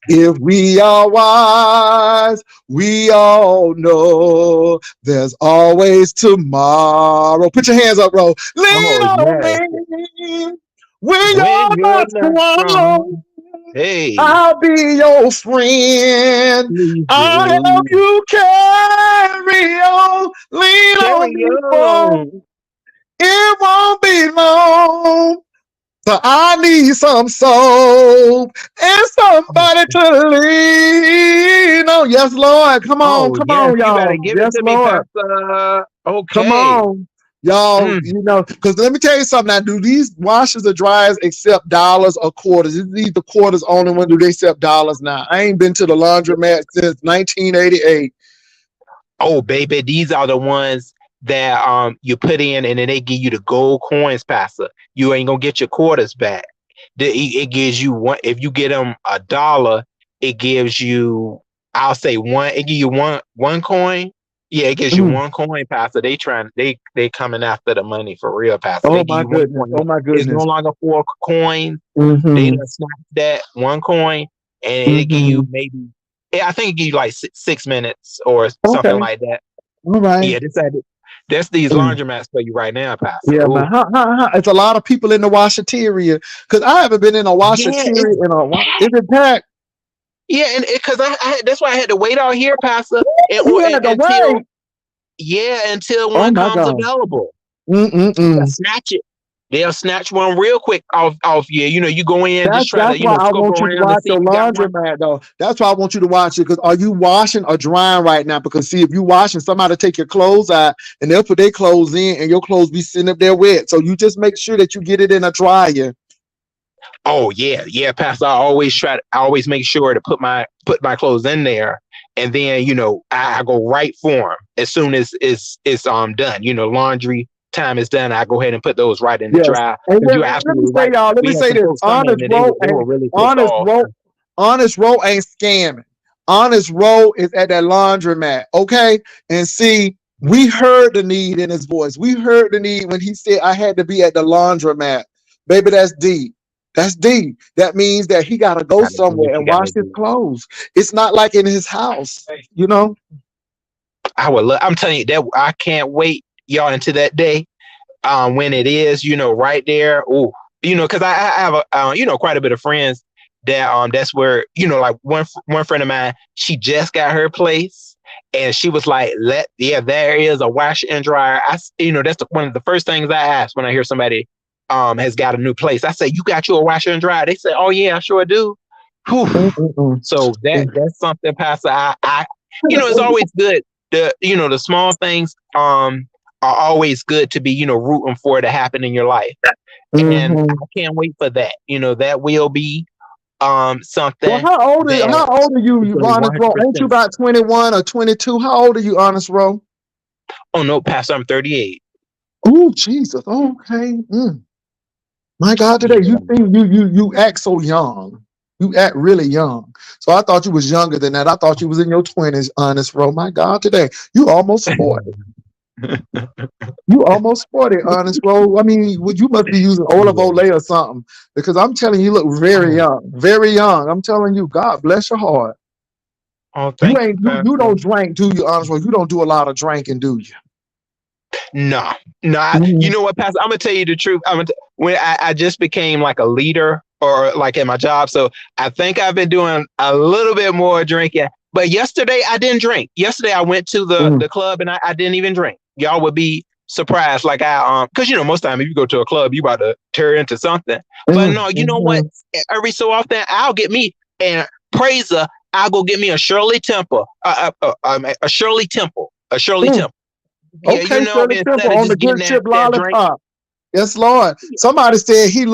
if we are wise, we all know there's always tomorrow. Put your hands up, bro. Lean oh on yes, me when when you're you're not not strong. strong, hey, I'll be your friend. please I'll help do you carry on. Lean on carry me, boy. on. It won't be long. So I need some soap and somebody to lean on. Yes, Lord. Oh, Come yes, on, you better y'all. give it Yes, to me, Lord. Pastor. Come Okay. on. Y'all, Mm. because let me tell you something now. Do these washers or dryers accept dollars or quarters? These the quarters only when do they accept dollars now? I ain't been to the laundromat since 1988. Oh, baby, these are the ones that you put in, and then they give you the gold coins, Pastor. You ain't gonna get your quarters back. It gives you one. If you get them $1, it gives you, I'll say one. It gives you one coin. Yeah, it gives you Mm. one coin, Pastor. They coming after the money for real, Pastor. Oh They give my you one goodness. coin. Oh my It's no goodness. longer 4 coins. They Mm-hmm. done snatch that one coin, and it give Mm-hmm. you maybe. I think it give you like 6 minutes or something Okay. like that. All right. Yeah, that's these Mm. laundromats for you right now, Pastor. Yeah, man. Ooh. It's a lot of people in the washateria because I haven't been in a Yeah, washateria it's in a while. Is packed. it packed? Yeah, and because that's why I had to wait out here, Pastor, You had to until wait. Oh one my comes God. available. They'll Mm-mm-mm. snatch it. They'll snatch one real quick off you. You go in just try That's to why I scope want you to around to watch see if your you got one. laundromat though. That's why I want you to watch it because are you washing or drying right now? Because see, if you washing, somebody take your clothes out and they'll put their clothes in and your clothes be sitting up there wet. So you just make sure that you get it in a dryer. Oh yeah, Pastor. I always make sure to put my clothes in there, and then I go right for them as soon as it's done. Laundry time is done. I go ahead and put those right in the Yes. dryer And because then you're let me absolutely say, right. y'all, let me We had say some this. folks come in and they were really pissed off. Honest Row ain't scamming. Honest Row is at that laundromat. Okay. And see, we heard the need in his voice. We heard the need when he said I had to be at the laundromat. Baby, that's deep. That's deep. That means that he gotta go Gotta do what somewhere you and wash gotta his do. clothes. It's not like in his house, you know? I would love. I'm telling you that I can't wait, y'all, into that day. When it is, right there. Oh, because I have quite a bit of friends that's where like one friend of mine, she just got her place, and she was like, there is a washer and dryer. That's one of the first things I ask when I hear somebody has got a new place. I say, you got you a washer and dryer? They say, oh yeah, I sure do. Whew. Mm-mm-mm. So that's something, Pastor. It's always good. The small things are always good to be rooting for it to happen in your life, and I Mm-hmm. can't wait for that. That will be Well, something how that old are is you, going to be Honest Row? Ain't you 100%. about 21 or 22? How old are you, Honest Row? Oh no, Pastor, I'm 38. Oh, Jesus. Okay. Mm. My God, today Yeah. you act so young. You act really young. So I thought you was younger than that. I thought you was in your 20s, honest, bro. My God, today you almost 40. You almost 40, honest, bro. I mean, you must be using olive Yeah. olay or something because I'm telling you, you look very Oh, young, very young. I'm telling you, God bless your heart. Oh, You thank you, ain't you Pastor. don't drink, do you, honest, bro? You don't do a lot of drinking, do you? No, no. You Mhm. know what, Pastor? I'm gonna tell you the truth. When I just became like a leader or like at my job, so I think I've been doing a little bit more drinking. But yesterday I didn't drink. Yesterday I went to Mhm. the club and I didn't even drink. Y'all would be surprised. Like because you know most time if you go to a club, you about to tear into something. But Mhm. no, you know what? Mhm. Every so often I'll get me and praiser. I'll go get me a Shirley Temple, a Shirley Temple, a Shirley Mhm. Temple. Yeah, Okay, you know, Shirley Temple instead of on the just getting good ship that drink. lollipop. Yes, Lord. Somebody said he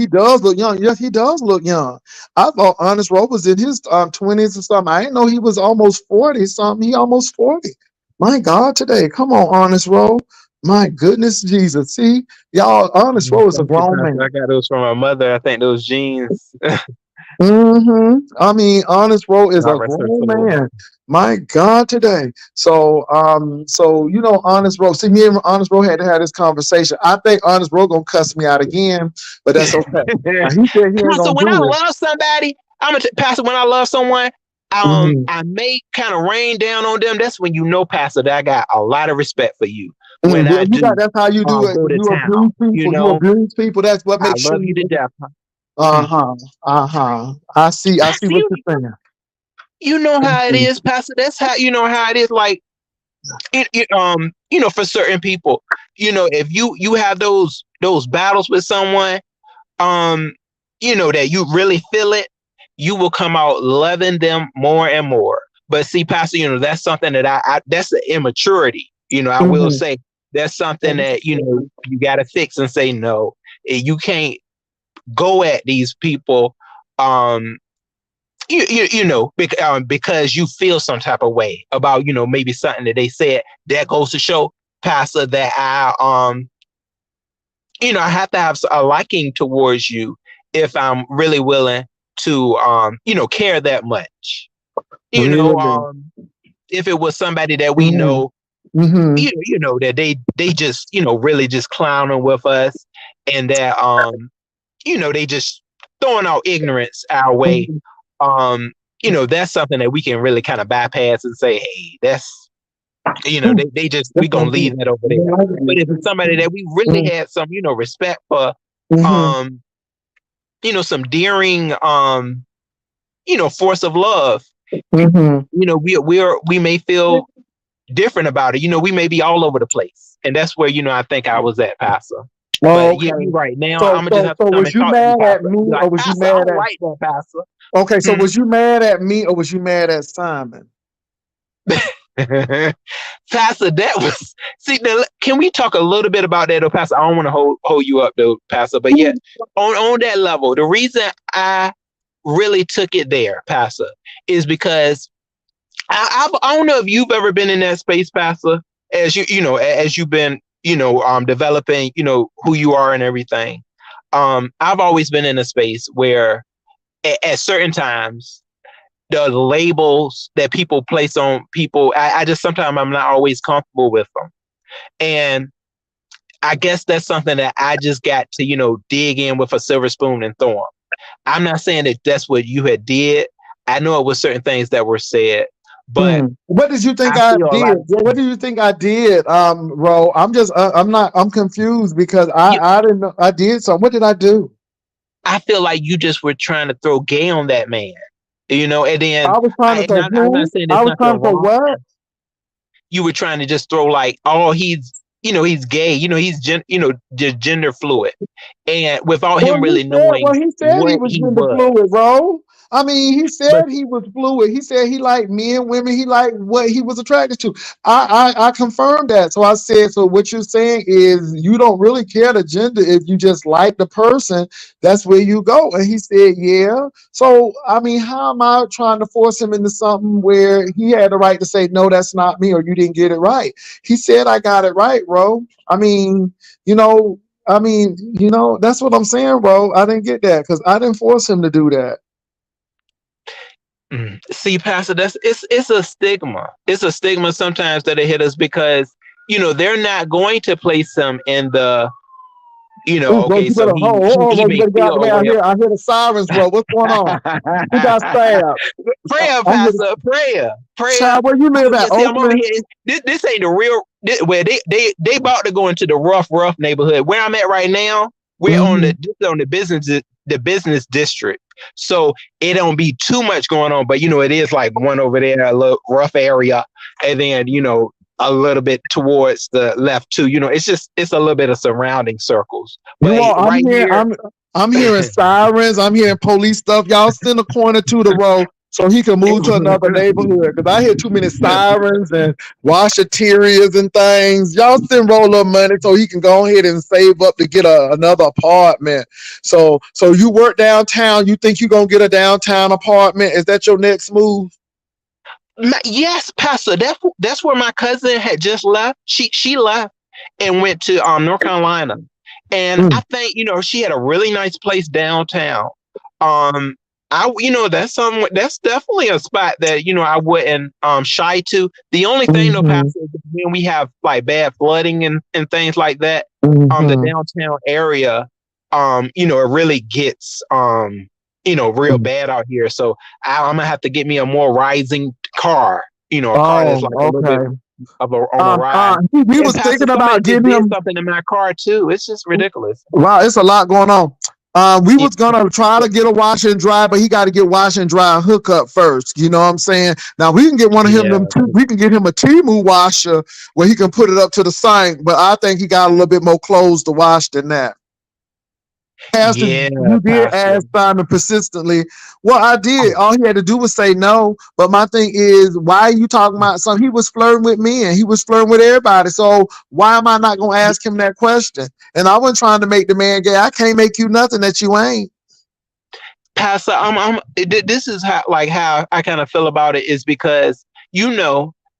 does look young. Yes, he does look young. I thought Honest Roe was in his 20s or something. I didn't know he was almost 40 something. He almost 40. My God, today. Come on, Honest Roe. My goodness, Jesus. See, y'all, Honest Roe is a Thank you, grown Pastor. man. I got those from my mother. I think those jeans. I mean, Honest Roe is God a rest her grown soul. man. My God, today. So Honest Roe. See, me and Honest Roe had to have this conversation. I think Honest Roe gonna cuss me out again, but that's okay. Now, he said he ain't Pastor, gonna when I do it. love somebody, Pastor. When I love someone, Mhm. I may kind of rain down on them. That's when you know, Pastor, that I got a lot of respect for you. When Well, I you got do that's how you do it. go to You town, abuse you people. You know, abuse people. That's what I makes sure love you you. to death. Mm. Uh-huh. Uh-huh. I see Pastor, what you're saying. you know how it Mhm. is, Pastor. That's how you know how it is. Like you know, for certain people, you know, if you have those battles with someone, um, you know, that you really feel it, you will come out loving them more and more. But see, Pastor, you know, that's something that I that's the immaturity. You know, I will Mhm. say that's something that you know you got to fix and say no. You can't go at these people. Um, you know because you feel some type of way about you know maybe something that they said that goes to show pastor that I you know I have to have a liking towards you if I'm really willing to you know care that much you know Really. if it was somebody that we Mhm. know Mhm. you know that they just you know really just clowning with us and that you know they just throwing out ignorance our way Mhm. um, you know, that's something that we can really kind of bypass and say, hey, that's you know, they just we That's gonna gonna be. leave that over there. But if it's somebody that we really had some, you know, respect for, Mhm. um, you know, some daring you know, force of love, Mhm. you know, we may feel different about it. You know, we may be all over the place. And that's where, you know, I think I was at, Pastor. Oh, But yeah, you're okay. right. Now I'm So, gonna just so, have to so come was and you talk to you, mad at Pastor. me, Be or like, was you Pastor, I mad don't at? like that, Pastor. Okay, so Hmm. was you mad at me, or was you mad at Simon? Pastor, that was see. Now, can we talk a little bit about that, though, Pastor? I don't want to hold you up, though, Pastor. But yeah, on that level, the reason I really took it there, Pastor, is because I don't know if you've ever been in that space, Pastor, as you know as you've been you know developing you know who you are and everything. I've always been in a space where at certain times the labels that people place on people, I just sometimes I'm not always comfortable with them. And I guess that's something that I just got to, you know, dig in with a silver spoon and throw them. I'm not saying that that's what you had did. I know it was certain things that were said, but What did you think I I feel a did? lot of What do you think I did, Ro? I'm not, I'm confused because you. I didn't know I did something. What did I do? I feel like you just were trying to throw gay on that man, you know, and then I was trying to throw I'm not who? saying I there's was nothing trying to throw wrong. what? You were trying to just throw like, oh, he's, you know, he's gay, you know, you know, just gender fluid, and without him really Well, knowing he said he what was he gender was. fluid, bro. I mean, he But said he was fluid. He said he liked men, women. He liked what he was attracted to. I confirmed that. So I said, so what you're saying is you don't really care the gender. If you just like the person, that's where you go. And he said, yeah. So I mean, how am I trying to force him into something where he had the right to say, no, that's not me, or you didn't get it right? He said I got it right, bro. I mean, you know. I mean, that's what I'm saying, bro. I didn't get that because I didn't force him to do that. See, Pastor, it's a stigma. It's a stigma sometimes that it hit us because they're not going to place him in the Ooh, bro, okay, you so better he bro, you may better get out feel the way. away. I hear the sirens, bro. What's going on? Who got stabbed? Prayer, I hear the Pastor, prayer. child. Where you live Yeah, at, see, I'm over Oakland? here. This ain't the real. Where they about to go into the rough neighborhood. Where I'm at right now, we're on Mm-hmm. the business district. So it don't be too much going on, but it is like one over there, a little rough area, and then a little bit towards the left too. It's a little bit of surrounding circles. You But all, right here, I'm hearing sirens. I'm hearing police stuff. Y'all send a corner to the road so he can move to another neighborhood. Cause I hear too many sirens and washaterias and things. Y'all send Roll up money so he can go ahead and save up to get another apartment. So you work downtown. You think you gonna get a downtown apartment? Is that your next move? yes, Pastor. That's where my cousin had just left. She left and went to North Carolina, and I Mm, think she had a really nice place downtown. Um, that's definitely a spot that I wouldn't shy to. The only thing though, mm-hmm, Pastor, is when we have like bad flooding and things like that, the mm-hmm, downtown area, it really gets real mm. bad out here. So I'm gonna have to get me a more rising car, a car that's Oh, like a little bit okay. of on a ride. We And was Pastor, thinking somebody about just getting did him. something in my car too. It's just ridiculous. Wow, it's a lot going on. We Yeah, was gonna try to get a wash and dry, but he got to get wash and dry hookup first. You know what I'm saying? Now we can get one of him. yeah, We can get him a Timu washer where he can put it up to the sink. But I think he got a little bit more clothes to wash than that. Pastor, yeah, you did Pastor. ask Simon persistently. Well, I did. All he had to do was say no. But my thing is, why are you talking about something? He was flirting with me and he was flirting with everybody. So why am I not going to ask him that question? And I wasn't trying to make the man gay. I can't make you nothing that you ain't. Pastor, this is how I kind of feel about it is because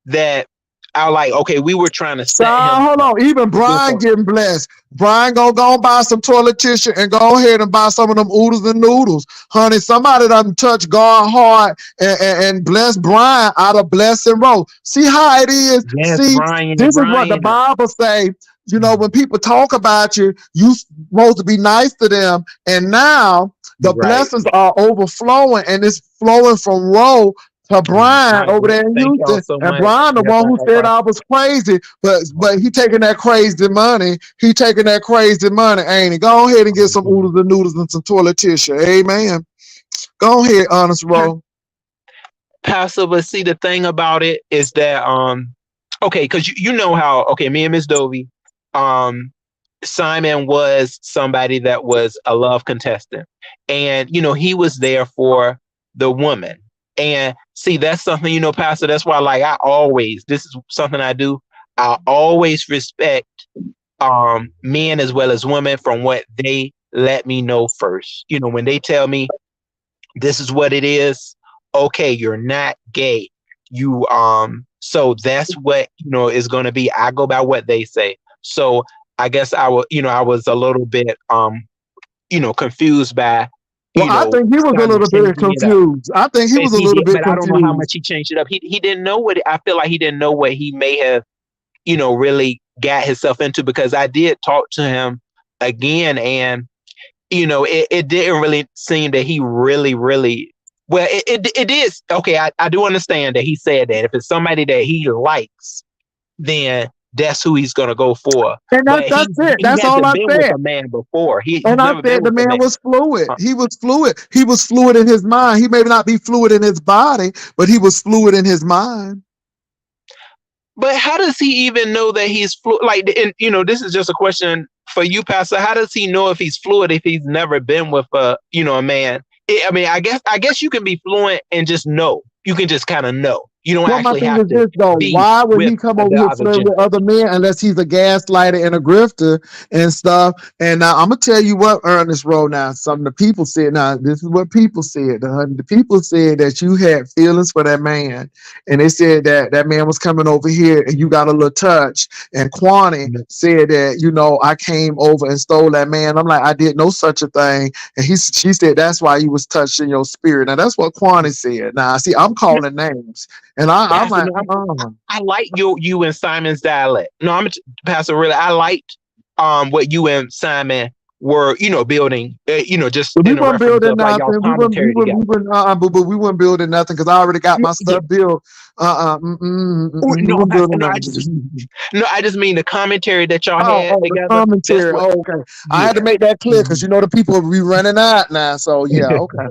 that I like okay, we were trying to set him Hold up on. Even with Brian getting blessed. Brian gonna go and buy some toilet tissue and go ahead and buy some of them oodles and noodles. Honey, somebody done touch God hard and bless Brian out of blessing row. See how it is? yes, See, this is what the Brian. Bible say. When people talk about you, you supposed to be nice to them. And now the Right. blessings are overflowing and it's flowing from row to Brian I over there in thank y'all Houston. so And much. Brian, the Yes, one who said I was crazy, but he taking that crazy money. He taking that crazy money, ain't he? Go ahead and get some oodles and noodles and some toilet tissue. Amen. Go ahead, honest roll. Pastor, but see the thing about it is that okay, because you know how okay, me and Miss Dovey, um Simon was somebody that was a love contestant. And he was there for the woman. And see, that's something, Pastor, that's why like this is something I do. I always respect men as well as women from what they let me know first. When they tell me this is what it is, okay, you're not gay. You so that's what is going to be. I go by what they say. So I guess I was a little bit confused by Well, I think he was a Simon little bit changing it up. confused. I think he Yes, was a he little did, bit but I don't know how confused. much he changed it up. He didn't know what I feel like he didn't know what he may have really got himself into, because I did talk to him again, and it didn't really seem that he really well, it is okay. I do understand that he said that if it's somebody that he likes, then that's who he's gonna go for. And But that's it. he That's all hasn't I been with said. a man before. He's And I never been said the with a man man. was fluid. Uh, He was fluid. He was fluid in his mind. He may not be fluid in his body, but he was fluid in his mind. But how does he even know that he's fluid? Like, and this is just a question for you, Pastor. How does he know if he's fluid if he's never been with a man? I mean, I guess you can be fluent and just know. You can just kind of know. You don't Well, my actually thing have is to this though. be Why would with he come over the here other flirting gender. with other men unless he's a gaslighter and a grifter and stuff? And now I'm gonna tell you what, Ernest wrote now. Some of the people said, now this is what people said. The people said that you had feelings for that man, and they said that that man was coming over here and you got a little touch. And Kwani said that, you know, I came over and stole that man. I'm like, I did no such a thing. And she said that's why you was touched in your spirit. Now that's what Kwani said. Now see, I'm calling names. And I'm Pastor, like, no, I like you and Simon's dialect. No, Pastor. Really, I liked what you and Simon were, building. Just we in a weren't reference building of like y'all nothing. commentary together. We weren't building nothing because I already got my Yeah. stuff built. Oh, We no, weren't building no, nothing. I just mean the commentary that y'all had The together. That's commentary. what. Oh, okay. I had to Yeah. make that clear because you know the people will be running out now. So yeah, okay.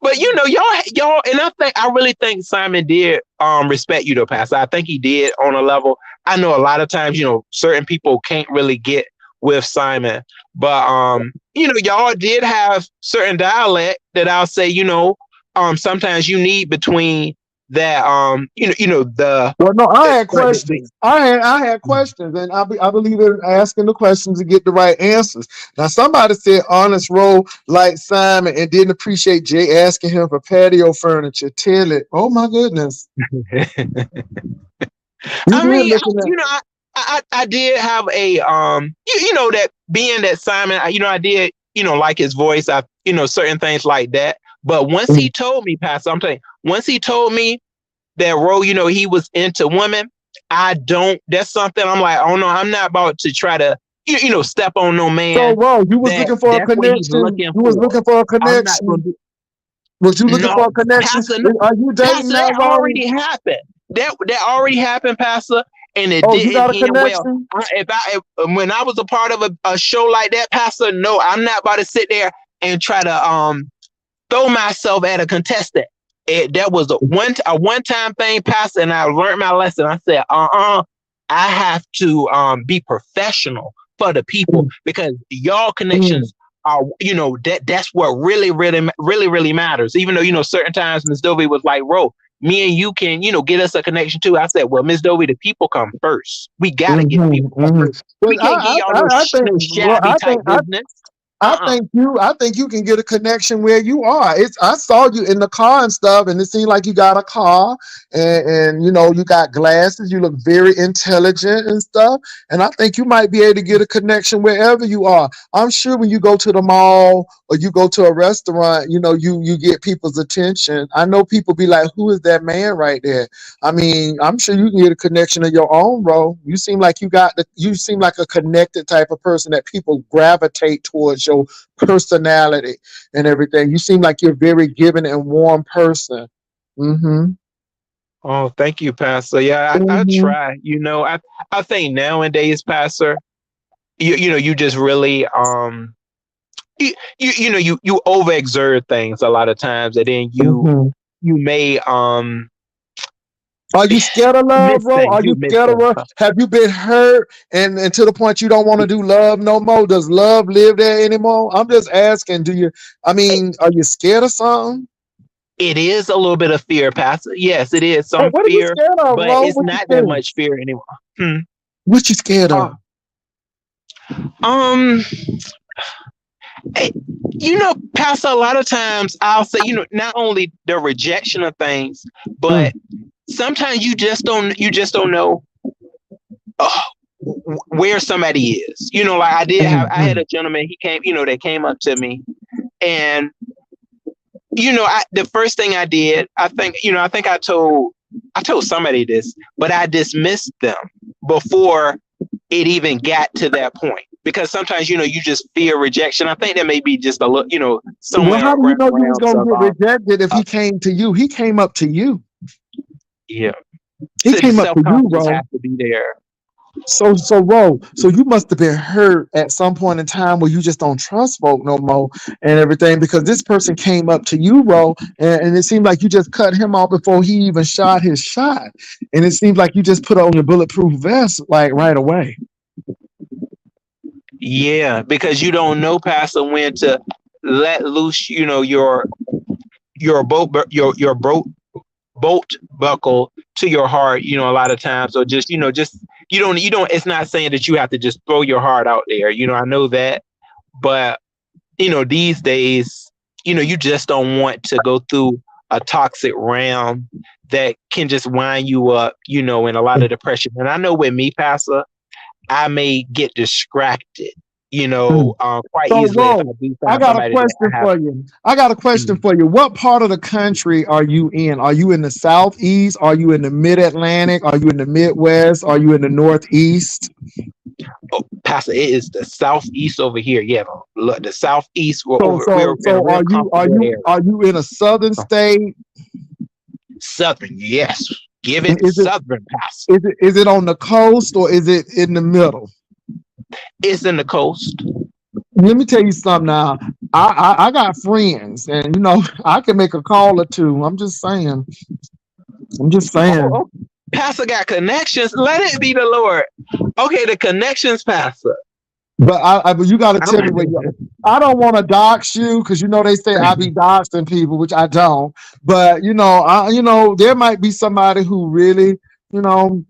But y'all, and I really think Simon did respect you though, Pastor. I think he did on a level. I know a lot of times, certain people can't really get with Simon, but y'all did have certain dialect that I'll say, sometimes you need between that, the Well, no, I had like the questions. I had questions, and I believe in asking the questions to get the right answers. Now, somebody said honest role like Simon and didn't appreciate Jay asking him for patio furniture. Tell it. Oh my goodness, you I did mean, looking at. I did have a that being that Simon, I did like his voice, I certain things like that. But once he told me, Pastor, I'm telling you, once he told me that role, he was into women, I don't. That's something I'm like, oh no, I'm not about to try to step on no So, man. Ro, you was looking for a That's what he's connection. looking You was for. looking for a I'm not going connection. to. Was you looking No, for a connection? Pastor, no, Are you dating Pastor, now, that Ro? already happened. That already happened, Pastor, and it Oh, you didn't got a end well. connection? When I was a part of a show like that, Pastor, no, I'm not about to sit there and try to throw myself at a contestant. That was a one time thing, Pastor, and I learned my lesson. I said, I have to be professional for the people because y'all Mm, connections are, that's what really matters. Even though certain times Miss Dovey was like, "Ro, me and you can get us a connection too." I said, "Well, Miss Dovey, the people come first. We gotta get the people come first. But We can't get y'all I think, no well, shabby type business." I think you can get a connection where you are. I saw you in the car and stuff, and it seemed like you got a car, and you know you got glasses. You look very intelligent and stuff, and I think you might be able to get a connection wherever you are. I'm sure when you go to the mall or you go to a restaurant, you know you get people's attention. I know people be like, "Who is that man right there?" I mean, I'm sure you can get a connection of your own, bro. You seem like a connected type of person that people gravitate towards your personality and everything. You seem like you're a very giving and warm person. Mm-hmm. Oh, thank you, Pastor. Yeah, I Mm-hmm. try. I think nowadays, Pastor, you just really you overexert things a lot of times, and then Mm-hmm. you may Are you scared of love, miss bro? things. Are You you miss scared of things. love? Have you been hurt and to the point you don't want to do love no more? Does love live there anymore? I'm just asking, are you scared of something? It is a little bit of fear, Pastor. Yes, it is Oh, some what are you fear, scared of, but bro? it's What you not that scared? much fear anymore. Hmm. What you scared Uh, of? um, eh, Pastor, a lot of times I'll say, not only the rejection of things, Mm, but sometimes you just don't know uh, where somebody is. Like I had mm. a gentleman, he came, that came up to me, and the first thing I did, I think I told somebody this, but I dismissed them before it even got to that point. Because sometimes, you just fear rejection. I think there may be just a little, Well, somewhere how do you around know you was realms gonna of, get rejected if uh, he came to you? He came up to you. yeah. He So the came up self to you, confidence bro. has to be there. So you must have been hurt at some point in time where you just don't trust folk no more and everything because this person came up to you, bro, and it seemed like you just cut him off before he even shot his shot, and it seems like you just put on your bulletproof vest like right away. Yeah, because you don't know, Pastor, when to let loose, your boat, your bolt buckle to your heart, a lot of times, or just, just you don't. It's not saying that you have to just throw your heart out there. I know that, but these days, you just don't want to go through a toxic realm that can just wind you up, in a lot of depression. And I know with me, Pastor, I may get distracted, quite So, easily if I Ro, do I find got a somebody that question I have. for you. I got a question Mhm. for you. What part of the country are you in? Are you in the Southeast? Are you in the Mid Atlantic? Are you in the Midwest? Are you in the Northeast? Oh, Pastor, it is the southeast over here. Yeah, look, the southeast. We're So, over. We're so, in a so, real comfortable area. are you in a southern state? Southern, yes. Give it Is it southern, Pastor. is it on the coast or is it in the middle? It's in the coast. Let me tell you something now. I got friends, and I can make a call or two. I'm just saying. I'm just Oh, saying. oh, Pastor got connections. Let it be the Lord. Okay, the connections, Pastor. But you got to I'm, tell me where you. I don't want to dox you because they say I be doxing people, which I don't. But there might be somebody who really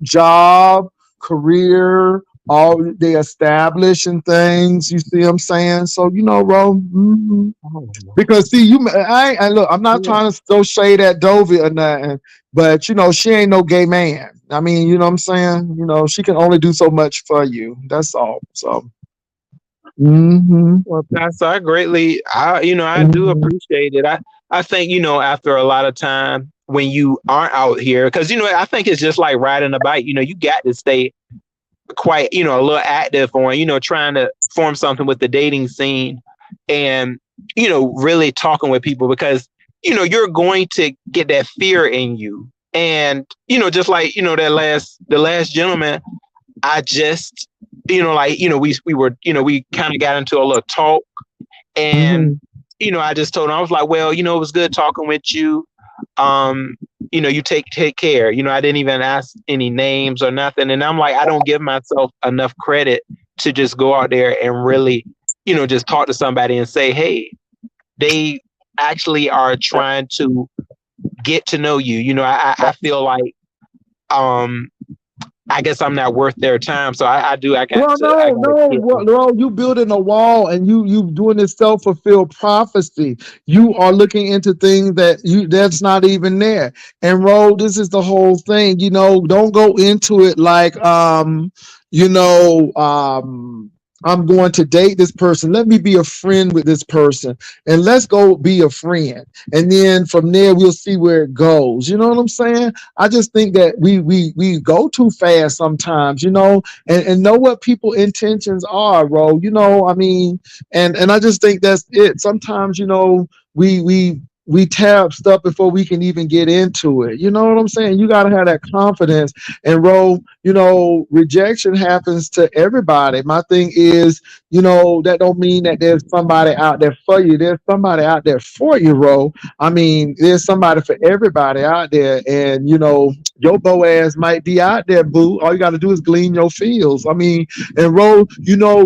job, career, all they establish and things. You see what I'm saying? So Ro. Because see, look. I'm not yeah. trying to throw shade at Dovey or nothing, but she ain't no gay man. I mean, you know what I'm saying? She can only do so much for you. That's all. So. Mhm. Well, Pastor, I do Mhm. appreciate it. I think, after a lot of time when you aren't out here, because, I think it's just like riding a bike, you got to stay quite, a little active on, trying to form something with the dating scene and, really talking with people because, you're going to get that fear in you. And, just like, the last gentleman, I just, like, we were, we kind of got into a little talk and, Mhm. I just told him, I was like, well, it was good talking with you. Um, you take care. I didn't even ask any names or nothing. And I'm like, I don't give myself enough credit to just go out there and really, just talk to somebody and say, hey, they actually are trying to get to know you. I feel like um I guess I'm not worth their time. So Well, I no, got to no, get them. well, you building a wall and you doing this self-fulfilled prophecy. You are looking into things that's not even there. And Ro, this is the whole thing. Don't go into it like you know, um, I'm going to date this person. Let me be a friend with this person, and let's go be a friend. And then from there, we'll see where it goes. You know what I'm saying? I just think that we go too fast sometimes. And know what people intentions are, bro. I mean, and I just think that's it. Sometimes, we tab stuff before we can even get into it. You know what I'm saying? You gotta have that confidence. And Ro, rejection happens to everybody. My thing is, that don't mean that there's somebody out there for you. There's somebody out there for you, Ro. I mean, there's somebody for everybody out there. And your Boaz might be out there, boo. All you got to do is glean your fields. I mean, and Ro,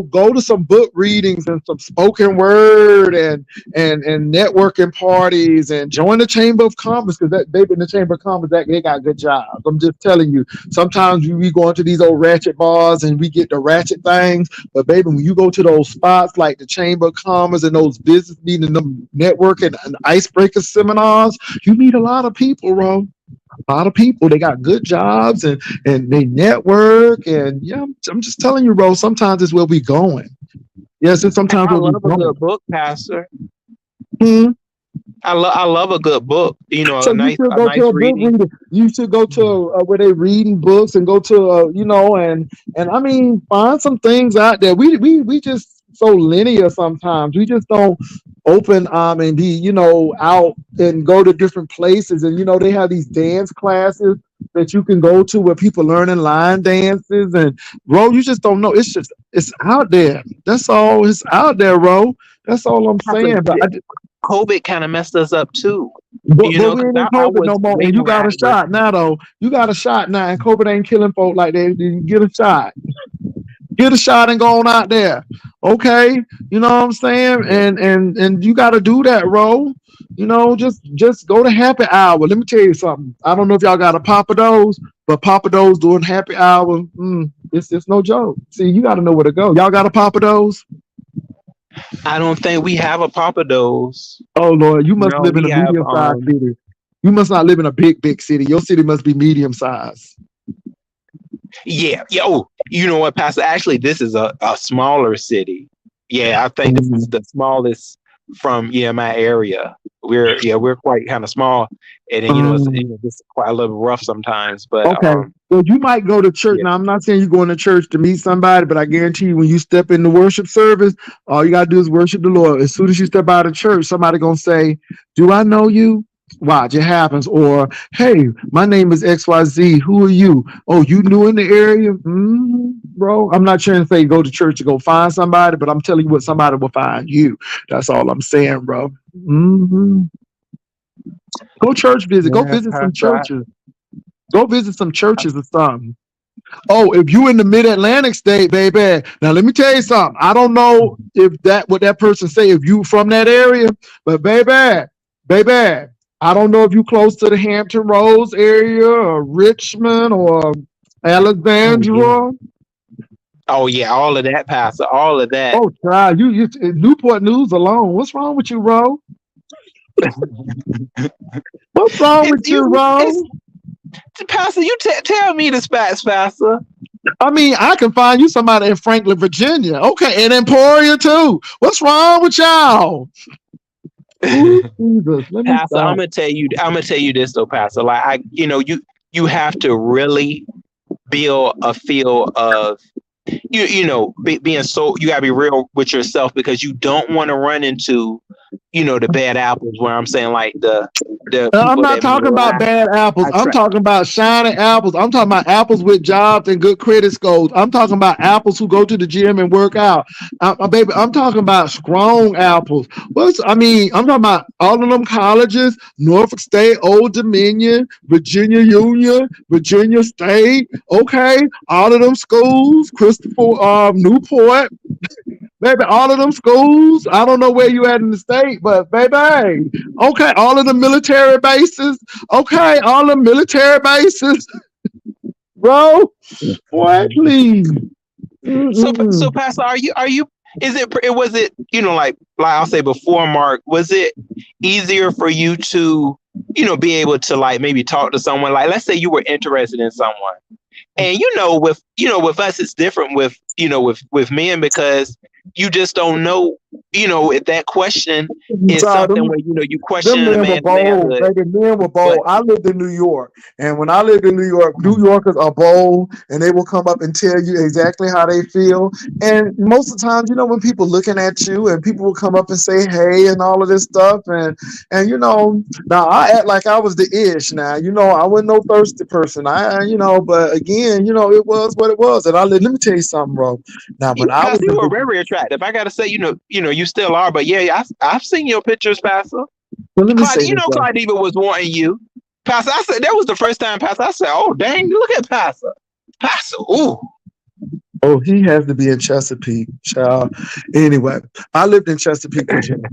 go to some book readings and some spoken word and networking parties and join the Chamber of Commerce because that baby in the Chamber of Commerce they got good jobs. I'm just telling you. Sometimes we go into these old ratchet bars and we get the ratchet things, but baby, when you go to those spots like the Chamber of Commerce and those business meetings, them networking and icebreaker seminars, you meet a lot of people, Ro. A lot of people they got good jobs and they network and yeah, I'm just telling you, bro. Sometimes it's where we going. Yes, it's And sometimes I where we love a going. good book, Pastor. Hmm. I love a good book. So you should A go to nice a book reading. reader. You should go to where they reading books and go to and I mean find some things out there. We just so linear sometimes. We just don't open and be out and go to different places and they have these dance classes that you can go to where people learning line dances and bro, you just don't know. It's out there. That's all. It's out there, bro. That's all I'm Pastor, saying. But COVID kind of messed us up too. but we Because ain't in I COVID was no more, way and you more got a active. shot now though. You got a shot now, and COVID ain't killing folk like that. You get a shot, get a shot, and go on out there. Okay, you know what I'm saying? Yeah. And you got to do that, bro. Just go to happy hour. Let me tell you something. I don't know if y'all got a Papa Do's, but Papa Do's doing happy hour, it's no joke. See, you got to know where to go. Y'all got a Papa Do's? I don't think we have a Papados. Oh Lord, you must No, live in we a have medium sized city. You must not live in a big city. Your city must be medium sized. yeah, yeah. Oh, you know what, Pastor? Actually, this is a smaller city. Yeah, I think this is Mm. the smallest from my area. We're quite kind of small, and then it's Um, just quite a little rough sometimes. But Okay. Well, you might go to church. yeah, Now, I'm not saying you're going to church to meet somebody, but I guarantee you, when you step in the worship service, all you gotta do is worship the Lord. As soon as you step out of church, somebody gonna say, "Do I know you?" Watch, it happens. Or, "Hey, my name is XYZ. Who are you? Oh, you new in the area, bro?" I'm not trying to say go to church to go find somebody, but I'm telling you what somebody will find you. That's all I'm saying, bro. hmm Go church visit. Go yeah, visit some Pastor. churches. Go visit some churches or something. Oh, if you in the mid Atlantic state, baby. Now let me tell you something. I don't know if that what that person say if you from that area, but baby, I don't know if you close to the Hampton Roads area or Richmond or Oh yeah. Alexandria. Oh yeah, all of that, Pastor. All of that. Oh, child, you Newport News alone. What's wrong with you, Ro? What's wrong with It's you, you. It's Ro? Pastor. You tell me the facts, Pastor. I mean, I can find you somebody in Franklin, Virginia. Okay, and Emporia too. What's wrong with y'all? Ooh, Jesus, let me Pastor, stop. I'm gonna tell you this though, Pastor. Like you have to really build a feel of being so you gotta be real with yourself because you don't want to run into the bad apples where I'm saying like the I'm people not that may talking about bad apples. I I'm try. talking about shining apples. I'm talking about apples with jobs and good credit scores. I'm talking about apples who go to the gym and work out. Baby, I'm talking about strong apples. I'm talking about all of them colleges, Norfolk State, Old Dominion, Virginia Union, Virginia State. Okay, all of them schools, Christopher Newport. Baby, all of them schools. I don't know where you at in the state, but baby, okay, all of the military bases. Okay, all the military bases, bro. Boy, please. So Mm-mm. Pastor, are you is it was it like I'll say before Mark, was it easier for you to be able to like maybe talk to someone, like let's say you were interested in someone, and with us it's different with with men because you just don't know if that question is Child, something them where you Them question a men were man's bold. manhood. Baby, men were But bold. I lived in New York, and when I lived in New York, New Yorkers are bold, and they will come up and tell you exactly how they feel. And most of the times, when people looking at you, and people will come up and say hey and all of this stuff, and now I act like I was the ish. Now, I wasn't no thirsty person. But again, it was what it was. And let me tell you something, bro. Now, when I was Pastor, you in were very attractive. I gotta say, you still are. But yeah, I've seen your pictures, Pastor. well, let me Clyde, say this, bro. Clyde even was wanting you. Pastor, I said that was the first time, Pastor. I said, "Oh, dang, look at Pastor, Pastor." Ooh, Oh, he has to be in Chesapeake, child. Anyway, I lived in Chesapeake, Virginia.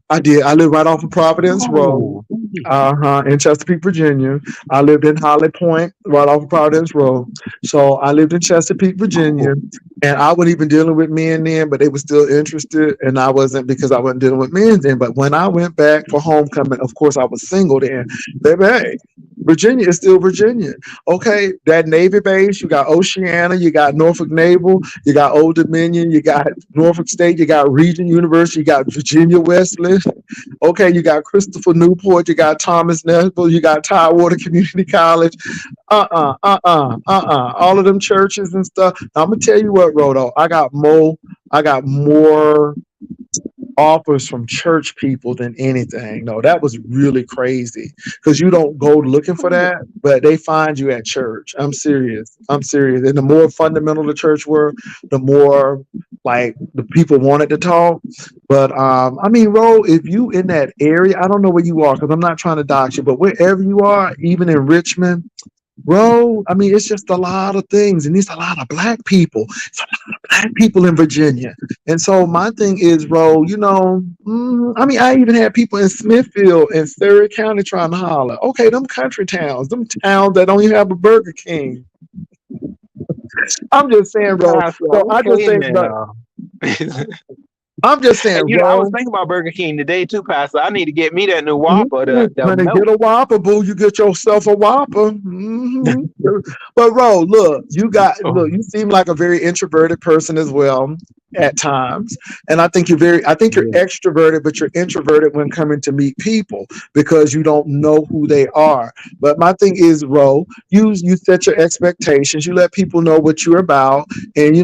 I did. I lived right off of Providence Road. oh, In Chesapeake, Virginia. I lived in Holly Point, right off of Providence Road. So I lived in Chesapeake, Virginia, oh. and I wasn't even dealing with men then, but they were still interested, and I wasn't because I wasn't dealing with men then. But when I went back for homecoming, of course, I was single then. Baby, hey, Virginia is still Virginia. Okay, that Navy base, you got Oceana, you got Norfolk Naval, you got Old Dominion, you got Norfolk State, you got Regent University, you got Virginia Wesley. Okay, you got Christopher Newport, you got Thomas Nesbitt, you got Tidewater Community College. All of them churches and stuff. Now, I'm gonna tell you what, Rodo. I got more offers from church people than anything. No, that was really crazy because you don't go looking for that, but they find you at church. I'm serious. I'm serious. And the more fundamental the church were, the more like the people wanted to talk. But I mean, Ro, if you in that area, I don't know where you are because I'm not trying to dox you, but wherever you are, even in Richmond, Bro, I mean, it's just a lot of things, and it's a lot of black people. It's a lot of black people in Virginia. And so my thing is, bro, I mean, I even had people in Smithfield and Surrey County trying to holler. Okay, them country towns, them towns that don't even have a Burger King. I'm just saying, bro. Pastor, So I just okay think, but now. I'm just saying, I was bro. thinking about Burger King today too, Pastor. I need to get me that new Whopper, the When they get milk. a Whopper, boo, you get yourself a Whopper. But bro, look, you seem like a very introverted person as well at times. And I think you're Yeah. extroverted, but you're introverted when coming to meet people because you don't know who they are. But my thing is, bro, you set your expectations, you let people know what you're about, and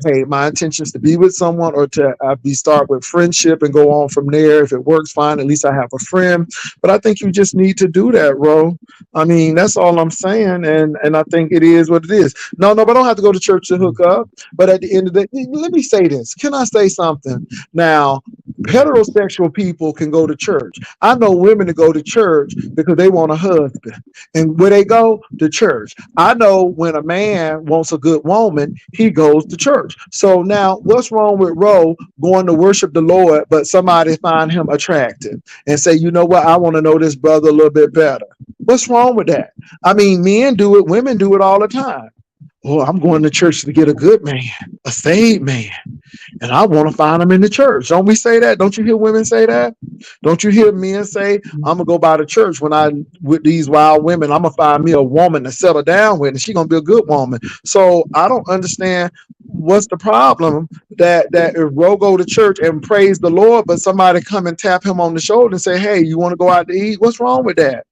hey, my intention is to be with someone or to be start with friendship and go on from there. If it works, fine. At least I have a friend. But I think you just need to do that, bro. I mean, that's all I'm saying, and I think it is what it is. No, but I don't have to go to church to hook up. But at the end of the day, let me say this. Can I say something? Now, heterosexual people can go to church. I know women that go to church because they want a husband. And where they go? To church. I know when a man wants a good woman, he goes to church. So now what's wrong with Roe going to worship the Lord, but somebody find him attractive and say, you know what, I want to know this brother a little bit better? What's wrong with that? I mean, men do it, women do it all the time. Oh, I'm going to church to get a good man, a saved man, and I want to find him in the church. Don't we say that? Don't you hear women say that? Don't you hear men say, I'm gonna go by the church when I with these wild women, I'm gonna find me a woman to settle down with, and she's gonna be a good woman. So I don't understand what's the problem that if Ro go to church and praise the Lord, but somebody come and tap him on the shoulder and say, hey, you want to go out to eat? What's wrong with that?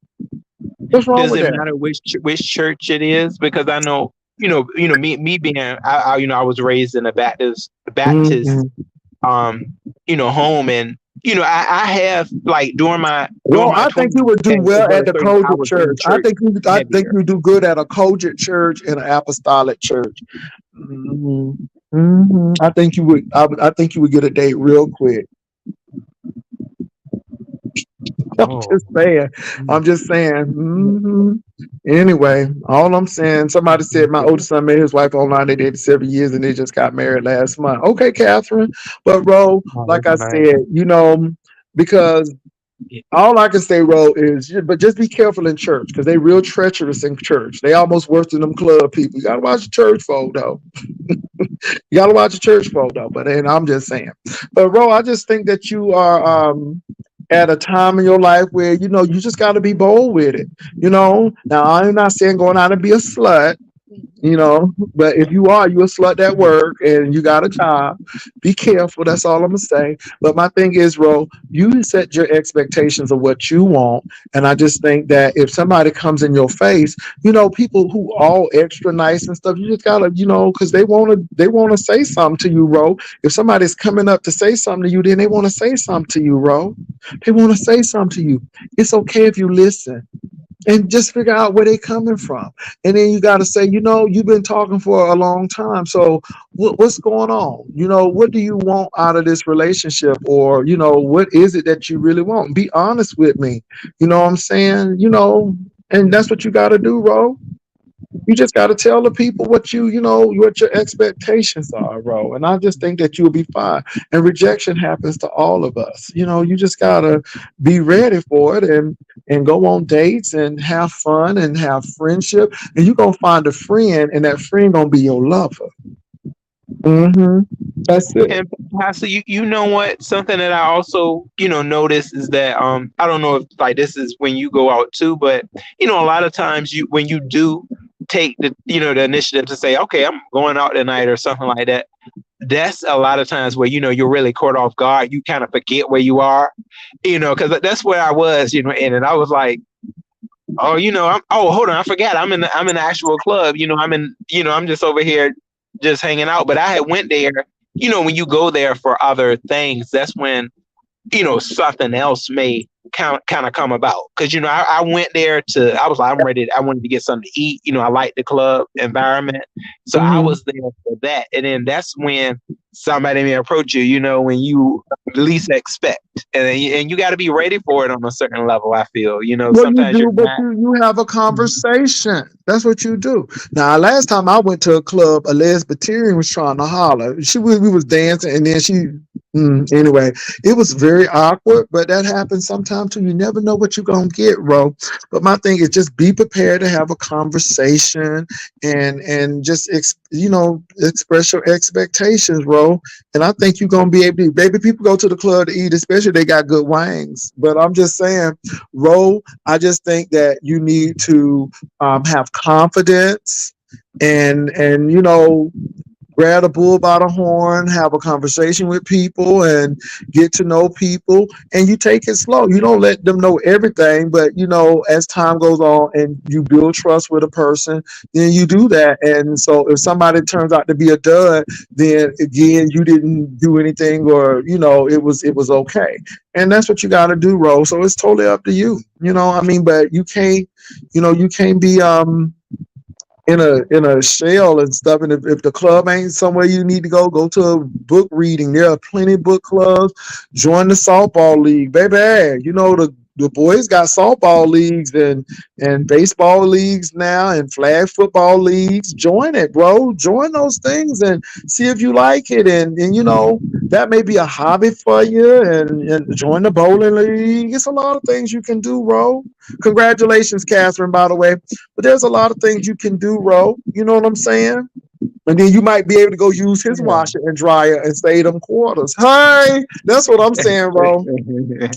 What's wrong Does with it that? matter which church it is? Because I know, me being, I was raised in a Baptist, Mhm. um, home, and I have like during Well, my I think you 20s would do and well over at a the certain, I Kojic was in church. church I think heavier. you do good at a Kojic church and an apostolic church. I think you would. I think you would get a date real quick. I'm Oh. just saying. I'm just saying. Anyway, all I'm saying. Somebody said my oldest son met his wife online. They dated 7 years and they just got married last month. Okay, Catherine. But Ro, Oh, like that's I nice. said, because all I can say, Ro, is but just be careful in church because they real treacherous in church. They almost worse than them club people. You gotta watch the church folk though. You gotta watch the church folk though. But then I'm just saying. But Ro, I just think that you are at a time in your life where you just gotta be bold with it. Now I'm not saying going out and be a slut, but if you are, you a slut at work and you got a job, be careful. That's all I'm gonna say. But my thing is, Ro, you set your expectations of what you want, and I just think that if somebody comes in your face, people who all extra nice and stuff, you just gotta, because they wanna say something to you, Ro. If somebody's coming up to say something to you, then they want to say something to you, Ro. They want to say something to you. It's okay if you listen and just figure out where they're coming from. And then you got to say, you've been talking for a long time. So what's going on? What do you want out of this relationship? Or, what is it that you really want? Be honest with me. You know what I'm saying? And that's what you got to do, Ro. You just got to tell the people what your expectations are, bro. And I just think that you'll be fine. And rejection happens to all of us. You just got to be ready for it and go on dates and have fun and have friendship. And you're going to find a friend, and that friend going to be your lover. hmm That's it. And Pastor, you know what? Something that I also, notice is that I don't know if like this is when you go out too, but a lot of times when you do take the initiative to say, okay, I'm going out tonight or something like that, that's a lot of times where you're really caught off guard. You kind of forget where you are, because that's where I was, and I was like, oh, hold on, I forgot. I'm in the actual club. I'm just over here just hanging out. But I had went there. When you go there for other things, that's when something else may kind of come about. Because I went there I was like, I'm ready. I wanted to get something to eat. I like the club environment, so I hmm was there for that. And then that's when somebody may approach you, when you least expect, and you got to be ready for it on a certain level. I feel, What you sometimes you're do, but not. you have a Mhm. conversation. That's what you do. Now, last time I went to a club, a lesbian was trying to holler. We was dancing, and then anyway, it was very awkward. But that happens sometimes too. You never know what you're gonna get, bro. But my thing is just be prepared to have a conversation and just express your expectations, bro. And I think you're gonna be able to. Baby, people go to the club to eat, especially if they got good wings. But I'm just saying, Ro, I just think that you need to have confidence and grab a bull by the horn, have a conversation with people, and get to know people. And you take it slow. You don't let them know everything, but as time goes on and you build trust with a person, then you do that. And so, if somebody turns out to be a dud, then again, you didn't do anything, or it was okay. And that's what you got to do, Ro. So it's totally up to you. I mean, but you can't be in a shell and stuff. And if the club ain't somewhere you need to go to a book reading. There are plenty of book clubs. Join the softball league, baby. The boys got softball leagues and baseball leagues now and flag football leagues. Join it, bro. Join those things and see if you like it. And that may be a hobby for you. And join the bowling league. It's a lot of things you can do, bro. Congratulations, Catherine, by the way. But there's a lot of things you can do, Ro. You know what I'm saying? And then you might be able to go use his Yeah. washer and dryer and save them quarters. Hey, that's what I'm saying, Ro.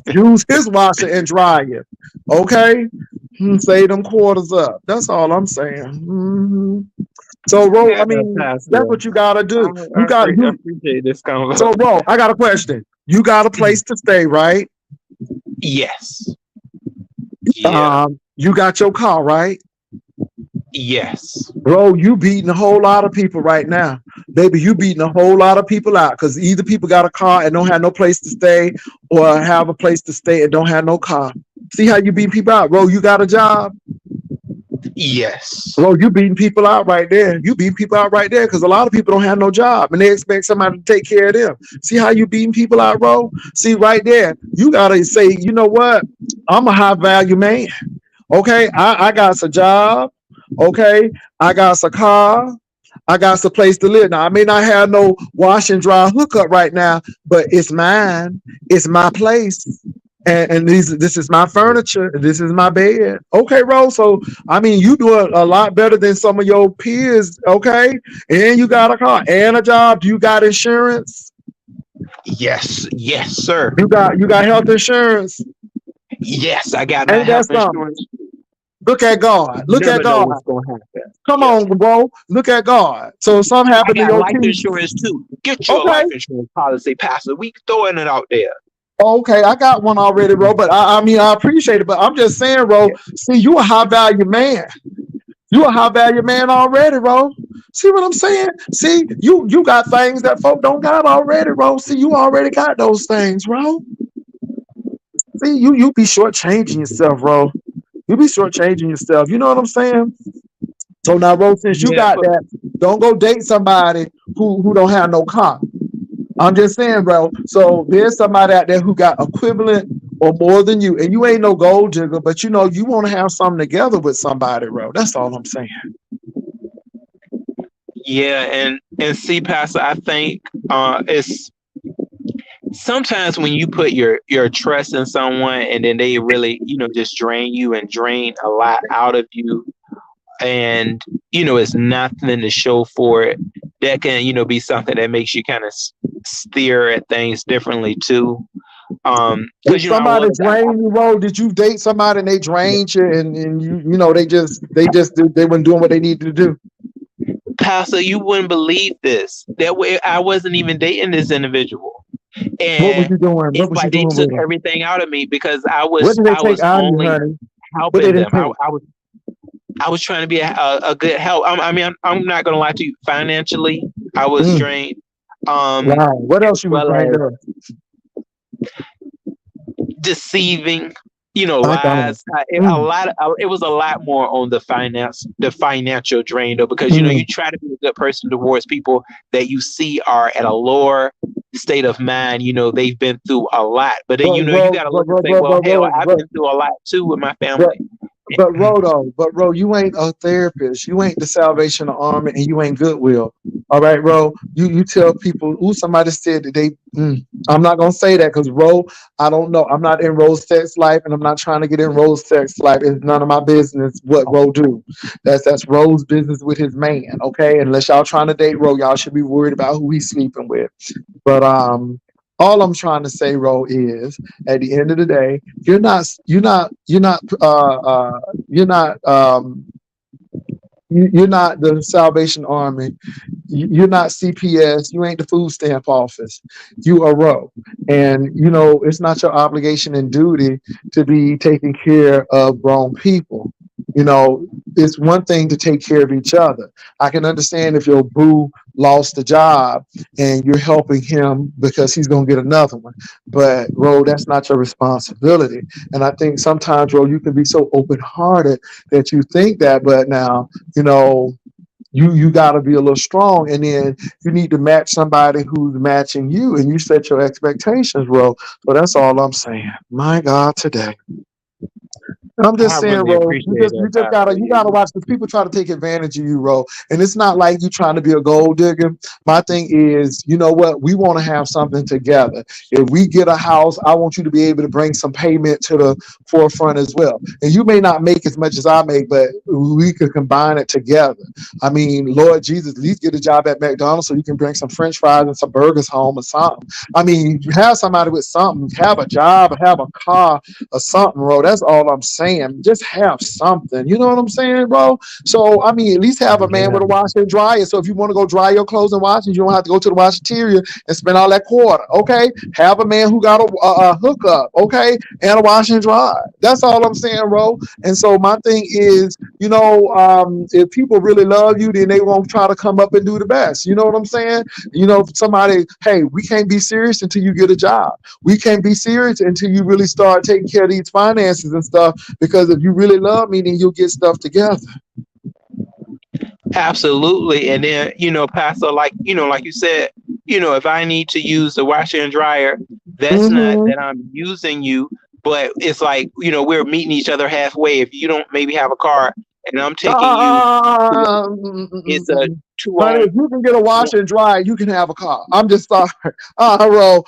Use his washer and dryer. Okay? Save them quarters up. That's all I'm saying. So, Ro, I Yeah, mean, that's Pastor. what you gotta I, do. I, You got I you. appreciate this convo. So, Ro, I got a question. You got a place to stay, right? Yes. Yeah. You got your car, right? Yes. Bro, you beating a whole lot of people right now. Baby, you beating a whole lot of people out because either people got a car and don't have no place to stay or have a place to stay and don't have no car. See how you beating people out? Bro, you got a job? Yes. Bro, you beating people out right there. You beating people out right there because a lot of people don't have no job and they expect somebody to take care of them. See how you beating people out, bro? See right there, you got to say, you know what? I'm a high value man. Okay, I got a job. Okay, I got a car. I got a place to live. Now I may not have no wash and dry hookup right now, but it's mine. It's my place. And this is my furniture. This is my bed. Okay, Rose. So I mean, you do a lot better than some of your peers. Okay, and you got a car and a job. You got insurance. Yes. Yes, sir. You got health insurance. Yes, I got my Ain't that health something? insurance. Look at God. Look at Never know God. what's going to happen. Come Yeah. on, bro. Look at God. So if something I happened to got your life teeth. insurance too. Get you a Okay. life insurance policy, Pastor. We throwing it out there. Okay, I got one already, bro. But I mean, I appreciate it. But I'm just saying, bro. Yeah. See, you a high value man. You a high value man already, bro. See what I'm saying? See, you got things that folk don't got already, bro. See, you already got those things, bro. See, you be shortchanging yourself, bro. You be shortchanging yourself. You know what I'm saying? So now, bro, since you Yeah, got but that, don't go date somebody who don't have no car. I'm just saying, bro. So there's somebody out there who got equivalent or more than you, and you ain't no gold digger, but you want to have something together with somebody, bro. That's all I'm saying. yeah, and see, Pastor, I think it's sometimes when you put your trust in someone and then they really, just drain you and drain a lot out of you, and it's nothing to show for it. That can be something that makes you kind of steer at things differently too. Did Because I somebody was drain you, bro? Did you date somebody and they drained you, and they weren't doing what they needed to do? Pastor, you wouldn't believe this. That way, I wasn't even dating this individual, What was and you doing? What it's was you like they doing took with them? everything out of me because I What was did they I take was out of you, only honey? What they helping didn't them. take? I was trying to be a good help. I mean, I'm not gonna lie to you. Financially, I was Mm, drained. Um, wow. What as else you was well drained as of? deceiving. My God. lies. A Mm, lot. It was a lot more on the financial drain though, because you mm. try to be a good person towards people that you see are at a lower state of mind. They've been through a lot, but then But you Ro, got to look and say, well, hell, I've been through a lot too with my but family. but Ro, you ain't a therapist. You ain't the Salvation Army, and you ain't Goodwill. All right, Ro. You tell people. Ooh, somebody said that they. I'm not gonna say that because Ro, I don't know. I'm not in Ro's sex life, and I'm not trying to get in Ro's sex life. It's none of my business what Ro do. That's Ro's business with his man. Okay, unless y'all trying to date Ro, y'all should be worried about who he's sleeping with. But all I'm trying to say, Ro, is at the end of the day, you're not you're not the Salvation Army. You're not CPS. You ain't the food stamp office. You are Roe. And, it's not your obligation and duty to be taking care of grown people. It's one thing to take care of each other. I can understand if your boo lost a job and you're helping him because he's going to get another one. But, Ro, that's not your responsibility. And I think sometimes, Ro, you can be so open hearted that you think that, but now, you know, you got to be a little strong, and then you need to match somebody who's matching you, and you set your expectations, bro. So that's all I'm saying. My God, today. I'm just I saying, really Ro. You appreciate just that, you just Pastor. gotta you gotta watch because people try to take advantage of you, Ro. And it's not like you trying to be a gold digger. My thing is, you know what? We want to have something together. If we get a house, I want you to be able to bring some payment to the forefront as well. And you may not make as much as I make, but we could combine it together. I mean, Lord Jesus, at least get a job at McDonald's so you can bring some French fries and some burgers home or something. I mean, have somebody with something, have a job, have a car, or something, bro. That's all I'm saying. Just have something. You know what I'm saying, bro? So, I mean, at least have a man Yeah. with a washer and dryer. So if you want to go dry your clothes and wash it, you don't have to go to the washateria and spend all that quarter. Okay? Have a man who got a hookup, okay? And a wash and dry. That's all I'm saying, bro. And so my thing is, if people really love you, then they won't try to come up and do the best. You know what I'm saying? Somebody, hey, we can't be serious until you get a job. We can't be serious until you really start taking care of these finances and stuff. Because if you really love me, then you'll get stuff together. Absolutely. And then, Pastor, like you said, if I need to use the washer and dryer, that's not Mm-hmm. that I'm using you, but it's like, we're meeting each other halfway. If you don't maybe have a car and I'm taking you to work, it's a two Honey, on if you can get a one. washer and dryer, you can have a car. I'm just sorry. Bro,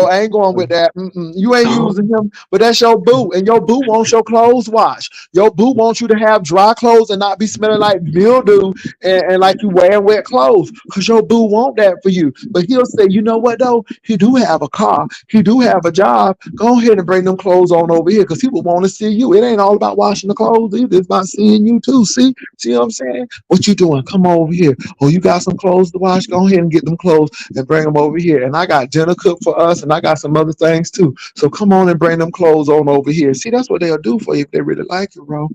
I ain't going with that. You ain't using him, but that's your boo, and your boo wants your clothes washed. Your boo wants you to have dry clothes and not be smelling like mildew and like you wearing wet clothes, because your boo want that for you. But he'll say, you know what though? He do have a car. He do have a job. Go ahead and bring them clothes on over here, because people want to see you. It ain't all about washing the clothes either. It's about seeing you too. See what I'm saying? What you doing? Come over here. Oh, you got some clothes to wash? Go ahead and get them clothes and bring them over here. And I got dinner cooked for us, and I got some other things too. So come on and bring them clothes on over here. See, that's what they'll do for you if they really like you, bro.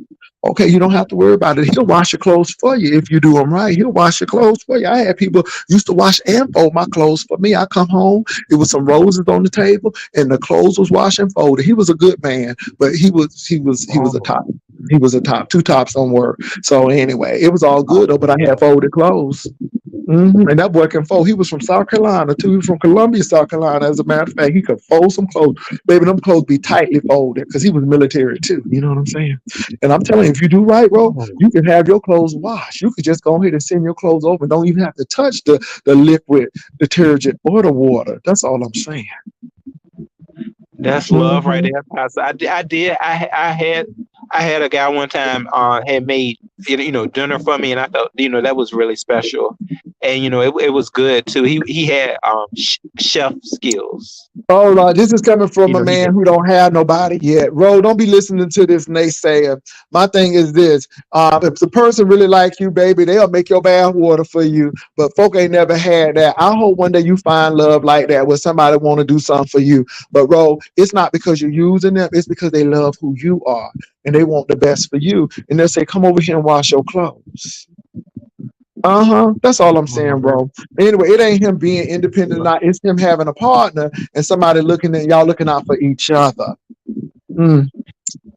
Okay, you don't have to worry about it. He'll wash your clothes for you if you do them right. He'll wash your clothes for you. I had people used to wash and fold my clothes for me. I come home, it was some roses on the table, and the clothes was washed and folded. He was a good man, but he was a top. He was a top. Two tops don't work. So anyway, it was all good though. But I had folded clothes. And that boy can fold. He was from South Carolina too. He was from Columbia, South Carolina. As a matter of fact, he could fold some clothes. Baby, them clothes be tightly folded because he was military too. You know what I'm saying? And I'm telling you, if you do right, bro, you can have your clothes washed. You could just go ahead and send your clothes over. Don't even have to touch the liquid detergent or the water. That's all I'm saying. That's love right Mm-hmm. there, Pastor. I did. I had a guy one time had made dinner for me, and I thought that was really special, and it was good too. He had chef skills. Oh Lord, this is coming from a He man had. who don't have nobody yet. Ro, don't be listening to this naysayer. My thing is this: if the person really like you, baby, they'll make your bath water for you. But folk ain't never had that. I hope one day you find love like that, where somebody want to do something for you. But Ro, it's not because you're using them; it's because they love who you are and they want the best for you. And they'll say, "Come over here and wash your clothes." That's all I'm saying, bro. Anyway, it ain't him being independent, not it's him having a partner and somebody looking at y'all looking out for each other. Mm.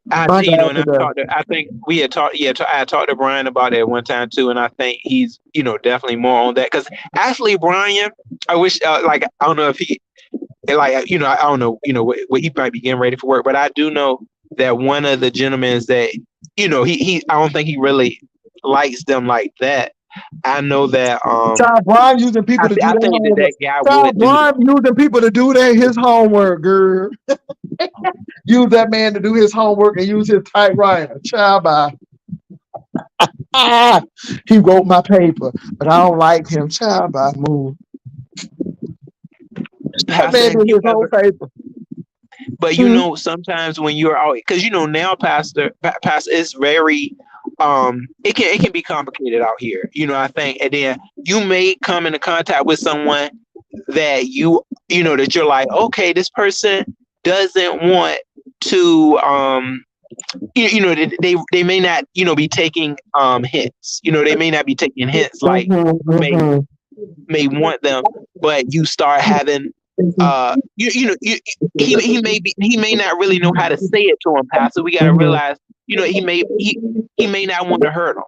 My God, And today. I think we had talked, yeah, I talked to Brian about it one time too, and I think he's, definitely more on that. Because actually, Brian, I wish, like, I don't know if he, like, I don't know, what he might be getting ready for work, but I do know that one of the gentlemen is that, I don't think he really likes them like that. I know that, Child Brian using people to do I their think that homework. guy Child would do that. Brian using people to do his homework, girl. Use that man to do his homework and use his typewriter. Child by ah, he wrote my paper, but I don't like him. Child by move. That Pastor, man have did you his whole ever? paper. But Hmm. sometimes when you're out, because now, Pastor, it's very, it can be complicated out here. I think, and then you may come into contact with someone that that you're like, okay, this person doesn't want to, they may not, be taking hints. They may not be taking hints like you Hmm. may want them, but you start having, he may not really know how to say it to him, Pastor. We got to Hmm. realize, he may not want to hurt him.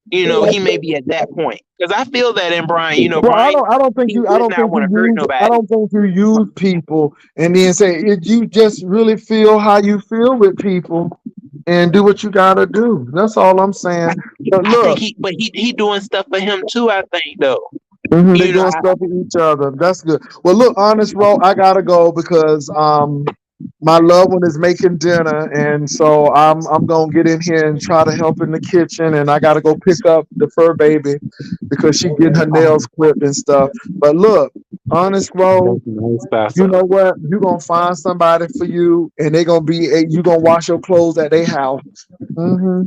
He may be at that point, because I feel that in Brian. Well, Brian, he I would don't not think want to hurt I nobody. don't think you use people and then say if you just really feel how you feel with people and do what you gotta do. That's all I'm saying. But I think look, he doing stuff for him too. I think though. they You know, doing I, stuff with each other. That's good. Well, look, honest, bro, I gotta go because my loved one is making dinner, and so I'm gonna get in here and try to help in the kitchen, and I gotta go pick up the fur baby because she getting her nails clipped and stuff. But look, honest, bro, that's nice, Pastor. you know what? You're gonna find somebody for you, and they're gonna be you gonna wash your clothes at their house. Hmm.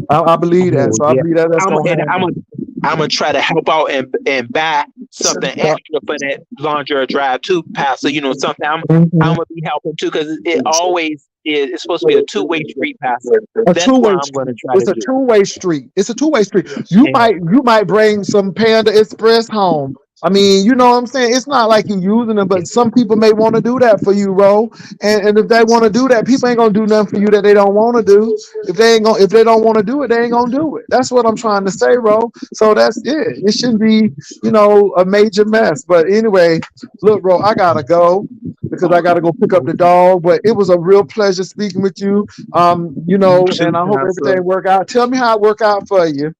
I believe that, Oh so I yeah, believe that that's I'm gonna and happen. I'm gonna try to help out and buy something extra for that laundry drive too, Pastor. Something I'm Mhm. gonna be helping too, because it always is. It's supposed to be a two-way street, Pastor. A That's what two-way I'm gonna street. try to It's a do. two-way street. It's a two-way street. And You might bring some Panda Express home. I mean, you know what I'm saying? It's not like you're using them, but some people may want to do that for you, Ro. And if they want to do that, people ain't gonna do nothing for you that they don't want to do. If they don't want to do it, they ain't gonna do it. That's what I'm trying to say, Ro. So that's it. It shouldn't be, a major mess. But anyway, look, Ro, I gotta go because I gotta go pick up the dog. But it was a real pleasure speaking with you. you too, And I hope Pastor. everything work out. Tell me how it work out for you.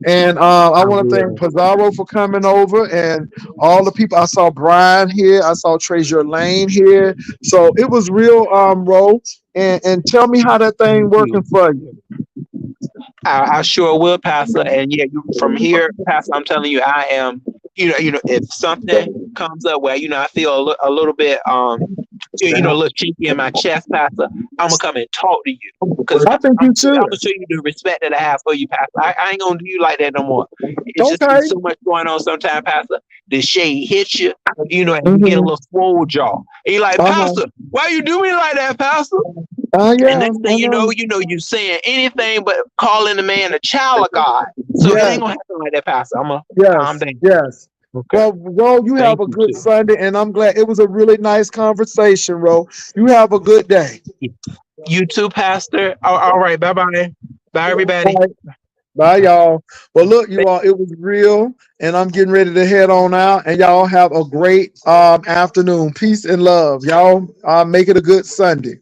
And I I want to thank will. Pizarro for coming over and all the people. I saw Brian here. I saw Trezure Lane here. So it was real, Ro. And tell me how that thing Thank working you. for you. I sure will, Pastor. And yeah, from here, Pastor, I'm telling you, I am. If something comes up where I feel a little bit a little cheeky in my chest, Pastor, I'm gonna come and talk to you, because I think you I'm should. gonna show you the respect that I have for you, Pastor. I ain't gonna do you like that no more. It's just be Okay. so much going on sometimes, Pastor. The shade hits you, and you get a Mm-hmm. little swole jaw. And you're like, Uh-huh. Pastor, why you do me like that, Pastor? And Yeah, next thing I know. you saying anything but calling the man a child of God. So it Yes, ain't gonna happen like that, Pastor. I'm gonna calm yes, down. yes. Okay. Well, Ro, you have Thank a you good too. Sunday, and I'm glad it was a really nice conversation, Ro. You have a good day. You too, Pastor. All right. Bye bye. Bye, everybody. Bye. Bye, y'all. Well, look, you all, it was real, and I'm getting ready to head on out. And y'all have a great afternoon. Peace and love. Y'all make it a good Sunday.